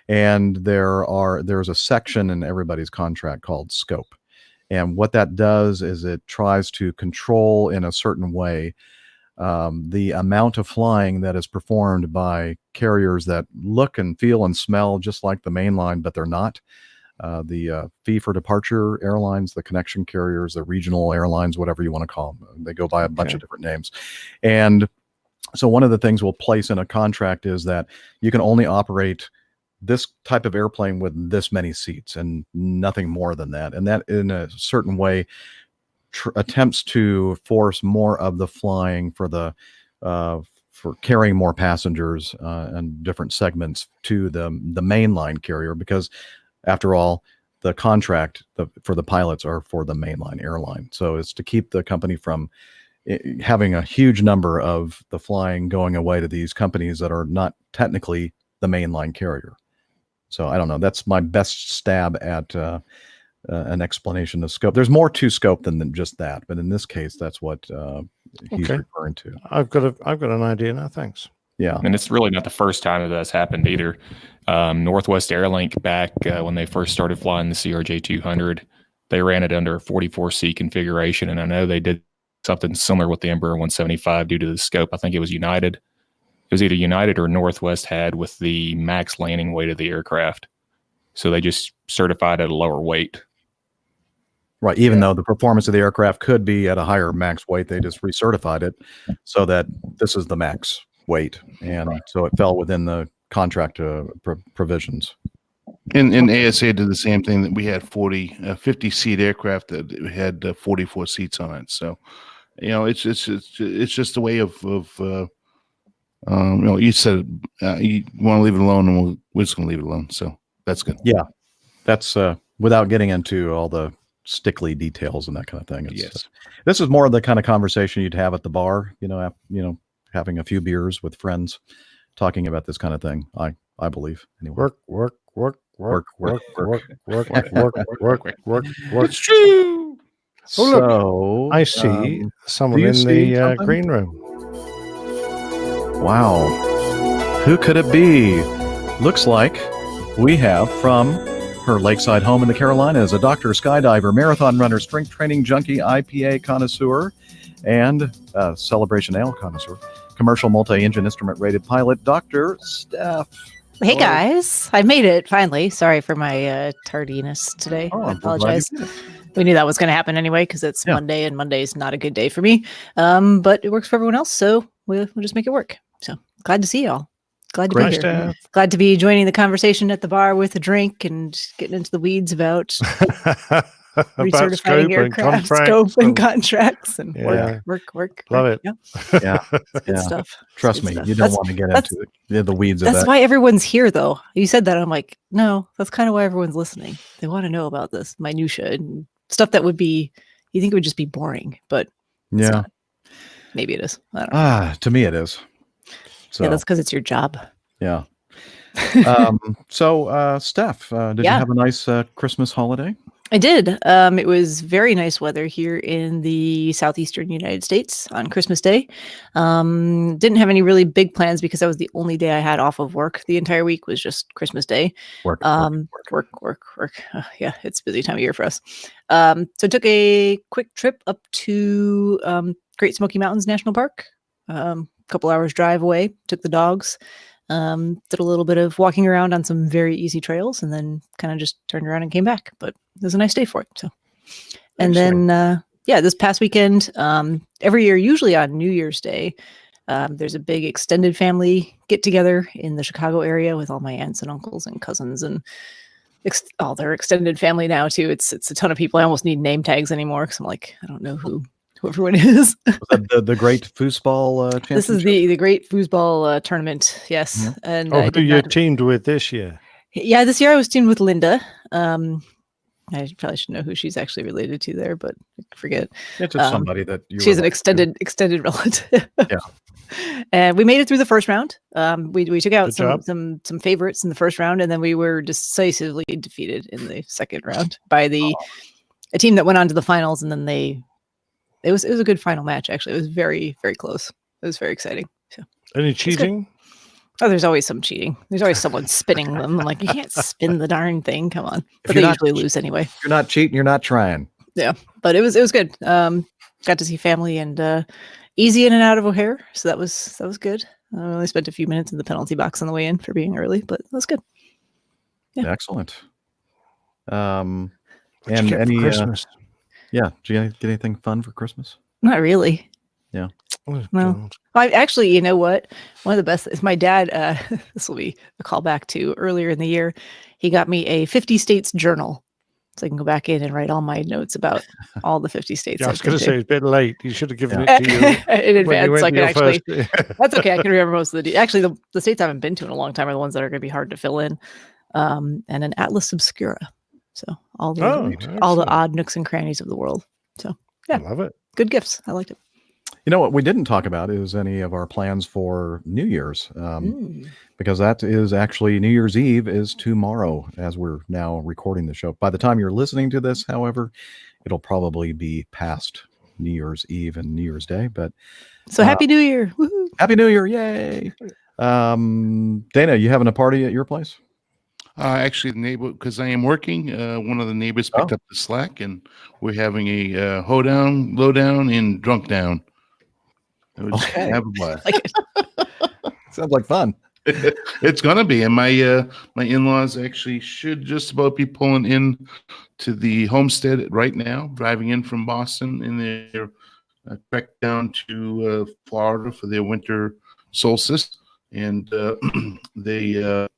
and there's a section in everybody's contract called scope. And what that does is it tries to control in a certain way the amount of flying that is performed by carriers that look and feel and smell just like the mainline, but they're not. The fee for departure airlines, the connection carriers, the regional airlines, whatever you want to call them. They go by a bunch of different names. And so one of the things we'll place in a contract is that you can only operate this type of airplane with this many seats and nothing more than that. And that in a certain way attempts to force more of the flying for the for carrying more passengers and different segments to the mainline carrier, because after all, the contract for the pilots are for the mainline airline. So it's to keep the company from having a huge number of the flying going away to these companies that are not technically the mainline carrier. So I don't know. That's my best stab at an explanation of scope. There's more to scope than just that, but in this case, that's what he's referring to. I've got an idea now. Thanks. Yeah, and it's really not the first time that that's happened either. Northwest Airlink back when they first started flying the CRJ200, they ran it under a 44-seat configuration, and I know they did something similar with the Embraer 175 due to the scope. I think it was United. It was either United or Northwest had with the max landing weight of the aircraft, so they just certified at a lower weight. Right, even though the performance of the aircraft could be at a higher max weight, they just recertified it so that this is the max weight, and so it fell within the contract provisions. And ASA did the same thing. That we had 50-seat aircraft that had 44 seats on it. So, it's just a way of you said you want to leave it alone, and we're just going to leave it alone. So that's good. Yeah, that's without getting into all the stickly details and that kind of thing. Yes, this is more of the kind of conversation you'd have at the bar. Having a few beers with friends, talking about this kind of thing. I believe anyway. Work. It's true. So I see someone in the green room. Wow, who could it be? Looks like we have from her lakeside home in the Carolinas a doctor, skydiver, marathon runner, strength training junkie, IPA connoisseur, and Celebration Ale connoisseur, commercial multi-engine instrument rated pilot, Dr. Steph. Hey guys, I made it finally. Sorry for my tardiness today. I apologize. We knew that was going to happen anyway because it's Monday, and Monday is not a good day for me. But it works for everyone else, so we'll just make it work. So glad to see y'all. Glad to be here. Steph. Glad to be joining the conversation at the bar with a drink and getting into the weeds about recertifying aircraft, scope and contracts, and work. Love it. Yeah. Good stuff. Trust me, you don't want to get into the weeds of that. That's why everyone's here, though. You said that. I'm like, no, that's kind of why everyone's listening. They want to know about this minutia and stuff that would be, you think it would just be boring, but yeah, maybe it is. I don't know. To me it is. So, yeah, that's because it's your job. Yeah. So, Steph, did you have a nice Christmas holiday? I did. It was very nice weather here in the southeastern United States on Christmas Day. Didn't have any really big plans because that was the only day I had off of work. The entire week was just Christmas Day. Work. Yeah, it's a busy time of year for us. So I took a quick trip up to Great Smoky Mountains National Park. Couple hours drive away, took the dogs, did a little bit of walking around on some very easy trails, and then kind of just turned around and came back. But it was a nice day for it. So, and then yeah, this past weekend, every year, usually on New Year's Day, there's a big extended family get together in the Chicago area with all my aunts and uncles and cousins and all their extended family now too. It's a ton of people. I almost need name tags anymore because I'm like, I don't know who everyone is. the Great Foosball Championship? This is the Great Foosball Tournament. Yes. Mhm. And who you teamed with this year? Yeah, this year I was teamed with Linda. I probably should know who she's actually related to there, but I forget. It's just somebody that she's an extended relative. Yeah. And we made it through the first round. We took out Good some favorites in the first round, and then we were decisively defeated in the second round by a team that went on to the finals, and then it was a good final match. Actually, it was very, very close. It was very exciting. So Any cheating? Oh, there's always some cheating. There's always someone spinning them. I'm like, you can't spin the darn thing. Come on. But they usually lose anyway. If you're not cheating, you're not trying. Yeah, but it was good. Got to see family and easy in and out of O'Hare, so that was good. I only spent a few minutes in the penalty box on the way in for being early, but that was good. Yeah. Excellent. What'd you And get for any Christmas? yeah, did you get anything fun for Christmas? Not really. Yeah. Oh, No. God. I actually, you know what? One of the best is my dad. This will be a callback to earlier in the year. He got me a 50 states journal, so I can go back in and write all my notes about all the 50 states. Yeah, I was I've going been to to. say it's a bit late. You should have given it to you In when you advance, went so I to can your actually. first- That's okay. I can remember most of the. Actually, the states I haven't been to in a long time are the ones that are going to be hard to fill in, and an Atlas Obscura. So all the excellent. odd nooks and crannies of the world. So yeah, I love it. good gifts. I liked it. You know what we didn't talk about is any of our plans for New Year's, because that is actually New Year's Eve is tomorrow as we're now recording the show. By the time you're listening to this, however, it'll probably be past New Year's Eve and New Year's Day. But So happy New Year! Woohoo. Happy New Year! Yay! Dana, you having a party at your place? Actually, the neighbor, because I am working, one of the neighbors picked up the slack, and we're having a hoedown, lowdown, and drunk down. Okay. Have a blast. Sounds like fun. It's gonna be, and my in-laws actually should just about be pulling in to the homestead right now, driving in from Boston in their trek down to Florida for their winter solstice, and they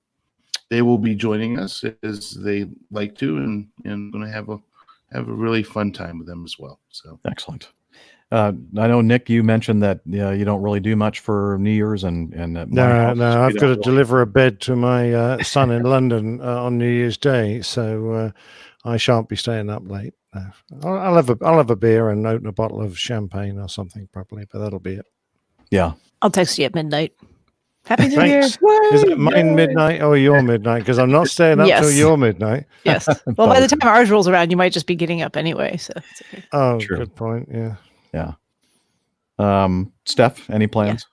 will be joining us as they like to, and going to have a really fun time with them as well. So excellent. I know, Nick, you mentioned that you don't really do much for New Year's, and No, I've got to deliver a bed to my son in London on New Year's Day, so I shan't be staying up late. No. I'll have a beer and open a bottle of champagne or something probably, but that'll be it. Yeah, I'll text you at midnight. Happy New Thanks. Year! Is it mine midnight or your midnight? Because I'm not staying up till Yes. your midnight. Yes. Well, by the time ours rolls around, you might just be getting up anyway. So it's okay. Oh, True. good point. Yeah. Yeah. Steph, any plans?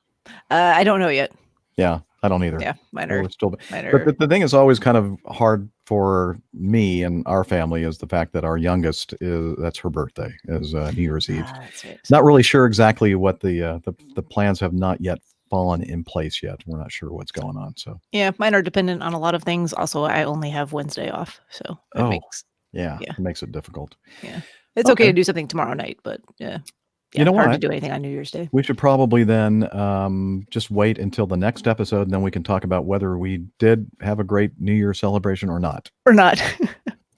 I don't know yet. Yeah, I don't either. Yeah, mine We're are. still, mine but are- the thing is always kind of hard for me and our family is the fact that our youngest that's her birthday is New Year's Eve. That's right. Not really sure exactly what the plans have not yet fallen in place yet. We're not sure what's going on. So Yeah, mine are dependent on a lot of things. Also, I only have Wednesday off, so that makes yeah, yeah. it makes it difficult. Yeah, it's okay to do something tomorrow night, but yeah, You know hard what? to do anything on New Year's Day. We should probably then just wait until the next episode, and then we can talk about whether we did have a great New Year celebration or not. Or not.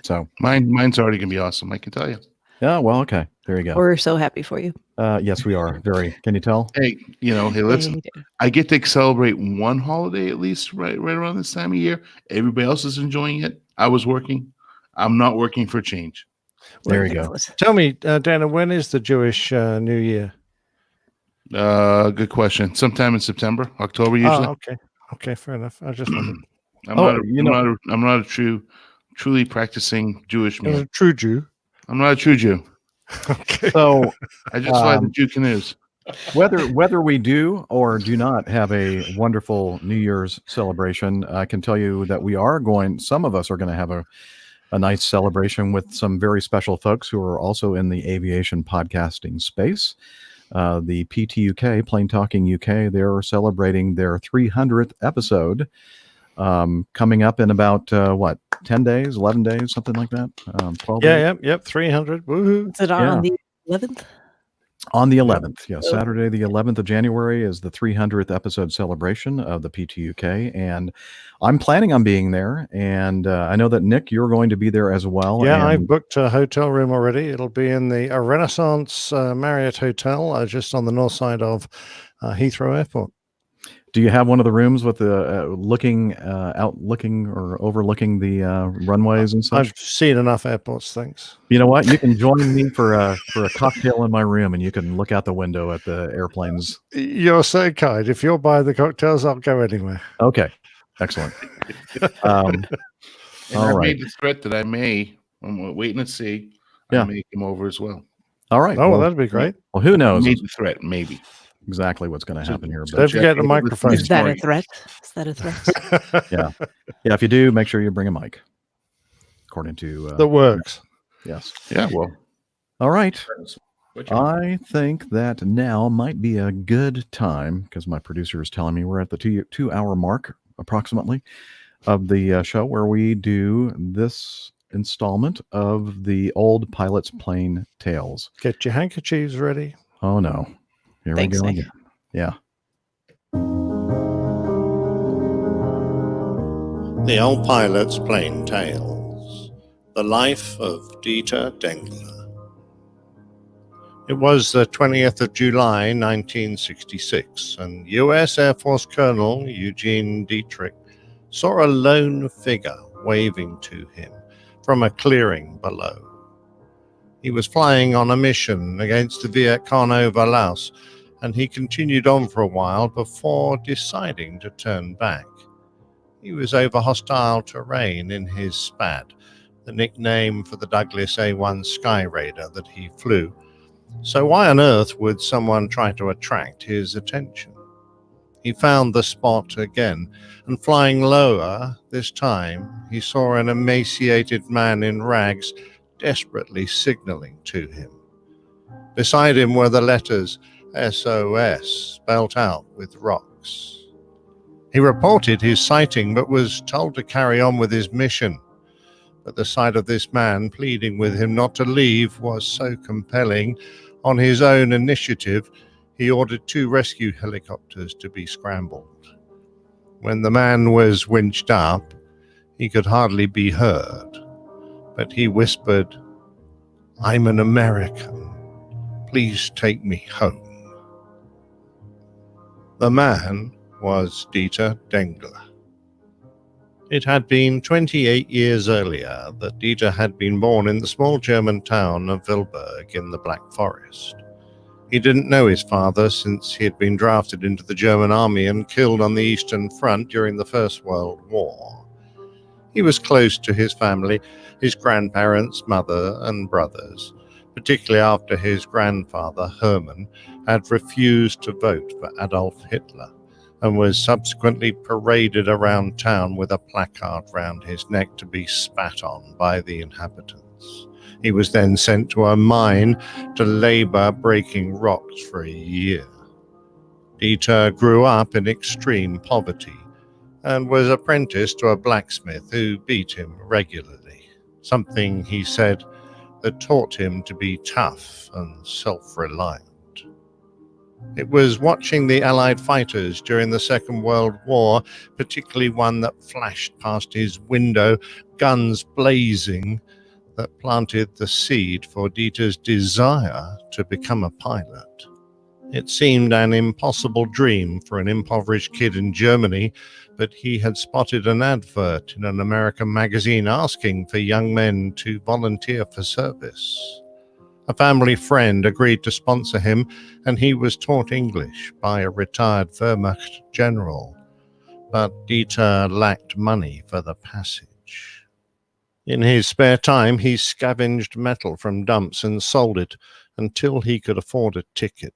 So mine's already gonna be awesome. I can tell you. Yeah, well, okay, there you go. We're so happy for you. Yes, we are. Very. Can you tell? Hey, listen. I get to celebrate one holiday at least right around this time of year. Everybody else is enjoying it. I was working. I'm not working for change. There you go. Tell me, Dana, when is the Jewish New Year? Good question. Sometime in September, October usually. Oh, okay. Okay, fair enough. I just wondered. I'm not a truly practicing Jewish man. A true Jew. I'm not a true Jew. Okay. So I just fly the Jew canoes. Whether we do or do not have a wonderful New Year's celebration, I can tell you that we are going. Some of us are going to have a nice celebration with some very special folks who are also in the aviation podcasting space. The PTUK, Plain Talking UK, they're celebrating their 300th episode coming up in about 10 days, 11 days, something like that. 12 days. Yep, 300. Woohoo. Is it on the 11th? On the 11th, yeah, Saturday, the 11th of January is the 300th episode celebration of the PTUK, and I'm planning on being there. And I know that Nick, you're going to be there as well. Yeah, and I've booked a hotel room already. It'll be in the Renaissance Marriott Hotel, just on the north side of Heathrow Airport. Do you have one of the rooms with the looking or overlooking the runways and such? I've seen enough airports, thanks. You know what? You can join me for a cocktail in my room, and you can look out the window at the airplanes. You're so kind. If you'll buy the cocktails, I'll go anywhere. Okay, excellent. And all I right. made the threat that I'm waiting to see. Yeah. I may come over as well. All right. Oh, well, that'd be great. Well, who knows? Made the threat, maybe. Exactly what's going to happen here. Don't forget the microphone. Is that a threat? Is that a threat? Yeah. If you do, make sure you bring a mic. According to that works. Yes. Yeah. Well. All right. I think that now might be a good time, because my producer is telling me we're at the 2-hour mark approximately of the show, where we do this installment of the Old Pilot's Plane Tales. Get your handkerchiefs ready. Oh no. Here Thanks, we go Nick. again. Yeah. The Old Pilot's Plane Tales. The Life of Dieter Dengler. It was the 20th of July, 1966, and U.S. Air Force Colonel Eugene Dietrich saw a lone figure waving to him from a clearing below. He was flying on a mission against the Viet Cong over Laos, and he continued on for a while before deciding to turn back. He was over hostile terrain in his Spad, the nickname for the Douglas A-1 Sky Raider that he flew. So why on earth would someone try to attract his attention? He found the spot again, and flying lower this time, he saw an emaciated man in rags desperately signaling to him. Beside him were the letters SOS spelt out with rocks. He reported his sighting, but was told to carry on with his mission. But the sight of this man pleading with him not to leave was so compelling. On his own initiative, he ordered 2 rescue helicopters to be scrambled. When the man was winched up, he could hardly be heard, but he whispered, "I'm an American. Please take me home." The man was Dieter Dengler. It had been 28 years earlier that Dieter had been born in the small German town of Wilburg in the Black Forest. He didn't know his father, since he had been drafted into the German army and killed on the Eastern Front during the First World War. He was close to his family, his grandparents, mother, and brothers, particularly after his grandfather, Hermann, had refused to vote for Adolf Hitler and was subsequently paraded around town with a placard round his neck to be spat on by the inhabitants. He was then sent to a mine to labor breaking rocks for a year. Dieter grew up in extreme poverty and was apprenticed to a blacksmith who beat him regularly, something, he said, that taught him to be tough and self-reliant. It was watching the Allied fighters during the Second World War, particularly one that flashed past his window, guns blazing, that planted the seed for Dieter's desire to become a pilot. It seemed an impossible dream for an impoverished kid in Germany, but he had spotted an advert in an American magazine asking for young men to volunteer for service. A family friend agreed to sponsor him, and he was taught English by a retired Wehrmacht general. But Dieter lacked money for the passage. In his spare time, he scavenged metal from dumps and sold it until he could afford a ticket.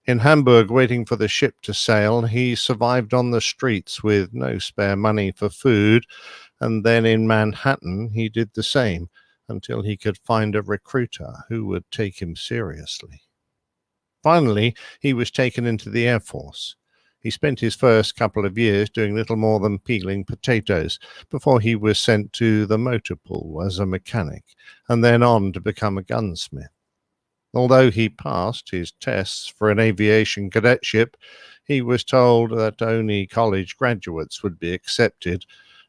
In Hamburg, waiting for the ship to sail, he survived on the streets with no spare money for food, and then in Manhattan he did the same, until he could find a recruiter who would take him seriously. Finally, he was taken into the Air Force. He spent his first couple of years doing little more than peeling potatoes before he was sent to the motor pool as a mechanic, and then on to become a gunsmith. Although he passed his tests for an aviation cadetship, he was told that only college graduates would be accepted,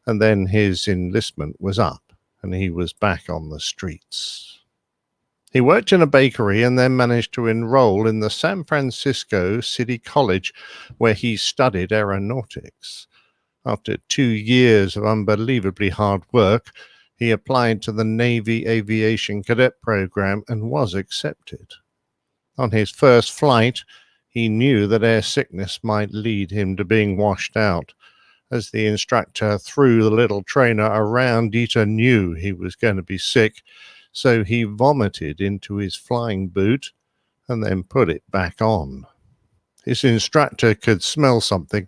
and then his enlistment was up, and he was back on the streets. He worked in a bakery and then managed to enroll in the San Francisco City College, where he studied aeronautics. After 2 years of unbelievably hard work, he applied to the Navy Aviation Cadet Program and was accepted. On his first flight, he knew that air sickness might lead him to being washed out. As the instructor threw the little trainer around, Dieter knew he was going to be sick, so he vomited into his flying boot and then put it back on. His instructor could smell something,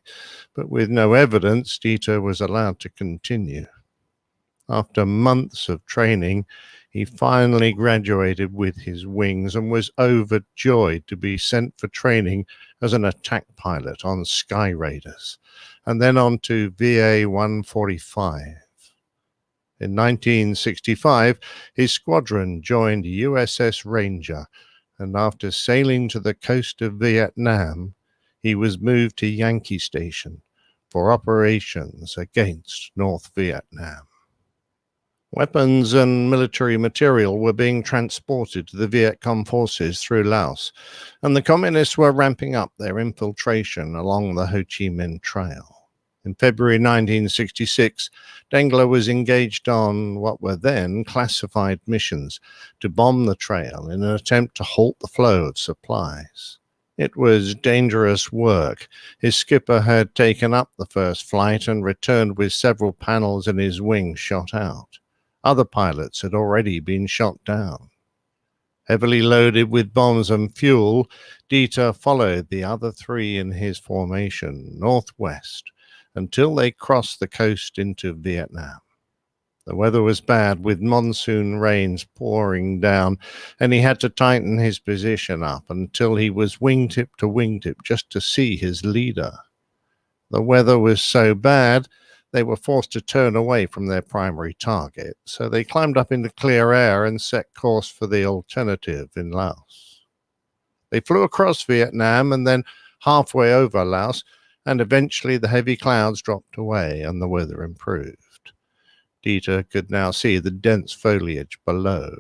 but with no evidence, Dieter was allowed to continue. After months of training, he finally graduated with his wings and was overjoyed to be sent for training as an attack pilot on Sky Raiders, and then on to VA-145. In 1965, his squadron joined USS Ranger, and after sailing to the coast of Vietnam, he was moved to Yankee Station for operations against North Vietnam. Weapons and military material were being transported to the Viet Cong forces through Laos, and the communists were ramping up their infiltration along the Ho Chi Minh Trail. In February 1966, Dengler was engaged on what were then classified missions to bomb the trail in an attempt to halt the flow of supplies. It was dangerous work. His skipper had taken up the first flight and returned with several panels in his wing shot out. Other pilots had already been shot down. Heavily loaded with bombs and fuel, Dieter followed the other three in his formation northwest until they crossed the coast into Vietnam. The weather was bad, with monsoon rains pouring down, and he had to tighten his position up until he was wingtip to wingtip just to see his leader. The weather was so bad, they were forced to turn away from their primary target, so they climbed up into clear air and set course for the alternative in Laos. They flew across Vietnam and then halfway over Laos, and eventually the heavy clouds dropped away and the weather improved. Dieter could now see the dense foliage below.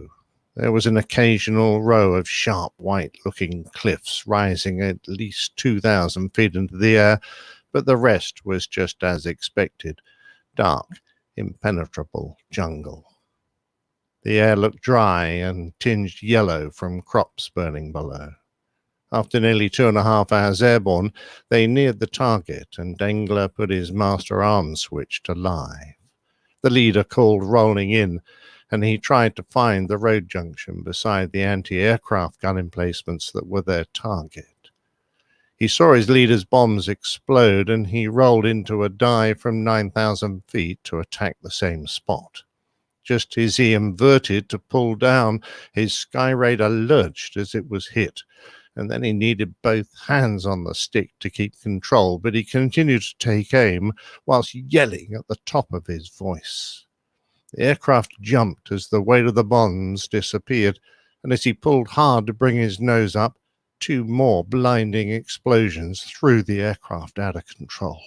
There was an occasional row of sharp white-looking cliffs rising at least 2,000 feet into the air, but the rest was just as expected, dark, impenetrable jungle. The air looked dry and tinged yellow from crops burning below. After nearly 2.5 hours airborne, they neared the target, and Dengler put his master arms switch to live. The leader called rolling in, and he tried to find the road junction beside the anti-aircraft gun emplacements that were their target. He saw his leader's bombs explode, and he rolled into a dive from 9,000 feet to attack the same spot. Just as he inverted to pull down, his Sky Raider lurched as it was hit, and then he needed both hands on the stick to keep control, but he continued to take aim whilst yelling at the top of his voice. The aircraft jumped as the weight of the bombs disappeared, and as he pulled hard to bring his nose up, 2 more blinding explosions threw the aircraft out of control.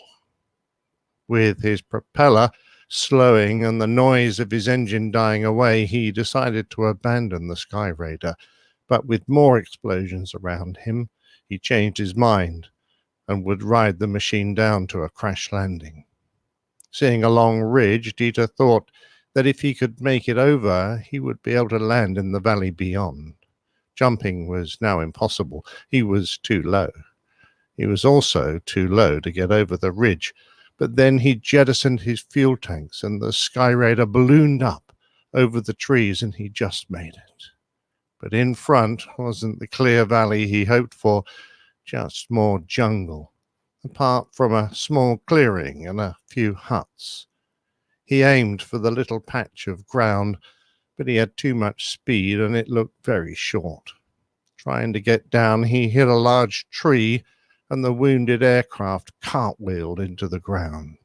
With his propeller slowing and the noise of his engine dying away, he decided to abandon the Sky Raider, but with more explosions around him, he changed his mind and would ride the machine down to a crash landing. Seeing a long ridge, Dieter thought that if he could make it over, he would be able to land in the valley beyond. Jumping was now impossible. He was too low. He was also too low to get over the ridge, but then he jettisoned his fuel tanks and the Sky Raider ballooned up over the trees, and he just made it. But in front wasn't the clear valley he hoped for, just more jungle, apart from a small clearing and a few huts. He aimed for the little patch of ground, but he had too much speed and it looked very short. Trying to get down, he hit a large tree and the wounded aircraft cartwheeled into the ground.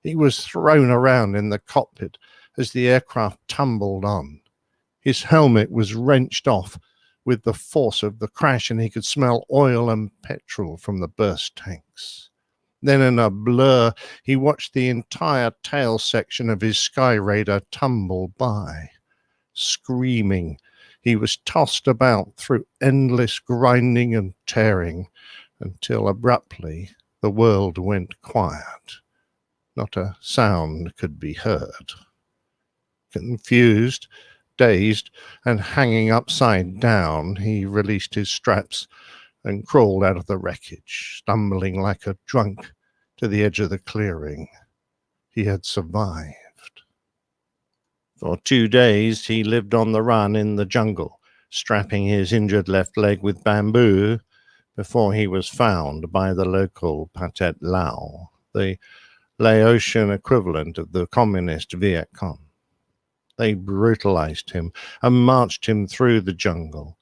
He was thrown around in the cockpit as the aircraft tumbled on. His helmet was wrenched off, with the force of the crash, and he could smell oil and petrol from the burst tanks. Then in a blur, he watched the entire tail section of his Sky Raider tumble by. Screaming, he was tossed about through endless grinding and tearing until abruptly the world went quiet. Not a sound could be heard. Confused, dazed, and hanging upside down, he released his straps and crawled out of the wreckage, stumbling like a drunk to the edge of the clearing. He had survived. For 2 days, he lived on the run in the jungle, strapping his injured left leg with bamboo before he was found by the local Pathet Lao, the Laotian equivalent of the communist Viet Cong. They brutalized him and marched him through the jungle.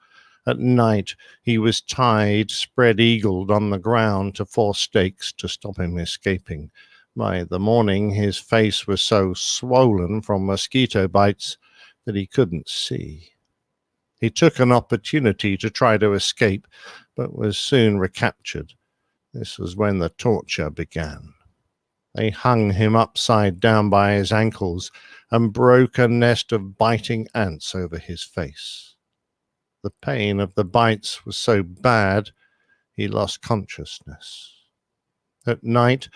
At night, he was tied, spread-eagled on the ground to 4 stakes to stop him escaping. By the morning, his face was so swollen from mosquito bites that he couldn't see. He took an opportunity to try to escape, but was soon recaptured. This was when the torture began. They hung him upside down by his ankles and broke a nest of biting ants over his face. The pain of the bites was so bad, he lost consciousness. At night,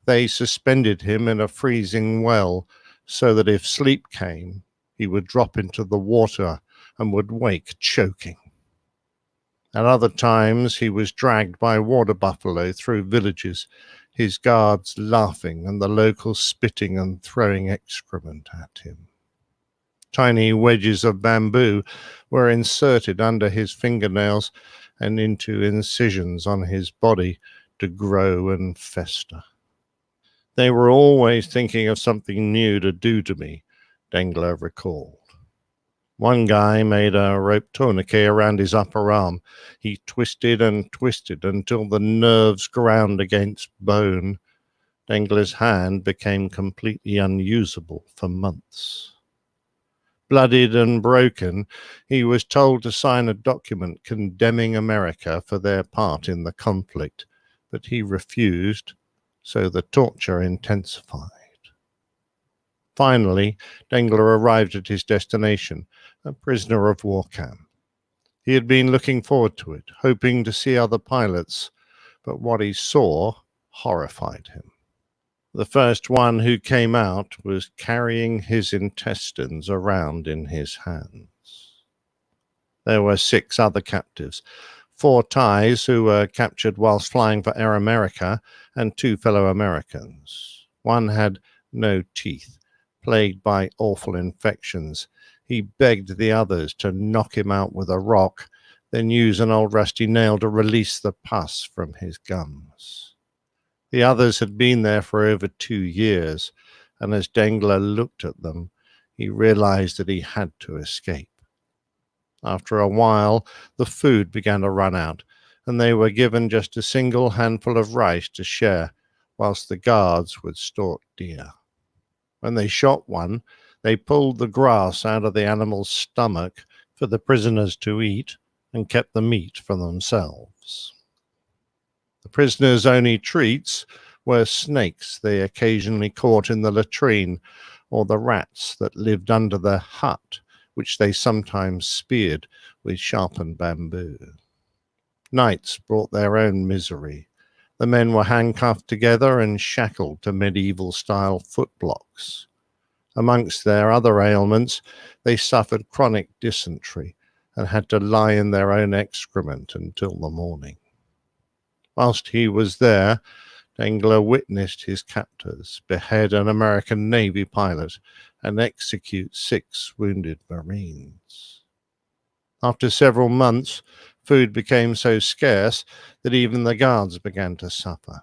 they suspended him in a freezing well so that if sleep came, he would drop into the water and would wake choking. At other times, he was dragged by water buffalo through villages, his guards laughing and the locals spitting and throwing excrement at him. Tiny wedges of bamboo were inserted under his fingernails and into incisions on his body to grow and fester. They were always thinking of something new to do to me, Dengler recalled. One guy made a rope tourniquet around his upper arm. He twisted and twisted until the nerves ground against bone. Dengler's hand became completely unusable for months. Bloodied and broken, he was told to sign a document condemning America for their part in the conflict, but he refused, so the torture intensified. Finally, Dengler arrived at his destination, a prisoner of war camp. He had been looking forward to it, hoping to see other pilots, but what he saw horrified him. The first one who came out was carrying his intestines around in his hands. There were 6 other captives, 4 Thais who were captured whilst flying for Air America, and 2 fellow Americans. One had no teeth, plagued by awful infections. He begged the others to knock him out with a rock, then use an old rusty nail to release the pus from his gums. The others had been there for over 2 years, and as Dengler looked at them, he realized that he had to escape. After a while, the food began to run out, and they were given just a single handful of rice to share, whilst the guards would stalk deer. When they shot one, they pulled the grass out of the animal's stomach for the prisoners to eat and kept the meat for themselves. The prisoners' only treats were snakes they occasionally caught in the latrine, or the rats that lived under their hut, which they sometimes speared with sharpened bamboo. Nights brought their own misery. The men were handcuffed together and shackled to medieval-style footblocks. Amongst their other ailments, they suffered chronic dysentery and had to lie in their own excrement until the morning. Whilst he was there, Dengler witnessed his captors behead an American Navy pilot and execute 6 wounded Marines. After several months, food became so scarce that even the guards began to suffer.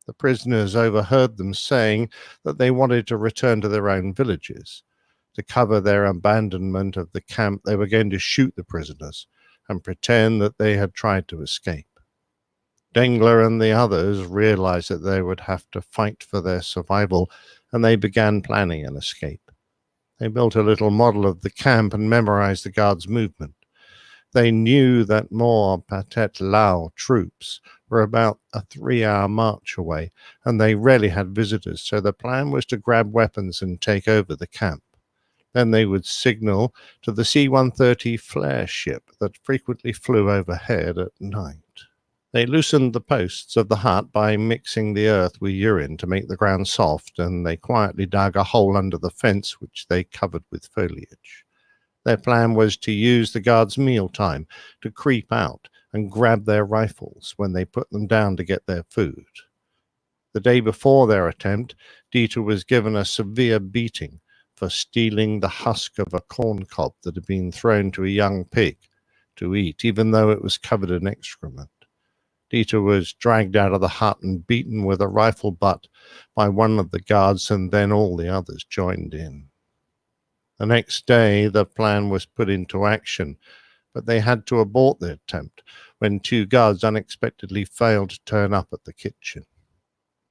The prisoners overheard them saying that they wanted to return to their own villages. To cover their abandonment of the camp, they were going to shoot the prisoners and pretend that they had tried to escape. Dengler and the others realized that they would have to fight for their survival, and they began planning an escape. They built a little model of the camp and memorized the guards' movement. They knew that more Pathet Lao troops were about a 3-hour march away, and they rarely had visitors, so the plan was to grab weapons and take over the camp. Then they would signal to the C-130 flare ship that frequently flew overhead at night. They loosened the posts of the hut by mixing the earth with urine to make the ground soft, and they quietly dug a hole under the fence, which they covered with foliage. Their plan was to use the guards' mealtime to creep out and grab their rifles when they put them down to get their food. The day before their attempt, Dieter was given a severe beating for stealing the husk of a corn cob that had been thrown to a young pig to eat, even though it was covered in excrement. Dieter was dragged out of the hut and beaten with a rifle butt by one of the guards, and then all the others joined in. The next day, the plan was put into action, but they had to abort the attempt when 2 guards unexpectedly failed to turn up at the kitchen.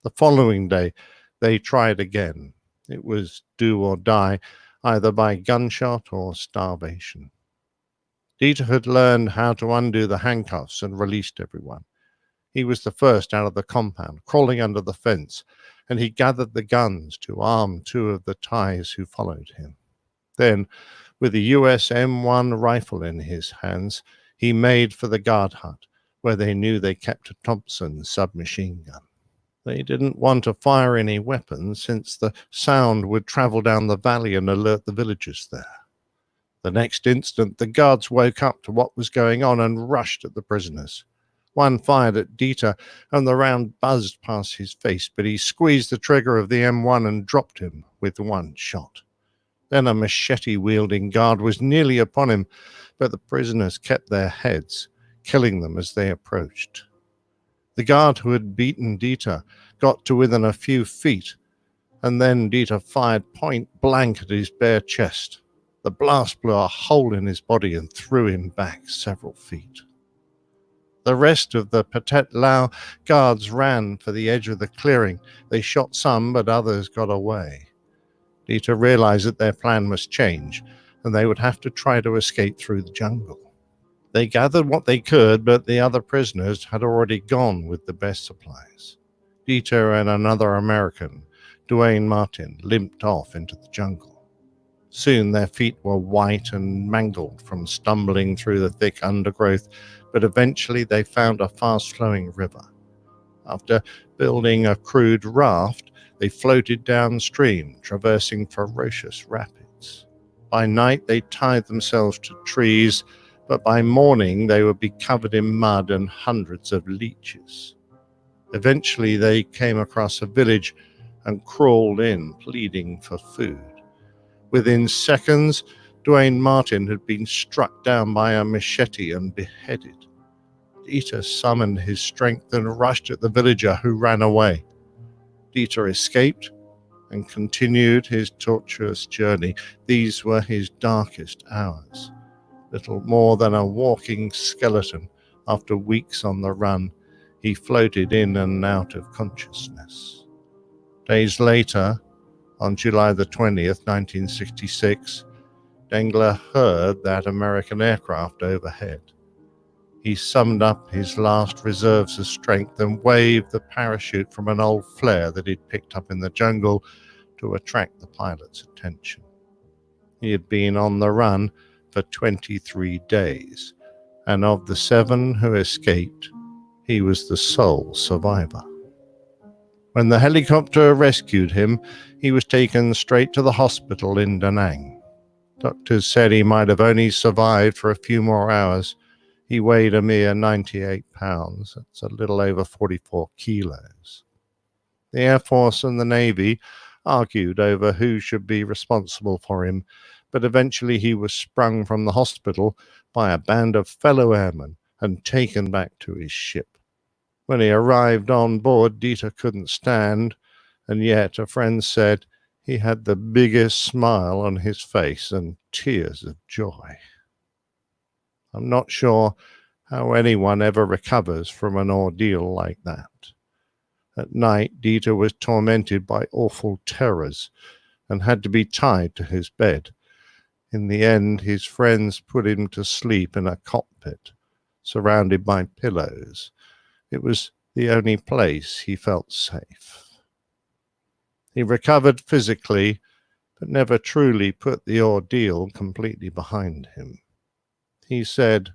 The following day, they tried again. It was do or die, either by gunshot or starvation. Dieter had learned how to undo the handcuffs and released everyone. He was the first out of the compound, crawling under the fence, and he gathered the guns to arm 2 of the Thais who followed him. Then, with a US M1 rifle in his hands, he made for the guard hut, where they knew they kept a Thompson submachine gun. They didn't want to fire any weapons, since the sound would travel down the valley and alert the villagers there. The next instant, the guards woke up to what was going on and rushed at the prisoners. One fired at Dieter, and the round buzzed past his face, but he squeezed the trigger of the M1 and dropped him with 1 shot. Then a machete-wielding guard was nearly upon him, but the prisoners kept their heads, killing them as they approached. The guard who had beaten Dieter got to within a few feet, and then Dieter fired point blank at his bare chest. The blast blew a hole in his body and threw him back several feet. The rest of the Pathet Lao guards ran for the edge of the clearing. They shot some, but others got away. Dieter realized that their plan must change, and they would have to try to escape through the jungle. They gathered what they could, but the other prisoners had already gone with the best supplies. Dieter and another American, Duane Martin, limped off into the jungle. Soon their feet were white and mangled from stumbling through the thick undergrowth, but eventually they found a fast-flowing river. After building a crude raft, they floated downstream, traversing ferocious rapids. By night, they tied themselves to trees, but by morning they would be covered in mud and hundreds of leeches. Eventually, they came across a village and crawled in, pleading for food. Within seconds, Duane Martin had been struck down by a machete and beheaded. Dieter summoned his strength and rushed at the villager, who ran away. Dieter escaped and continued his tortuous journey. These were his darkest hours. Little more than a walking skeleton, after weeks on the run, he floated in and out of consciousness. Days later, on July the 20th, 1966, Dengler heard that American aircraft overhead. He summoned up his last reserves of strength and waved the parachute from an old flare that he'd picked up in the jungle to attract the pilot's attention. He had been on the run for 23 days, and of the 7 who escaped, he was the sole survivor. When the helicopter rescued him, he was taken straight to the hospital in Da Nang. Doctors said he might have only survived for a few more hours. He weighed a mere 98 pounds. That's a little over 44 kilos. The Air Force and the Navy argued over who should be responsible for him, but eventually he was sprung from the hospital by a band of fellow airmen and taken back to his ship. When he arrived on board, Dieter couldn't stand, and yet a friend said he had the biggest smile on his face and tears of joy. I'm not sure how anyone ever recovers from an ordeal like that. At night, Dieter was tormented by awful terrors and had to be tied to his bed. In the end, his friends put him to sleep in a cockpit, surrounded by pillows. It was the only place he felt safe. He recovered physically, but never truly put the ordeal completely behind him. He said,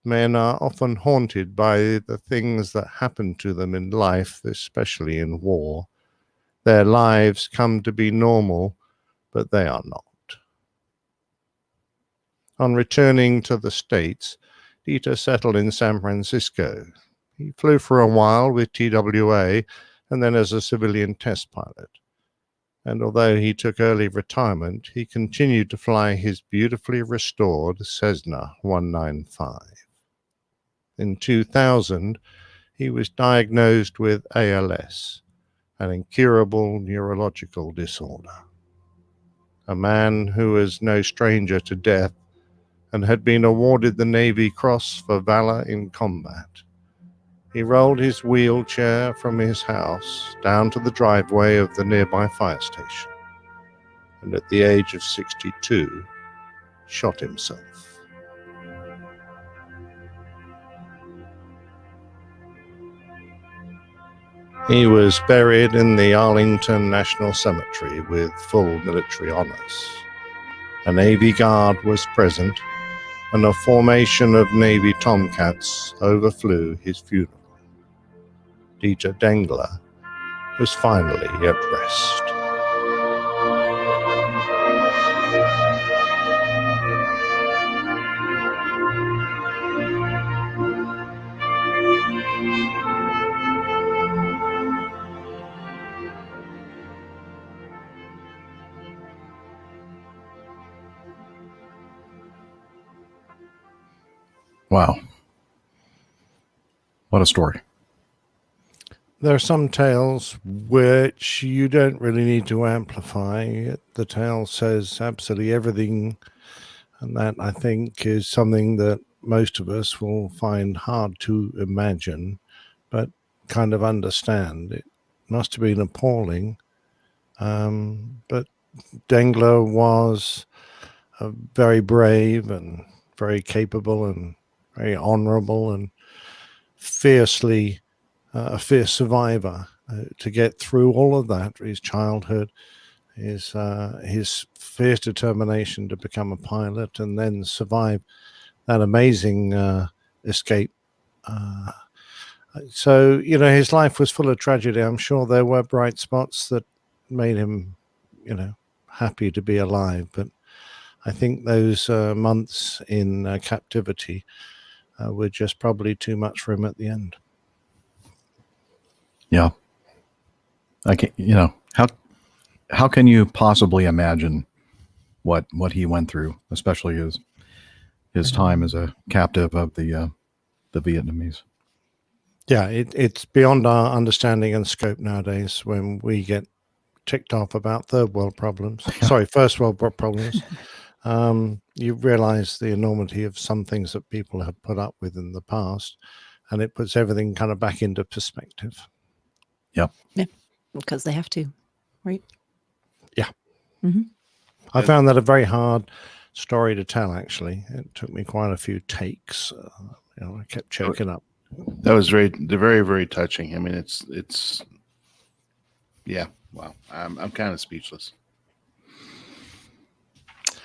"Men are often haunted by the things that happen to them in life, especially in war. Their lives come to be normal, but they are not." On returning to the States, Dieter settled in San Francisco. He flew for a while with TWA and then as a civilian test pilot. And although he took early retirement, he continued to fly his beautifully restored Cessna 195. In 2000, he was diagnosed with ALS, an incurable neurological disorder. A man who was no stranger to death and had been awarded the Navy Cross for valor in combat. He rolled his wheelchair from his house down to the driveway of the nearby fire station, and at the age of 62, shot himself. He was buried in the Arlington National Cemetery with full military honors. A Navy Guard was present, and a formation of Navy Tomcats overflew his funeral. Dieter Dengler was finally at rest. Wow. What a story. There are some tales which you don't really need to amplify. The tale says absolutely everything, and that, I think, is something that most of us will find hard to imagine, but kind of understand. It must have been appalling, but Dengler was very brave and very capable and very honorable and fiercely a fierce survivor to get through all of that, his childhood, his fierce determination to become a pilot and then survive that amazing escape. So, you know, his life was full of tragedy. I'm sure there were bright spots that made him, you know, happy to be alive. But I think those months in captivity were just probably too much for him at the end. Yeah. I can't, you know, how can you possibly imagine what he went through, especially his time as a captive of the Vietnamese? Yeah, it's beyond our understanding and scope nowadays when we get ticked off about third world problems. Sorry, first world problems. You realize the enormity of some things that people have put up with in the past, and it puts everything kind of back into perspective. Yep. Yeah, because they have to, right? Yeah. Mm-hmm. I found that a very hard story to tell, actually. It took me quite a few takes. You know, I kept choking up. That was very, very touching. I mean, it's, yeah, wow. I'm kind of speechless.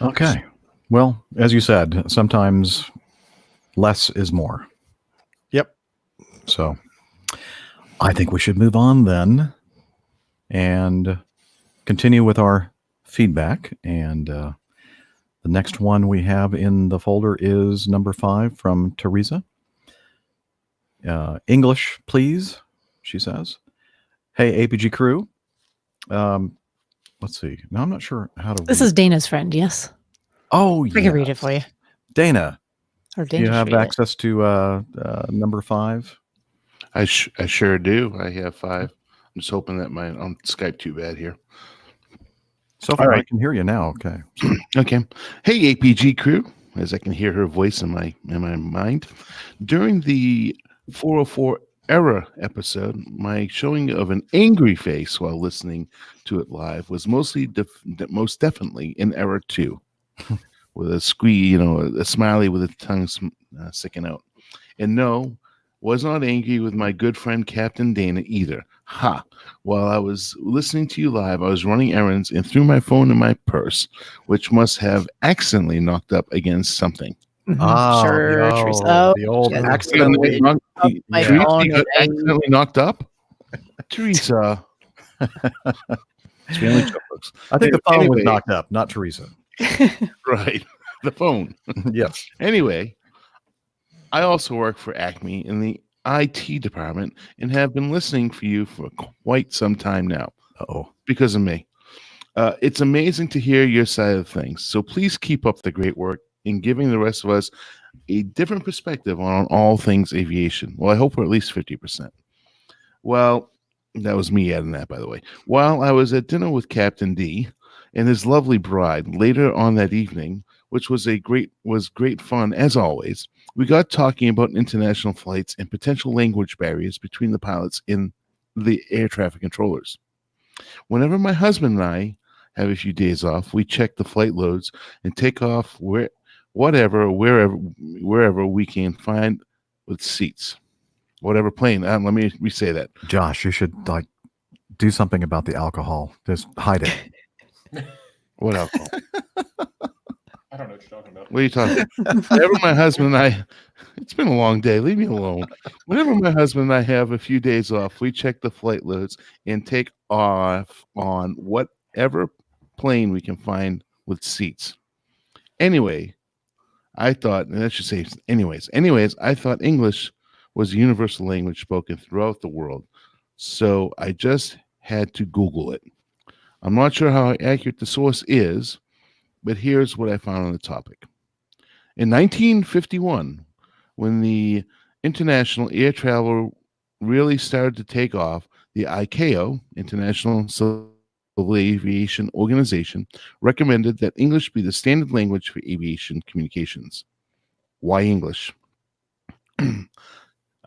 Okay. Well, as you said, sometimes less is more. Yep. So I think we should move on then and continue with our feedback. And the next one we have in the folder is number 5 from Teresa. English, please, she says. Hey, APG crew. Let's see. Now I'm not sure how to. This is Dana's friend, yes? Oh, I can read it for you. Dana. Or do you have access to number 5? I sure do. I have 5. I'm just hoping that my on Skype too bad here. So far, I can hear you now. Okay. Okay. Hey, APG crew. As I can hear her voice in my mind. During the 404 Error episode, my showing of an angry face while listening to it live was most definitely in Error 2. with a a smiley with a tongue sticking out. And no, was not angry with my good friend Captain Dana either. Ha! While I was listening to you live, I was running errands and threw my phone in my purse, which must have accidentally knocked up against something. Oh, Sure, no, Teresa. the old Yes. accidentally. My Teresa phone got and accidentally knocked up? Teresa. It's family joke, folks. I think the phone was Anyway. knocked up, not Teresa. Right. The phone. Yes. Anyway, I also work for Acme in the IT department and have been listening for you for quite some time now. Uh-oh. Because of me. It's amazing to hear your side of things. So please keep up the great work in giving the rest of us a different perspective on all things aviation. Well, I hope we're at least 50%. Well, that was me adding that, by the way. While I was at dinner with Captain D and his lovely bride later on that evening, which was great fun as always, we got talking about international flights and potential language barriers between the pilots and the air traffic controllers. Whenever my husband and I have a few days off, we check the flight loads and take off wherever we can find with seats. Whatever plane. Let me re-say that. Josh, you should do something about the alcohol. Just hide it. What alcohol? I don't know what you're talking about. What are you talking about? Whenever my husband and I, it's been a long day. Leave me alone. Whenever my husband and I have a few days off, we check the flight loads and take off on whatever plane we can find with seats. Anyway, I thought, and I should say, anyways, I thought English was a universal language spoken throughout the world. So I just had to Google it. I'm not sure how accurate the source is, but here's what I found on the topic. In 1951, when the international air travel really started to take off, the ICAO, International Civil Aviation Organization, recommended that English be the standard language for aviation communications. Why English?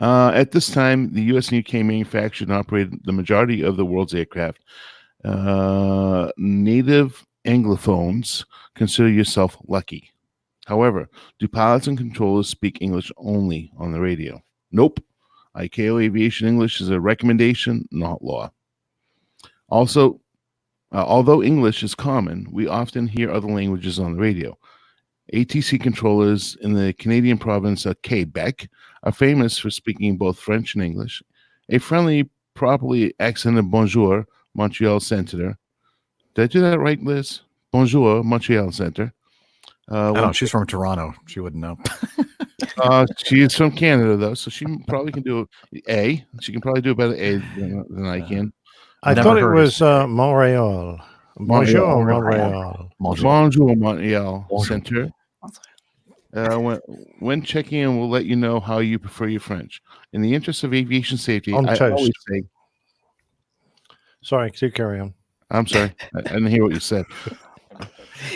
At this time, the U.S. and U.K. manufactured and operated the majority of the world's aircraft. Native Anglophones consider yourself lucky. However, do pilots and controllers speak English only on the radio? Nope. ICAO Aviation English is a recommendation, not law. Also, although English is common, we often hear other languages on the radio. ATC controllers in the Canadian province of Quebec are famous for speaking both French and English. A friendly, properly accented bonjour, Montreal Center. Did I do that right, Liz? Bonjour, Montreal Center. No, she's from Toronto. She wouldn't know. She is from Canada, though, so she probably can do A. She can probably do a better A than I can. I thought it was Montreal. Bonjour, Montreal. Bonjour, Montreal Center. When checking in, we'll let you know how you prefer your French. In the interest of aviation safety, I always say... Sorry, do carry on. I'm sorry. I didn't hear what you said.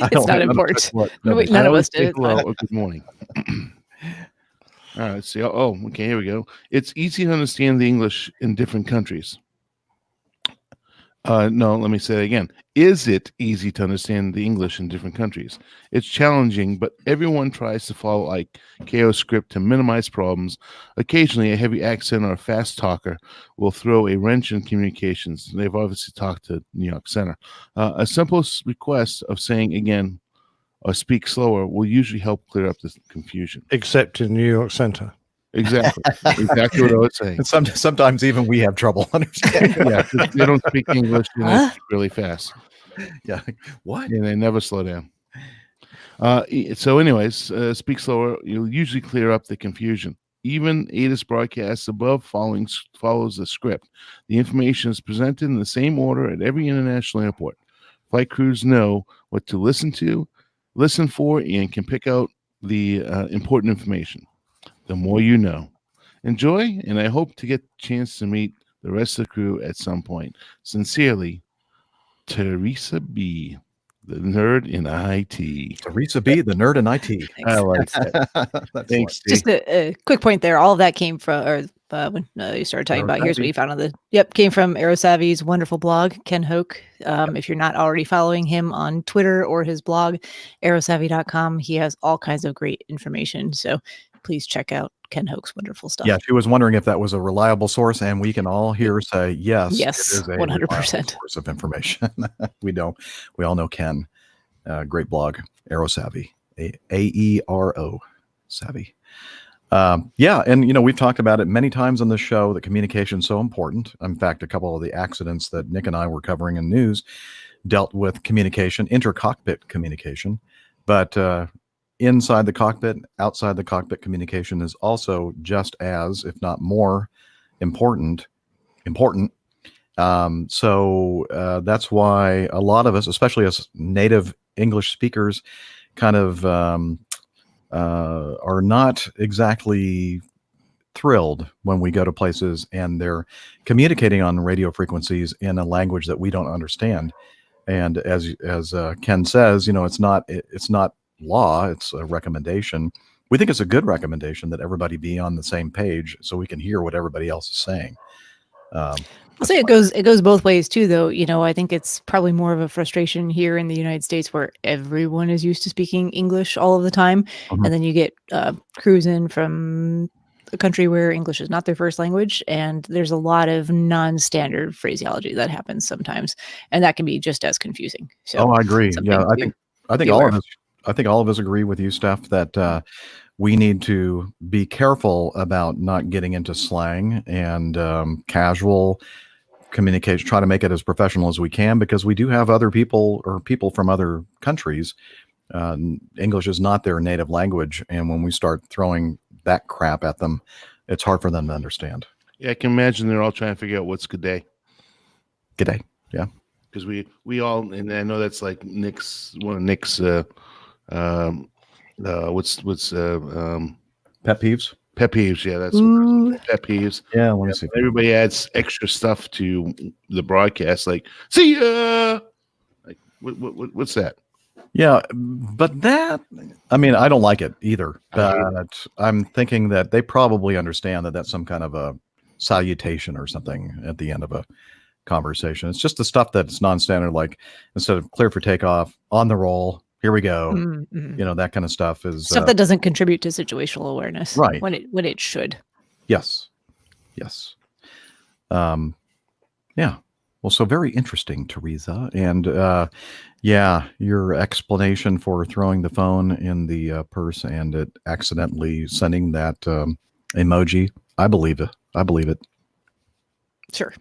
It's not important. None of us did. Hello or good morning. All right, let's see. Oh, okay, here we go. It's easy to understand the English in different countries. No, let me say it again. Is it easy to understand the English in different countries? It's challenging, but everyone tries to follow ICAO script to minimize problems. Occasionally, a heavy accent or a fast talker will throw a wrench in communications. They've obviously talked to New York Center. A simple request of saying again or speak slower will usually help clear up the confusion. Except in New York Center. Exactly. Exactly what I was saying. And sometimes even we have trouble understanding. Yeah, they don't speak English really fast. Yeah. What? And they never slow down. So anyways, speak slower. You'll usually clear up the confusion. Even ATIS broadcasts above follows the script. The information is presented in the same order at every international airport. Flight crews know what to listen for, and can pick out the important information. The more you know. Enjoy, and I hope to get a chance to meet the rest of the crew at some point. Sincerely, Teresa B., the nerd in IT. Teresa B., the nerd in IT. I like that. That's Thanks. Just a quick point there. All of that came from, or when you started talking about. AeroSavvy. Here's what he found on the. Yep, came from AeroSavvy's wonderful blog, Ken Hoke. If you're not already following him on Twitter or his blog, aerosavvy.com, he has all kinds of great information. So please check out Ken Hoke's wonderful stuff. Yeah, she was wondering if that was a reliable source, and we can all here say yes. Yes, it is a 100%. reliable source of information. We all know Ken. Great blog, AeroSavvy, AERO savvy. Yeah, and we've talked about it many times on the show that communication is so important. In fact, a couple of the accidents that Nick and I were covering in news dealt with communication, inter-cockpit communication, but inside the cockpit, outside the cockpit communication is also just as, if not more, important. So that's why a lot of us, especially as native English speakers, kind of are not exactly thrilled when we go to places and they're communicating on radio frequencies in a language that we don't understand. And as Ken says, it's not law, it's a recommendation. We think it's a good recommendation that everybody be on the same page so we can hear what everybody else is saying. I'll say it goes both ways too, though. I think it's probably more of a frustration here in the United States where everyone is used to speaking English all of the time. Mhm. And then you get crews in from a country where English is not their first language. And there's a lot of non-standard phraseology that happens sometimes. And that can be just as confusing. So I agree. Yeah, I think all of us. I think all of us agree with you, Steph, that we need to be careful about not getting into slang and casual communication. Try to make it as professional as we can, because we do have other people or people from other countries. English is not their native language, and when we start throwing that crap at them, it's hard for them to understand. Yeah, I can imagine they're all trying to figure out what's good day. Good day, yeah. Because we all, and I know that's like one of Nick's what's pet peeves. Pet peeves, yeah, that's pet peeves. Yeah, let me see. Everybody adds extra stuff to the broadcast, like "see ya." Like, what's that? Yeah, but that, I don't like it either. But I'm thinking that they probably understand that that's some kind of a salutation or something at the end of a conversation. It's just the stuff that's non-standard, like instead of clear for takeoff, on the roll, here we go. Mm-hmm. That kind of stuff is stuff that doesn't contribute to situational awareness, right? When it should. Yes. Yeah. Well, so very interesting, Teresa, and yeah, your explanation for throwing the phone in the purse and it accidentally sending that emoji. I believe it. Sure.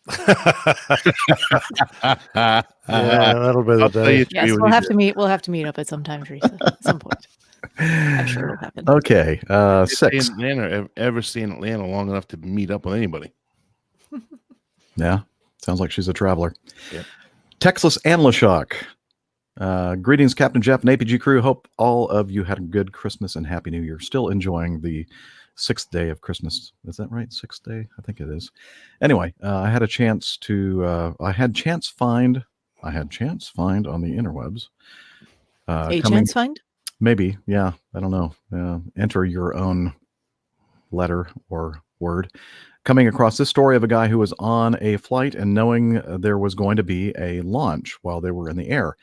Yeah, that'll be the day. Yes, we'll have to meet up at some time, Teresa, at some point. I'm sure it'll happen. Okay, 6. Stay in Atlanta, ever stay in Atlanta long enough to meet up with anybody? Yeah, sounds like she's a traveler. Yeah. Texas and LaShock. Greetings, Captain Jeff and APG crew. Hope all of you had a good Christmas and Happy New Year. Still enjoying the 6th day of Christmas. Is that right? 6th day? I think it is. Anyway, I had chance find on the interwebs. Chance find? Maybe. Yeah. I don't know. Enter your own letter or word. Coming across this story of a guy who was on a flight and knowing there was going to be a launch while they were in the air,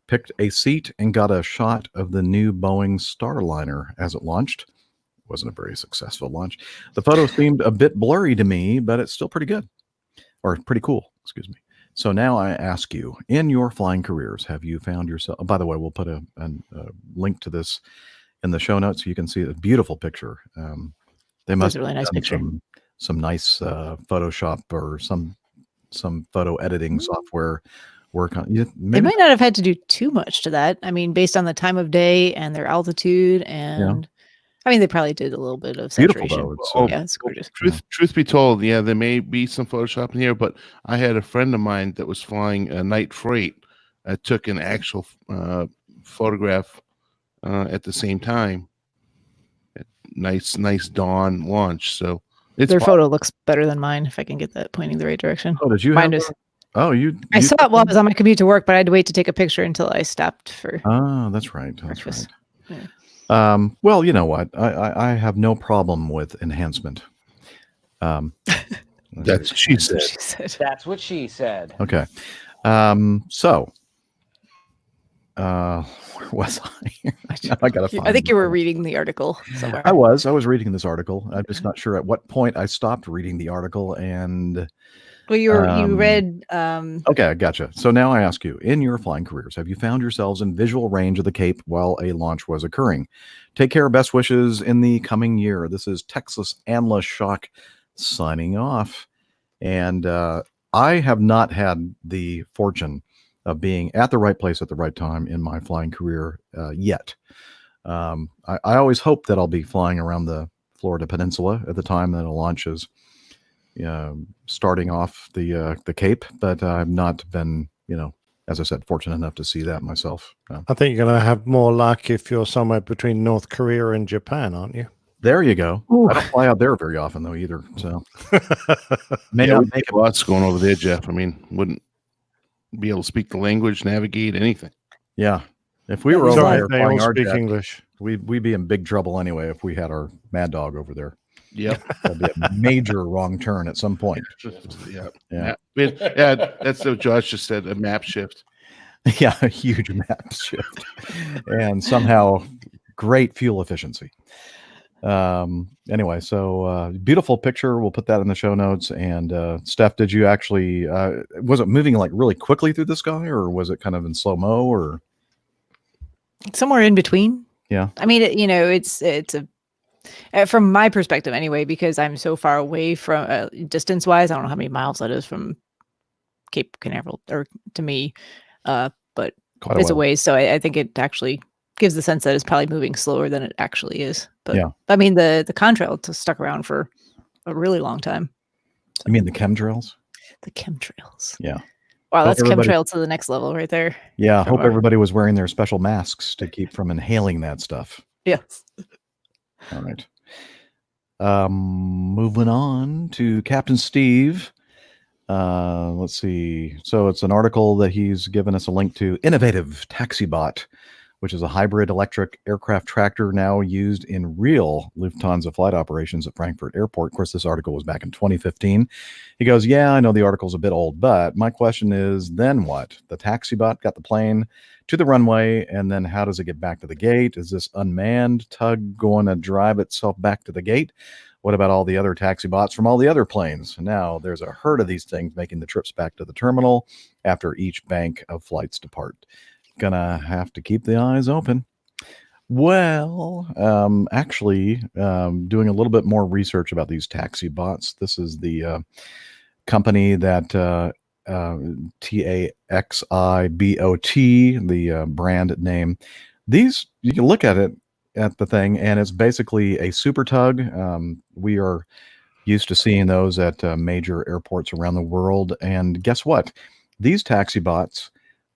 picked a seat and got a shot of the new Boeing Starliner as it launched. Wasn't a very successful launch. The photo seemed a bit blurry to me, but it's still pretty good, or pretty cool, excuse me. So now I ask you, in your flying careers, have you found yourself, by the way, we'll put a link to this in the show notes so you can see a beautiful picture. They must have really nice picture. Some nice Photoshop or some photo editing software work on. They might not have had to do too much to that. Based on the time of day and their altitude, and they probably did a little bit of saturation. Beautiful, though. It's gorgeous. Truth be told, yeah, there may be some Photoshop in here, but I had a friend of mine that was flying a night freight. I took an actual photograph at the same time. Nice dawn launch. So their photo looks better than mine if I can get that pointing the right direction. Oh, did you? Mine I saw it while I was on my commute to work, but I had to wait to take a picture until I stopped for. Oh, that's right. Breakfast. Right. Well, you know what? I have no problem with enhancement. That's what she said. That's what she said. Okay. So, where was I? I gotta find I think you were reading the article somewhere. I was reading this article. I'm just not sure at what point I stopped reading the article. And Well, you read. Okay, I gotcha. So now I ask you, in your flying careers, have you found yourselves in visual range of the Cape while a launch was occurring? Take care. Best wishes in the coming year. This is Texas Anla Shock signing off. And I have not had the fortune of being at the right place at the right time in my flying career yet. I always hope that I'll be flying around the Florida Peninsula at the time that a launch is starting off the Cape, but I've not been, as I said, fortunate enough to see that myself. I think you're going to have more luck if you're somewhere between North Korea and Japan, aren't you? There you go. Ooh. I don't fly out there very often, though, either. So may not make lots going over there, Jeff. I mean, wouldn't be able to speak the language, navigate, anything. Yeah. If we were over there they flying all our speak jet, English. We'd be in big trouble anyway if we had our Mad Dog over there. Yep. That'd be a major wrong turn at some point. Yeah. That's what Josh just said, a map shift. Yeah, a huge map shift. And somehow great fuel efficiency. Anyway, so beautiful picture. We'll put that in the show notes. And Steph, did you actually was it moving like really quickly through the sky, or was it kind of in slow-mo, or somewhere in between? Yeah. I mean, it's a from my perspective anyway, because I'm so far away from distance wise. I don't know how many miles that is from Cape Canaveral or to me, but it's a ways. So I think it actually gives the sense that it's probably moving slower than it actually is. But yeah, I mean, the contrail stuck around for a really long time. I mean, the chemtrails? The chemtrails. Yeah. Wow, that's chemtrail to the next level right there. Yeah. Hope everybody was wearing their special masks to keep from inhaling that stuff. Yes. All right. Moving on to Captain Steve. Let's see. So it's an article that he's given us a link to. Innovative TaxiBot, which is a hybrid electric aircraft tractor now used in real Lufthansa flight operations at Frankfurt Airport. Of course, this article was back in 2015. He goes, yeah, I know the article's a bit old, but my question is, then what? The TaxiBot got the plane to the runway, and then how does it get back to the gate? Is this unmanned tug going to drive itself back to the gate? What about all the other taxi bots from all the other planes? Now there's a herd of these things making the trips back to the terminal after each bank of flights depart. Gonna have to keep the eyes open. Well, actually, doing a little bit more research about these taxi bots. This is the company that TAXIBOT, the brand name. These, you can look at it at the thing, and it's basically a super tug. We are used to seeing those at major airports around the world. And guess what? These taxi bots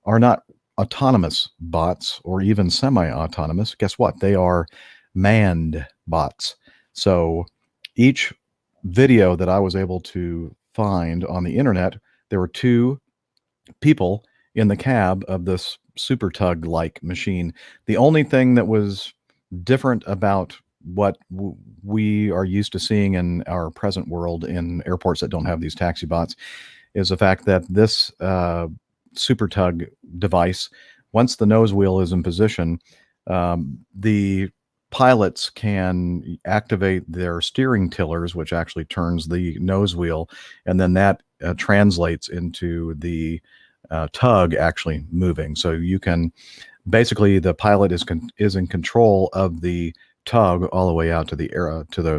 are not autonomous bots or even semi-autonomous. Guess what? They are manned bots. So each video that I was able to find on the internet, there were two people in the cab of this super tug like machine. The only thing that was different about what we are used to seeing in our present world in airports that don't have these taxi bots is the fact that this super tug device, once the nose wheel is in position, the pilots can activate their steering tillers, which actually turns the nose wheel, and then that translates into the tug actually moving. So you can basically, the pilot is in control of the tug all the way out to the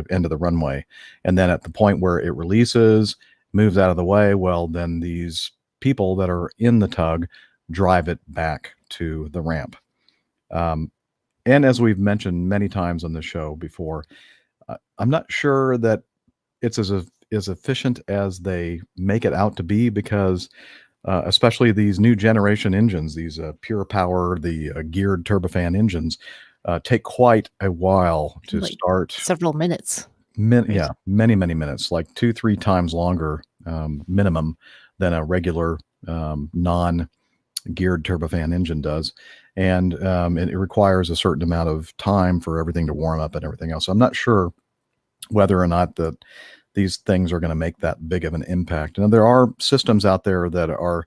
end of the runway, and then at the point where it releases, moves out of the way, well, then these people that are in the tug drive it back to the ramp. And as we've mentioned many times on the show before, I'm not sure that it's as efficient as they make it out to be, because especially these new generation engines, these pure power, the geared turbofan engines, take quite a while to start. Several minutes. Yeah, many minutes, like 2-3 times longer minimum than a regular non-geared turbofan engine does. And it requires a certain amount of time for everything to warm up and everything else. So I'm not sure whether or not that these things are going to make that big of an impact. Now, there are systems out there that are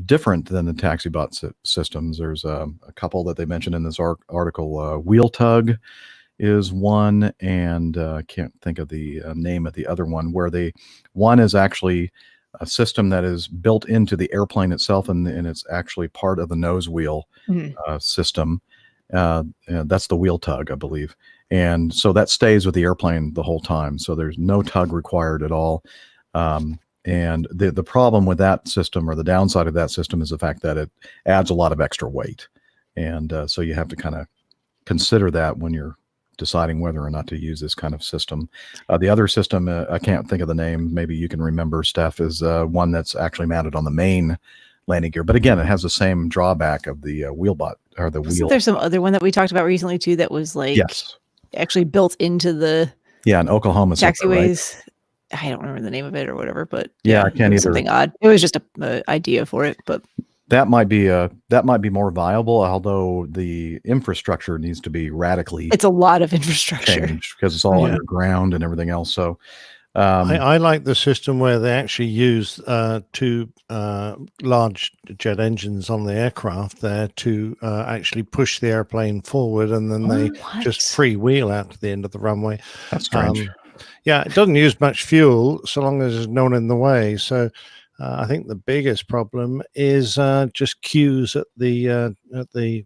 different than the TaxiBot systems. There's a couple that they mentioned in this article. Wheel Tug is one, and can't think of the name of the other one, where one is actually a system that is built into the airplane itself, and it's actually part of the nose wheel system. That's the Wheel Tug, I believe. And so that stays with the airplane the whole time. So there's no tug required at all. And the problem with that system, or the downside of that system, is the fact that it adds a lot of extra weight. And so you have to kind of consider that when you're deciding whether or not to use this kind of system. The other system, I can't think of the name, maybe you can remember, Steph, is one that's actually mounted on the main landing gear. But again, it has the same drawback of the wheelbot, or the wheel. There's some other one that we talked about recently too that was like actually built into the in Oklahoma taxiways. Right? I don't remember the name of it or whatever, but I can't either. Something odd. It was just a idea for it, but that might be more viable. Although the infrastructure needs to be radically. It's a lot of infrastructure because it's all underground and everything else. So. I like the system where they actually use two large jet engines on the aircraft there to actually push the airplane forward, and then they just freewheel out to the end of the runway. That's strange. It doesn't use much fuel so long as there's no one in the way. So I think the biggest problem is just queues at the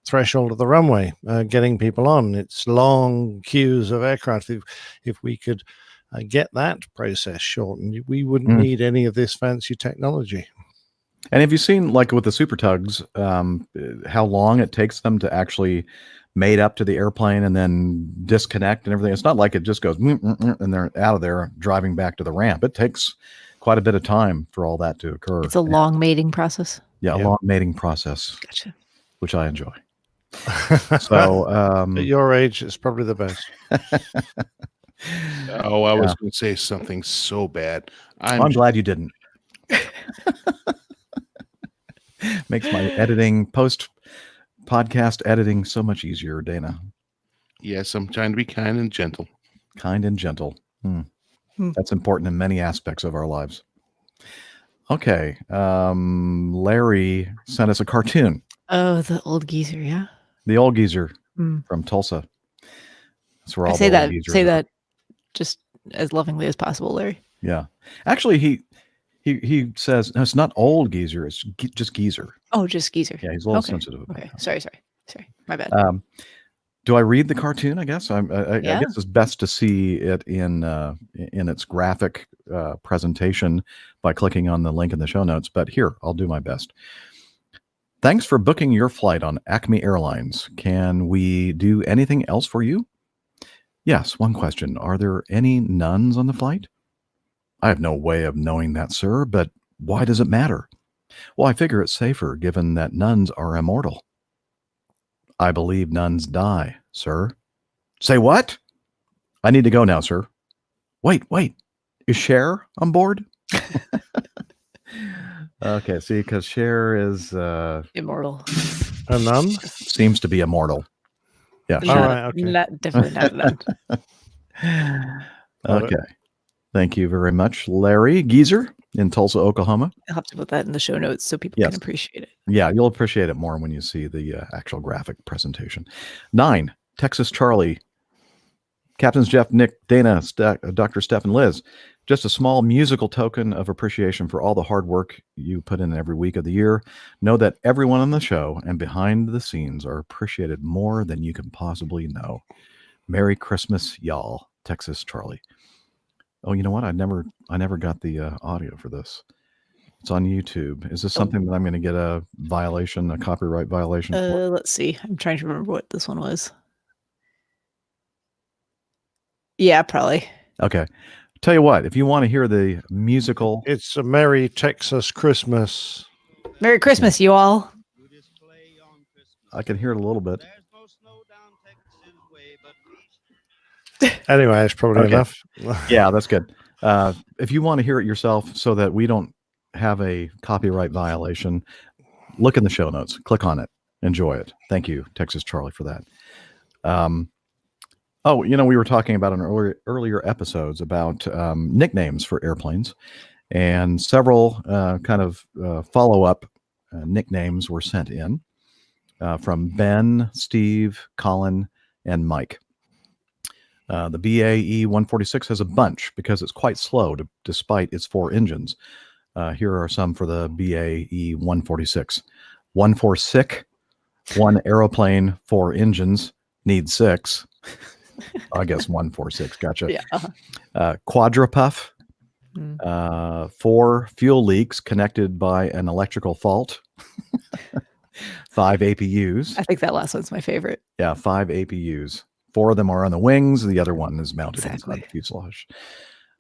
threshold of the runway, getting people on. It's long queues of aircraft. If we could get that process shortened, we wouldn't need any of this fancy technology. And have you seen, like with the super tugs, how long it takes them to actually mate up to the airplane and then disconnect and everything? It's not like it just goes and they're out of there driving back to the ramp. It takes quite a bit of time for all that to occur. It's a long mating process. A long mating process. Gotcha. Which I enjoy. So at your age, it's probably the best. Oh, I was going to say something so bad. I'm glad you didn't. Makes my post-podcast editing so much easier, Dana. Yes, I'm trying to be kind and gentle. Kind and gentle. That's important in many aspects of our lives. Okay. Larry sent us a cartoon. Oh, the old geezer, yeah. The old geezer from Tulsa. That's where all say that just as lovingly as possible, Larry. Yeah. Actually, he says, no, it's not old geezer, it's just geezer. Oh, just geezer. Yeah, he's a little sensitive about that. Sorry. My bad. Do I read the cartoon? I guess I guess it's best to see it in its graphic presentation by clicking on the link in the show notes. But here, I'll do my best. Thanks for booking your flight on Acme Airlines. Can we do anything else for you? Yes, one question. Are there any nuns on the flight? I have no way of knowing that, sir, but why does it matter? Well, I figure it's safer given that nuns are immortal. I believe nuns die, sir. Say what? I need to go now, sir. Wait. Is Cher on board? Okay, see, because Cher is immortal. A nun? Seems to be immortal. Yeah. Definitely not a nun. Okay. Thank you very much, Larry Geezer in Tulsa, Oklahoma. I'll have to put that in the show notes so people can appreciate it. Yeah, you'll appreciate it more when you see the actual graphic presentation. 9, Texas Charlie. Captains Jeff, Nick, Dana, Dr. Steph, and Liz. Just a small musical token of appreciation for all the hard work you put in every week of the year. Know that everyone on the show and behind the scenes are appreciated more than you can possibly know. Merry Christmas, y'all. Texas Charlie. Oh, you know what? I never got the audio for this. It's on YouTube. Is this something that I'm going to get a copyright violation for? Let's see. I'm trying to remember what this one was. Yeah, probably. Okay. Tell you what, if you want to hear the musical... It's a Merry Texas Christmas. Merry Christmas, you all. I can hear it a little bit. Anyway, it's probably enough. Yeah, that's good. If you want to hear it yourself so that we don't have a copyright violation, look in the show notes. Click on it. Enjoy it. Thank you, Texas Charlie, for that. Oh, we were talking about in earlier episodes about nicknames for airplanes, and several kind of follow-up nicknames were sent in from Ben, Steve, Colin, and Mike. The BAE 146 has a bunch because it's quite slow despite its 4 engines. Here are some for the BAE 146. 1 for sick, 1 aeroplane, 4 engines, need 6. I guess 146. Gotcha. Yeah. Quadrupuff. 4 fuel leaks connected by an electrical fault. 5 APUs. I think that last one's my favorite. Yeah, 5 APUs. 4 of them are on the wings. The other one is mounted inside the fuselage.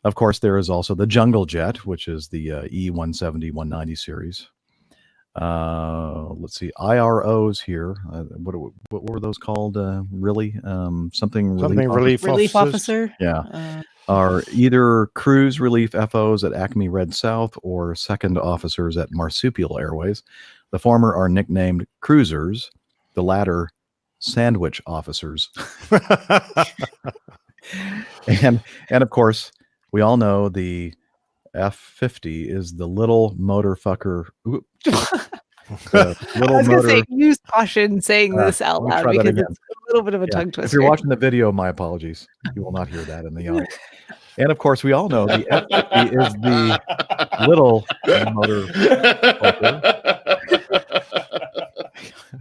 Of course, there is also the Jungle Jet, which is the E170, 190 series. Let's see, IROs here. What were those called? Really? Something relief officer. Yeah. Are either cruise relief FOs at Acme Red South or second officers at Marsupial Airways. The former are nicknamed cruisers. The latter, sandwich officers. and of course, we all know the F-50 is the little motor fucker. I was going to say, use caution saying this out loud because it's a little bit of a tongue twister. If you're watching the video, my apologies. You will not hear that in the audio. And of course, we all know the F-50 is the little motor fucker.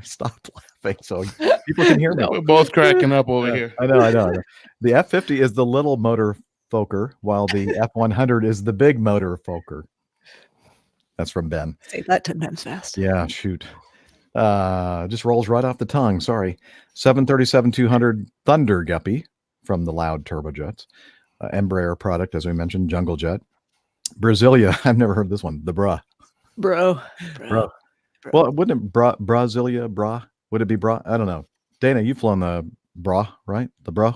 Stop laughing so people can hear me. We're both cracking up over here. I know. The F-50 is the little motor foker, while the F-100 is the big motor foker. That's from Ben. Say that 10 times fast. Yeah, shoot. Just rolls right off the tongue. Sorry. 737-200 Thunder Guppy from the Loud Turbojets. Embraer product, as we mentioned, Jungle Jet. Brasilia. I've never heard this one. The Bra. Bro. Well, wouldn't it Brasilia, Bra? Would it be Bra? I don't know. Dana, you've flown the Bra, right? The Bra?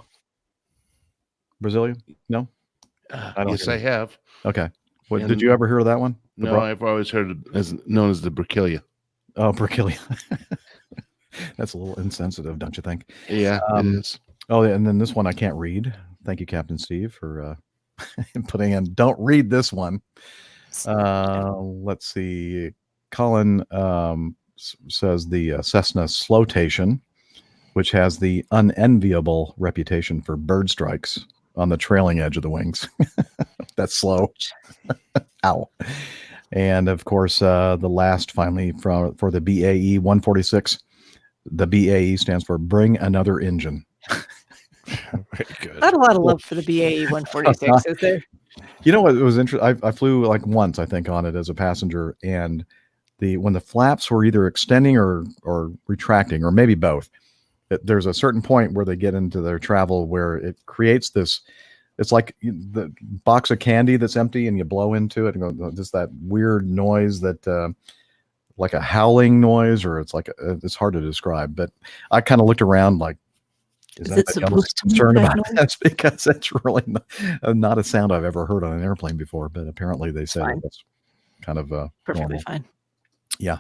Brasilia? No? Yes, I have. Okay. Did you ever hear of that one? No, I've always heard it as known as the Brasilia. Oh, Brasilia. That's a little insensitive, don't you think? Yeah, it is. Oh, and then this one I can't read. Thank you, Captain Steve, for putting in. Don't read this one. Let's see. Colin says the Cessna Slowtation, which has the unenviable reputation for bird strikes on the trailing edge of the wings. That's slow. Ow. And of course, the last finally for the BAE 146, the BAE stands for Bring Another Engine. Very good. Not a lot of love for the BAE 146, is there? You know what? It was interesting. I flew like once, I think, on it as a passenger, and when the flaps were either extending or retracting, or maybe both, there's a certain point where they get into their travel where it creates this. It's like the box of candy that's empty, and you blow into it, and go just that weird noise that, like a howling noise, or it's hard to describe. But I kind of looked around like, is anybody else concerned about this? Because it's really not a sound I've ever heard on an airplane before. But apparently they say that's kind of perfectly normal. Fine. Yeah.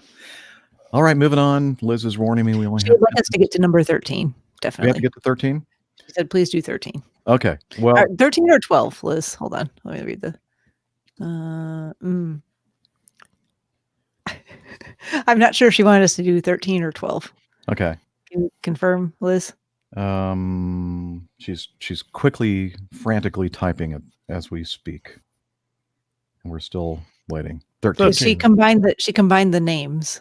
All right, moving on. Liz is warning me we only she would like us to get to number 13. Definitely. We have to get to 13? She said, please do 13. Okay. Well, 13 or 12, Liz. Hold on. Let me read the. I'm not sure if she wanted us to do 13 or 12. Okay. Can you confirm, Liz? She's quickly, frantically typing it as we speak, and we're still waiting. 13. She combined the names,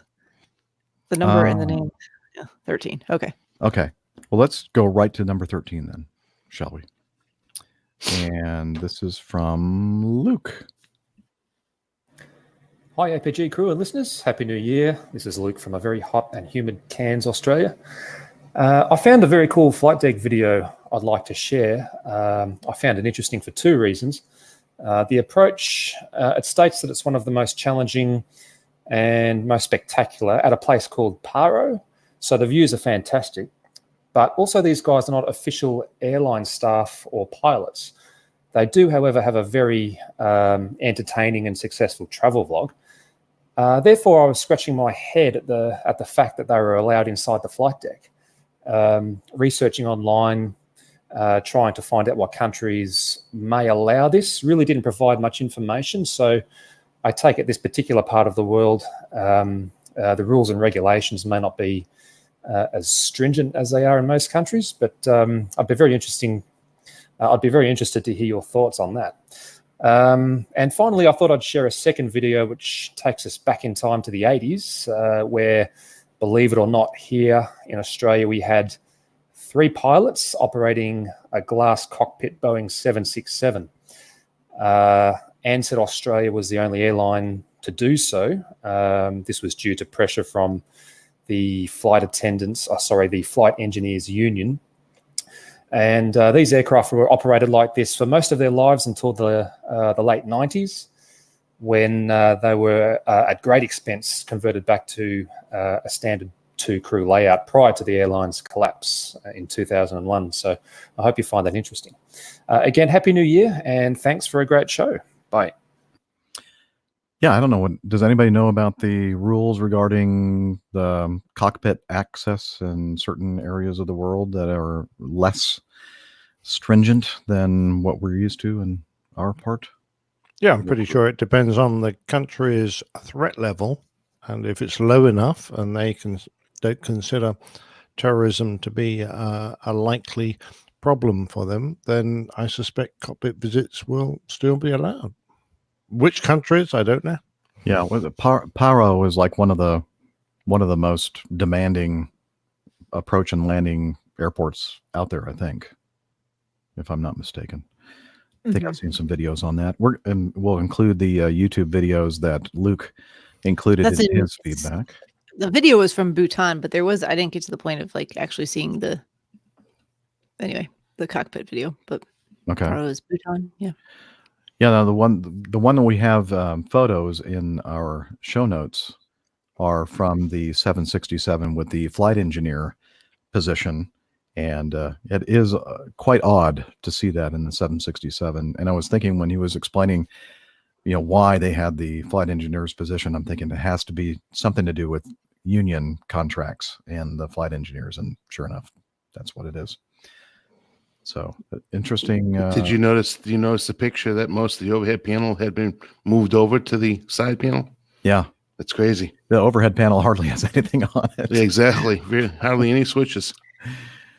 the number and the name. Yeah, 13. Okay. Okay. Well, let's go right to number 13 then, shall we? And this is from Luke. Hi, APG crew and listeners. Happy New Year. This is Luke from a very hot and humid Cairns, Australia. I found a very cool flight deck video I'd like to share. I found it interesting for 2 reasons. The approach, it states that it's one of the most challenging and most spectacular at a place called Paro. So the views are fantastic. But also these guys are not official airline staff or pilots. They do, however, have a very entertaining and successful travel vlog. Therefore, I was scratching my head at the fact that they were allowed inside the flight deck. Researching online, trying to find out what countries may allow this. Really didn't provide much information. So I take it this particular part of the world, the rules and regulations may not be as stringent as they are in most countries, but I'd be very interested to hear your thoughts on that. And finally, I thought I'd share a second video which takes us back in time to the 80s, where, believe it or not, here in Australia we had 3 pilots operating a glass cockpit Boeing 767. Ansett Australia was the only airline to do so. This was due to pressure from the flight engineers union. And these aircraft were operated like this for most of their lives until the late 90s, when they were at great expense converted back to a standard 2-crew layout prior to the airline's collapse in 2001. So I hope you find that interesting. Again, Happy New Year, and thanks for a great show. Bye. Yeah, I don't know. Does anybody know about the rules regarding the cockpit access in certain areas of the world that are less stringent than what we're used to in our part? Yeah, I'm pretty sure it depends on the country's threat level, and if it's low enough and don't consider terrorism to be a likely problem for them, then I suspect cockpit visits will still be allowed. Which countries, I don't know. Yeah, Paro is like one of the most demanding approach and landing airports out there, I think, if I'm not mistaken. I think I've seen some videos on that. We'll include the YouTube videos that Luke included in his feedback. The video was from Bhutan, but I didn't get to the point of like actually seeing the cockpit video. But okay, Paro is Bhutan, yeah. Yeah, now the one that we have photos in our show notes are from the 767 with the flight engineer position, and it is quite odd to see that in the 767. And I was thinking when he was explaining, why they had the flight engineer's position, I'm thinking it has to be something to do with union contracts and the flight engineers, and sure enough, that's what it is. So interesting. Do you notice the picture that most of the overhead panel had been moved over to the side panel? Yeah. That's crazy. The overhead panel hardly has anything on it. Yeah, exactly. Hardly any switches.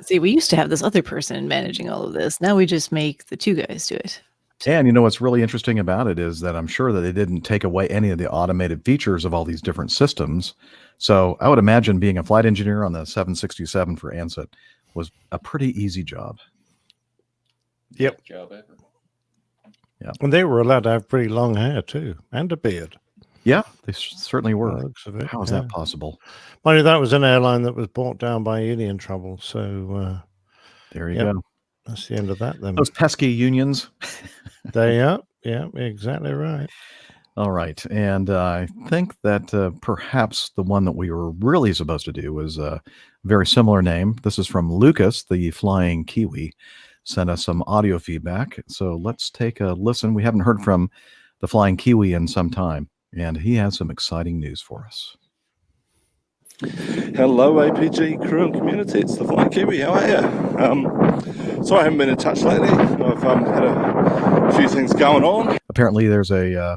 See, we used to have this other person managing all of this. Now we just make the 2 guys do it. And what's really interesting about it is that I'm sure that they didn't take away any of the automated features of all these different systems. So I would imagine being a flight engineer on the 767 for Ansett was a pretty easy job. Yep. Job ever. Yeah. And they were allowed to have pretty long hair too, and a beard. Yeah, they certainly were. Looks of it, How is that possible? Mind you, that was an airline that was brought down by union trouble. So there you go. That's the end of that then. Those pesky unions. They are. Yeah, exactly right. All right. And I think that perhaps the one that we were really supposed to do was a very similar name. This is from Lucas, the Flying Kiwi. Sent us some audio feedback. So let's take a listen. We haven't heard from the Flying Kiwi in some time, and he has some exciting news for us. Hello, APG crew and community. It's the Flying Kiwi. How are you? Sorry I haven't been in touch lately. I've had a few things going on. Apparently there's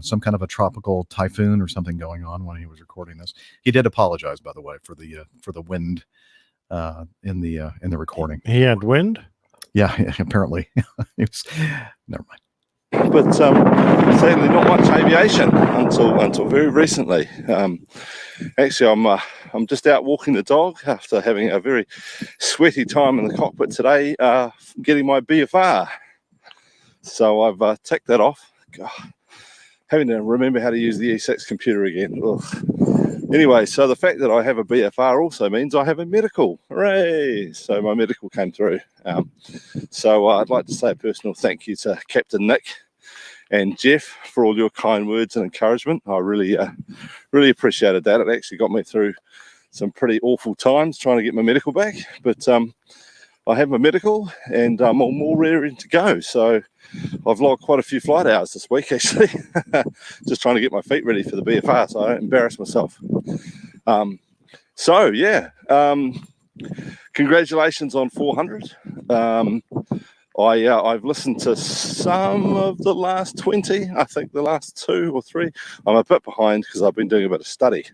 some kind of a tropical typhoon or something going on when he was recording this. He did apologize, by the way, for the wind in the recording. He had wind? Yeah, apparently. Never mind. But sadly, not much aviation until very recently. Actually, I'm just out walking the dog after having a very sweaty time in the cockpit today, getting my BFR. So I've ticked that off. God, having to remember how to use the E6 computer again. Ugh. Anyway, so the fact that I have a BFR also means I have a medical. Hooray! So my medical came through. So I'd like to say a personal thank you to Captain Nick and Jeff for all your kind words and encouragement. I really appreciated that. It actually got me through some pretty awful times trying to get my medical back. But I have my medical and I'm all more raring to go. So I've logged quite a few flight hours this week, actually, just trying to get my feet ready for the BFR so I don't embarrass myself. Congratulations on 400. I've listened to some of the last 20. I think the last 2 or 3. I'm a bit behind because I've been doing a bit of study.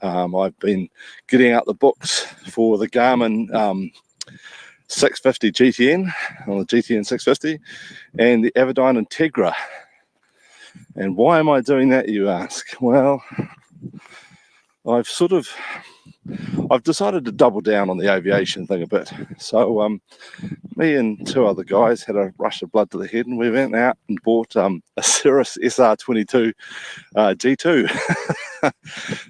I've been getting out the books for the Garmin 650 GTN, or the GTN 650, and the Aviation Integra. And why am I doing that, you ask? Well, I've decided to double down on the aviation thing a bit. So me and 2 other guys had a rush of blood to the head, and we went out and bought a Cirrus SR22 G2.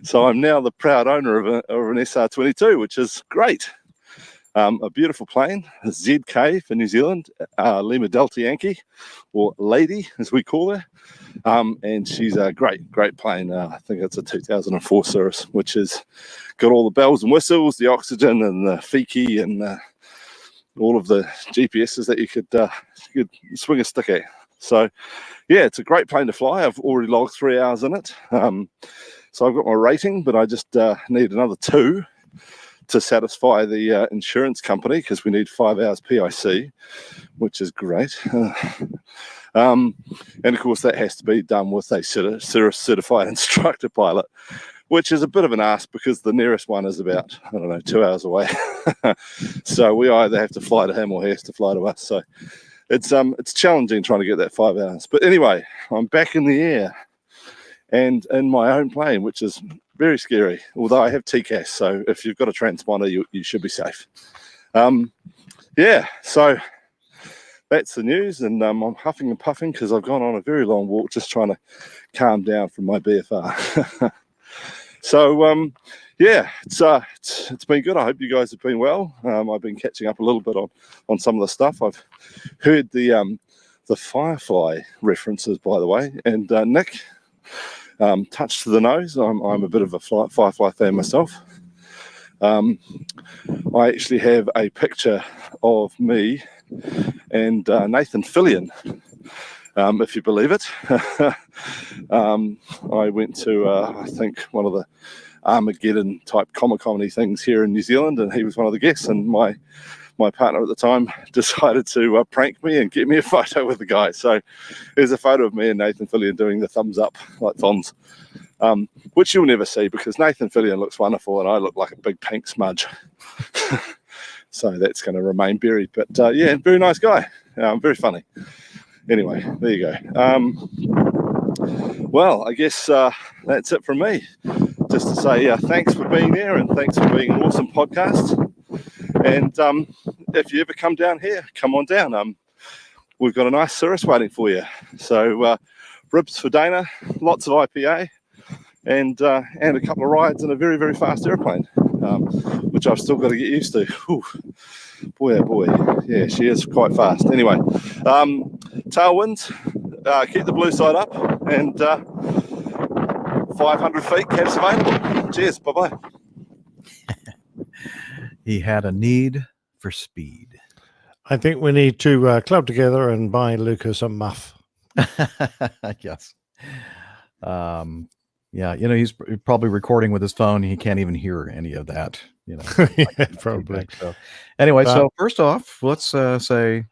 So I'm now the proud owner of an SR22, which is great. A beautiful plane, a ZK for New Zealand, Lima Delta Yankee, or Lady as we call her. And she's a great plane. I think it's a 2004 Cirrus, which has got all the bells and whistles, the oxygen and the Fiki and all of the GPSs that you could swing a stick at. So yeah, it's a great plane to fly. I've already logged 3 hours in it. So I've got my rating, but I just need another 2 to satisfy the insurance company, because we need 5 hours PIC, which is great. And of course that has to be done with a Cirrus certified instructor pilot, which is a bit of an ask because the nearest one is about, 2 hours away. So we either have to fly to him or he has to fly to us. So it's challenging trying to get that 5 hours. But anyway, I'm back in the air and in my own plane, which is very scary, although I have TCAS, so if you've got a transponder, you should be safe. Yeah, so that's the news, and I'm huffing and puffing because I've gone on a very long walk just trying to calm down from my BFR. So yeah, it's been good. I hope you guys have been well. I've been catching up a little bit on some of the stuff. I've heard the Firefly references, by the way, and Nick, touch to the nose. I'm a bit of a Firefly fan myself. I actually have a picture of me and Nathan Fillion, if you believe it. I went to I think one of the Armageddon type comedy things here in New Zealand, and he was one of the guests, and my partner at the time decided to prank me and get me a photo with the guy. So there's a photo of me and Nathan Fillion doing the thumbs up like thumbs, which you'll never see because Nathan Fillion looks wonderful and I look like a big pink smudge. So that's going to remain buried. But yeah, very nice guy, very funny. Anyway, there you go. Well, I guess that's it from me. Just to say thanks for being there and thanks for being an awesome podcast. And if you ever come down here, come on down. We've got a nice Cirrus waiting for you. So ribs for Dana, lots of IPA, and a couple of rides in a very, very fast airplane, which I've still got to get used to. Whew. Boy, oh boy. Yeah, she is quite fast. Anyway, tailwinds, keep the blue side up, and 500 feet, caps available. Cheers, bye-bye. He had a need for speed. I think we need to club together and buy Lucas a muff. Yes. Yeah, he's probably recording with his phone. He can't even hear any of that. Yeah, probably. So, anyway, so first off, let's say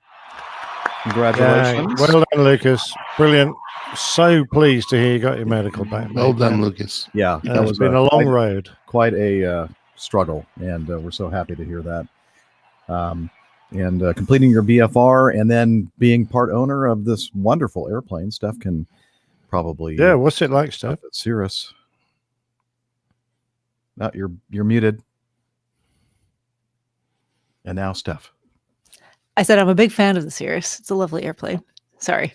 congratulations. Yeah, well done, Lucas. Brilliant. So pleased to hear you got your medical back. Well done, Lucas. Yeah, that was been a long road. Quite a struggle, and we're so happy to hear that. And completing your BFR and then being part owner of this wonderful airplane. Steph can probably what's it like, Steph? Cirrus. You're muted. And now Steph. I said I'm a big fan of the Cirrus. It's a lovely airplane. Sorry.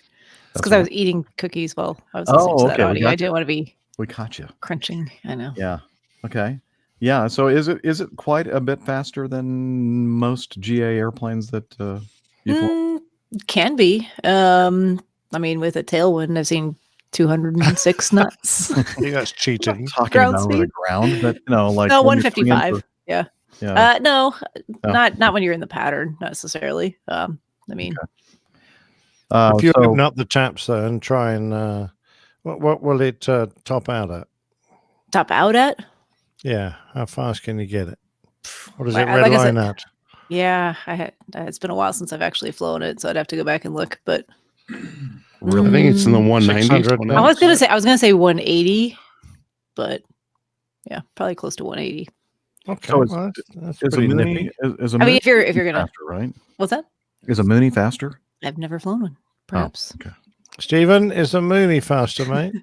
It's because I was eating cookies while I was listening to that audio. I didn't want to be caught you crunching. I know. Yeah. Okay. Yeah. So is it quite a bit faster than most GA airplanes that you can be. I mean, with a tailwind, I've seen 206 knots. I think that's cheating. Talking about over the ground, but like 155. Yeah. Yeah. No, not when you're in the pattern necessarily. I mean, if you open up the taps though and try and what will it top out at? Top out at? Yeah, how fast can you get it? What does it red line at? Yeah, I had. It's been a while since I've actually flown it, so I'd have to go back and look. But I think it's in the 190s. I was gonna say 180, but yeah, probably close to 180. Okay, So well, that's is a pretty Mooney, nippy. is a I mean, Mooney if you're gonna, faster, right? what's that? Is a Mooney faster? I've never flown one. Perhaps. Oh, okay. Stephen, is a Mooney faster, mate?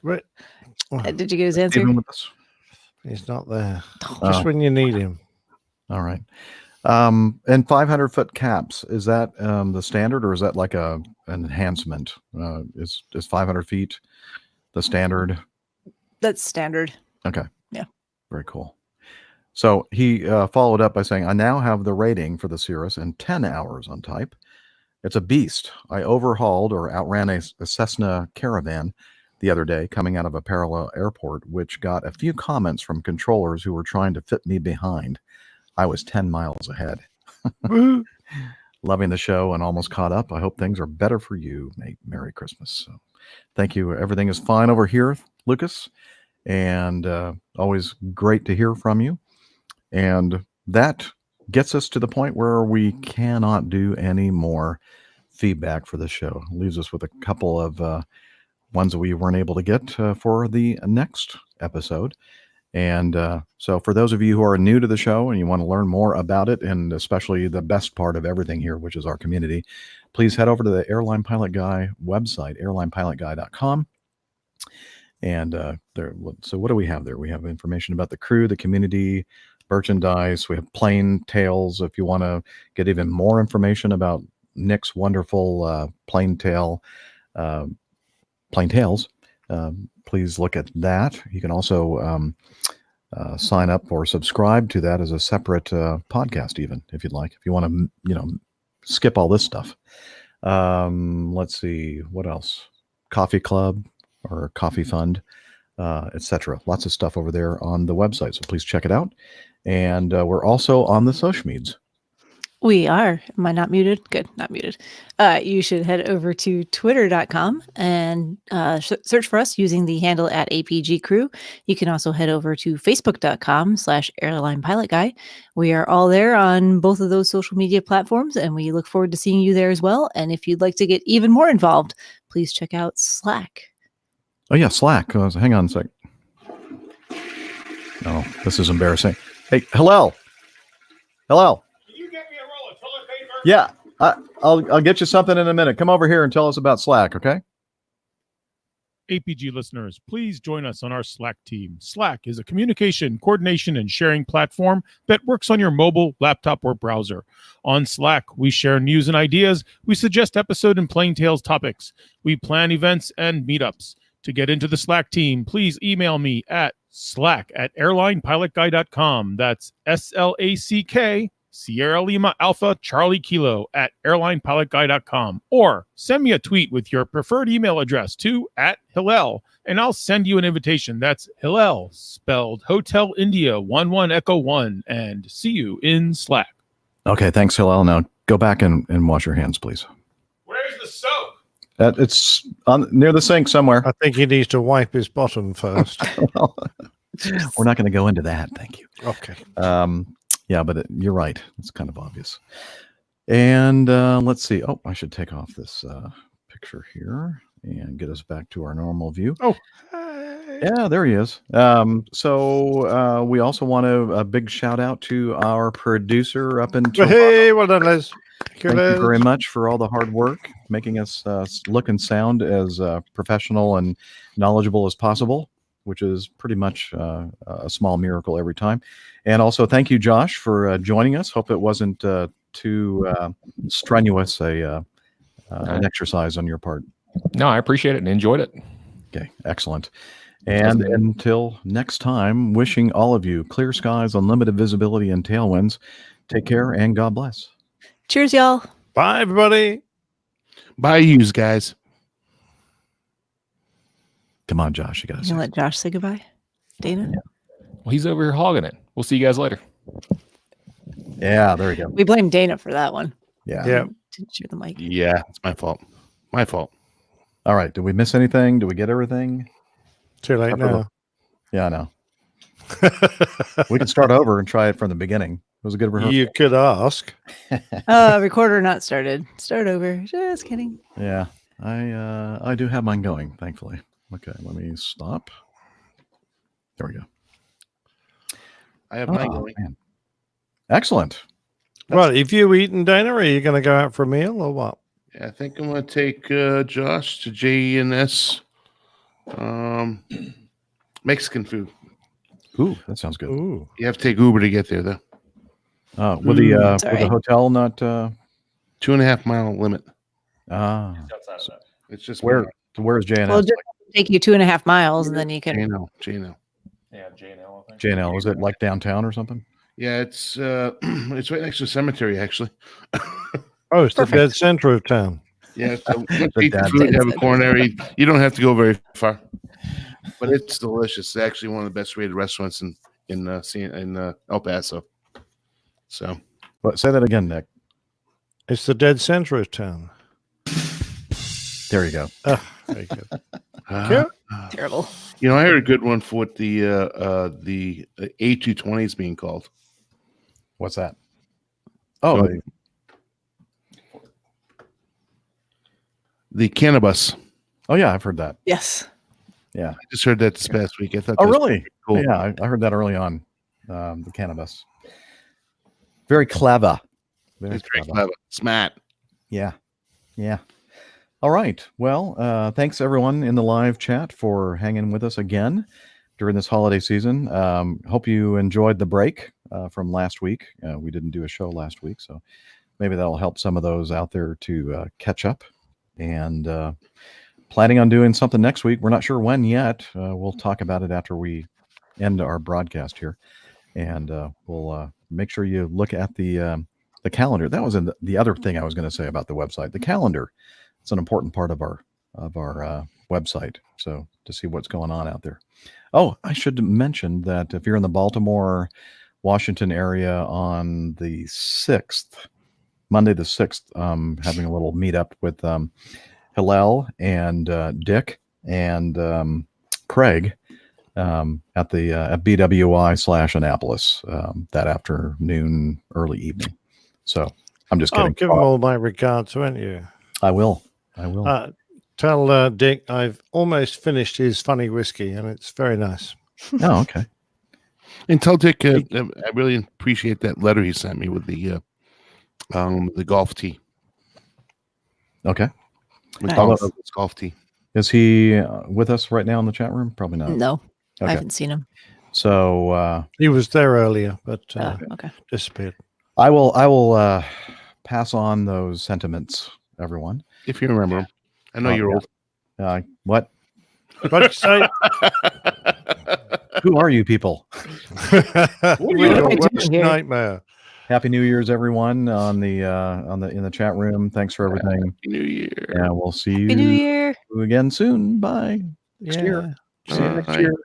Did you get his answer? Stephen with us? He's not there. Just when you need him. All right. And 500-foot caps, is that the standard, or is that like an enhancement? Is 500 feet the standard? That's standard. Okay. Yeah. Very cool. So he followed up by saying, I now have the rating for the Cirrus in 10 hours on type. It's a beast. I overhauled or outran a Cessna Caravan the other day coming out of a parallel airport, which got a few comments from controllers who were trying to fit me behind. I was 10 miles ahead. Loving the show and almost caught up. I hope things are better for you. Merry Christmas. So, thank you. Everything is fine over here, Lucas. And always great to hear from you. And that gets us to the point where we cannot do any more feedback for the show. Leaves us with a couple of ones that we weren't able to get for the next episode. And so for those of you who are new to the show and you want to learn more about it, and especially the best part of everything here, which is our community, please head over to the Airline Pilot Guy website, airlinepilotguy.com. And so what do we have there? We have information about the crew, the community, merchandise. We have plane tales. If you want to get even more information about Nick's wonderful plane tales, please look at that. You can also sign up or subscribe to that as a separate podcast, even if you'd like. If you want to, skip all this stuff. Let's see, what else? Coffee Club or Coffee Fund, etc. Lots of stuff over there on the website, so please check it out. And we're also on the social medias. We are. Am I not muted? Good, not muted. You should head over to twitter.com and search for us using the handle at APG Crew. You can also head over to facebook.com/Airline Pilot Guy. We are all there on both of those social media platforms, and we look forward to seeing you there as well. And if you'd like to get even more involved, please check out Slack. Oh, yeah, Slack. Hang on a sec. Oh, this is embarrassing. Hey, hello. Yeah, I'll get you something in a minute. Come over here and tell us about Slack, okay? APG listeners, please join us on our Slack team. Slack is a communication, coordination, and sharing platform that works on your mobile, laptop, or browser. On Slack, we share news and ideas. We suggest episode and plain tales topics. We plan events and meetups. To get into the Slack team, please email me at slack@airlinepilotguy.com. That's SLACK Sierra Lima Alpha Charlie Kilo @airlinepilotguy.com, or send me a tweet with your preferred email address to @Hillel, and I'll send you an invitation. That's Hillel, spelled Hotel India 11 Echo 1, and see you in Slack. Okay, thanks, Hillel. Now go back and wash your hands, please. Where's the soap? It's near the sink somewhere. I think he needs to wipe his bottom first. We're not going to go into that. Thank you. Okay. Yeah, but you're right. It's kind of obvious. And let's see. Oh, I should take off this picture here and get us back to our normal view. Oh, yeah, there he is. So we also want a big shout out to our producer up in Toronto. Hey, well done, Les. Thank you very much for all the hard work, making us look and sound as professional and knowledgeable as possible, which is pretty much a small miracle every time. And also, thank you, Josh, for joining us. Hope it wasn't too strenuous an exercise on your part. No, I appreciate it and enjoyed it. Okay, excellent. And until next time, wishing all of you clear skies, unlimited visibility, and tailwinds. Take care and God bless. Cheers, y'all. Bye, everybody. Bye, yous guys. Come on, Josh. You got to You gonna let Josh say goodbye? Dana? Yeah. Well, he's over here hogging it. We'll see you guys later. Yeah, there we go. We blame Dana for that one. Yeah. Didn't share the mic. Yeah, it's my fault. My fault. All right. Did we miss anything? Did we get everything? Too late now. Yeah, I know. We can start over and try it from the beginning. was a good rehearsal. You could ask. Recorder not started. Start over. Just kidding. Yeah, I do have mine going, thankfully. Okay, let me stop. There we go. I have mine going. Man. Excellent. Well, have you eaten, Dana, or are you going to go out for a meal or what? Yeah, I think I'm going to take Josh to JENS Mexican food. Ooh, that sounds good. Ooh. You have to take Uber to get there, though. With the hotel not 2.5 mile limit. It's just where's JNL? Well, just take you 2.5 miles, and then you can. JNL. Yeah, JNL. I think. JNL, is it like downtown or something? Yeah, it's right next to a cemetery, actually. Oh, it's the dead center of town. Yeah, so eat the food, have a coronary. You don't have to go very far, but it's delicious. It's actually one of the best rated restaurants in El Paso. So, but say that again, Nick. It's the dead center of town. There you go. Very good. Terrible. You know, I heard a good one for what the A220 is being called. What's that? Oh, the cannabis. Oh yeah, I've heard that. Yes. Yeah, I just heard that this past week. I thought. Oh really? Cool. Yeah, I heard that early on. The cannabis. Very clever. Very clever. Smart. Yeah. Yeah. All right. Well, thanks everyone in the live chat for hanging with us again during this holiday season. Hope you enjoyed the break from last week. We didn't do a show last week, so maybe that'll help some of those out there to catch up. And planning on doing something next week. We're not sure when yet. We'll talk about it after we end our broadcast here. And we'll make sure you look at the calendar. That was the other thing I was going to say about the website. The calendar. It's an important part of our website. So to see what's going on out there. Oh, I should mention that if you're in the Baltimore, Washington area on the 6th, Monday the 6th, having a little meetup with Hillel and Dick and Craig at BWI/Annapolis that afternoon, early evening. So I'm just kidding. Give them all my regards, won't you? I will. Tell Dick I've almost finished his funny whiskey, and it's very nice. Oh, okay. And tell Dick I really appreciate that letter he sent me with the golf tee. Okay. It's golf tee. Is he with us right now in the chat room? Probably not. No, Okay. I haven't seen him. So he was there earlier, but okay. Disappeared. I will pass on those sentiments, everyone. If you remember him. I know you're old. What? What'd you say? Who are you people? We're your worst nightmare. Happy New Year's, everyone, in the chat room. Thanks for everything. Happy New Year. Yeah, we'll see you Happy New Year. again soon. Bye. Next year. See you next year.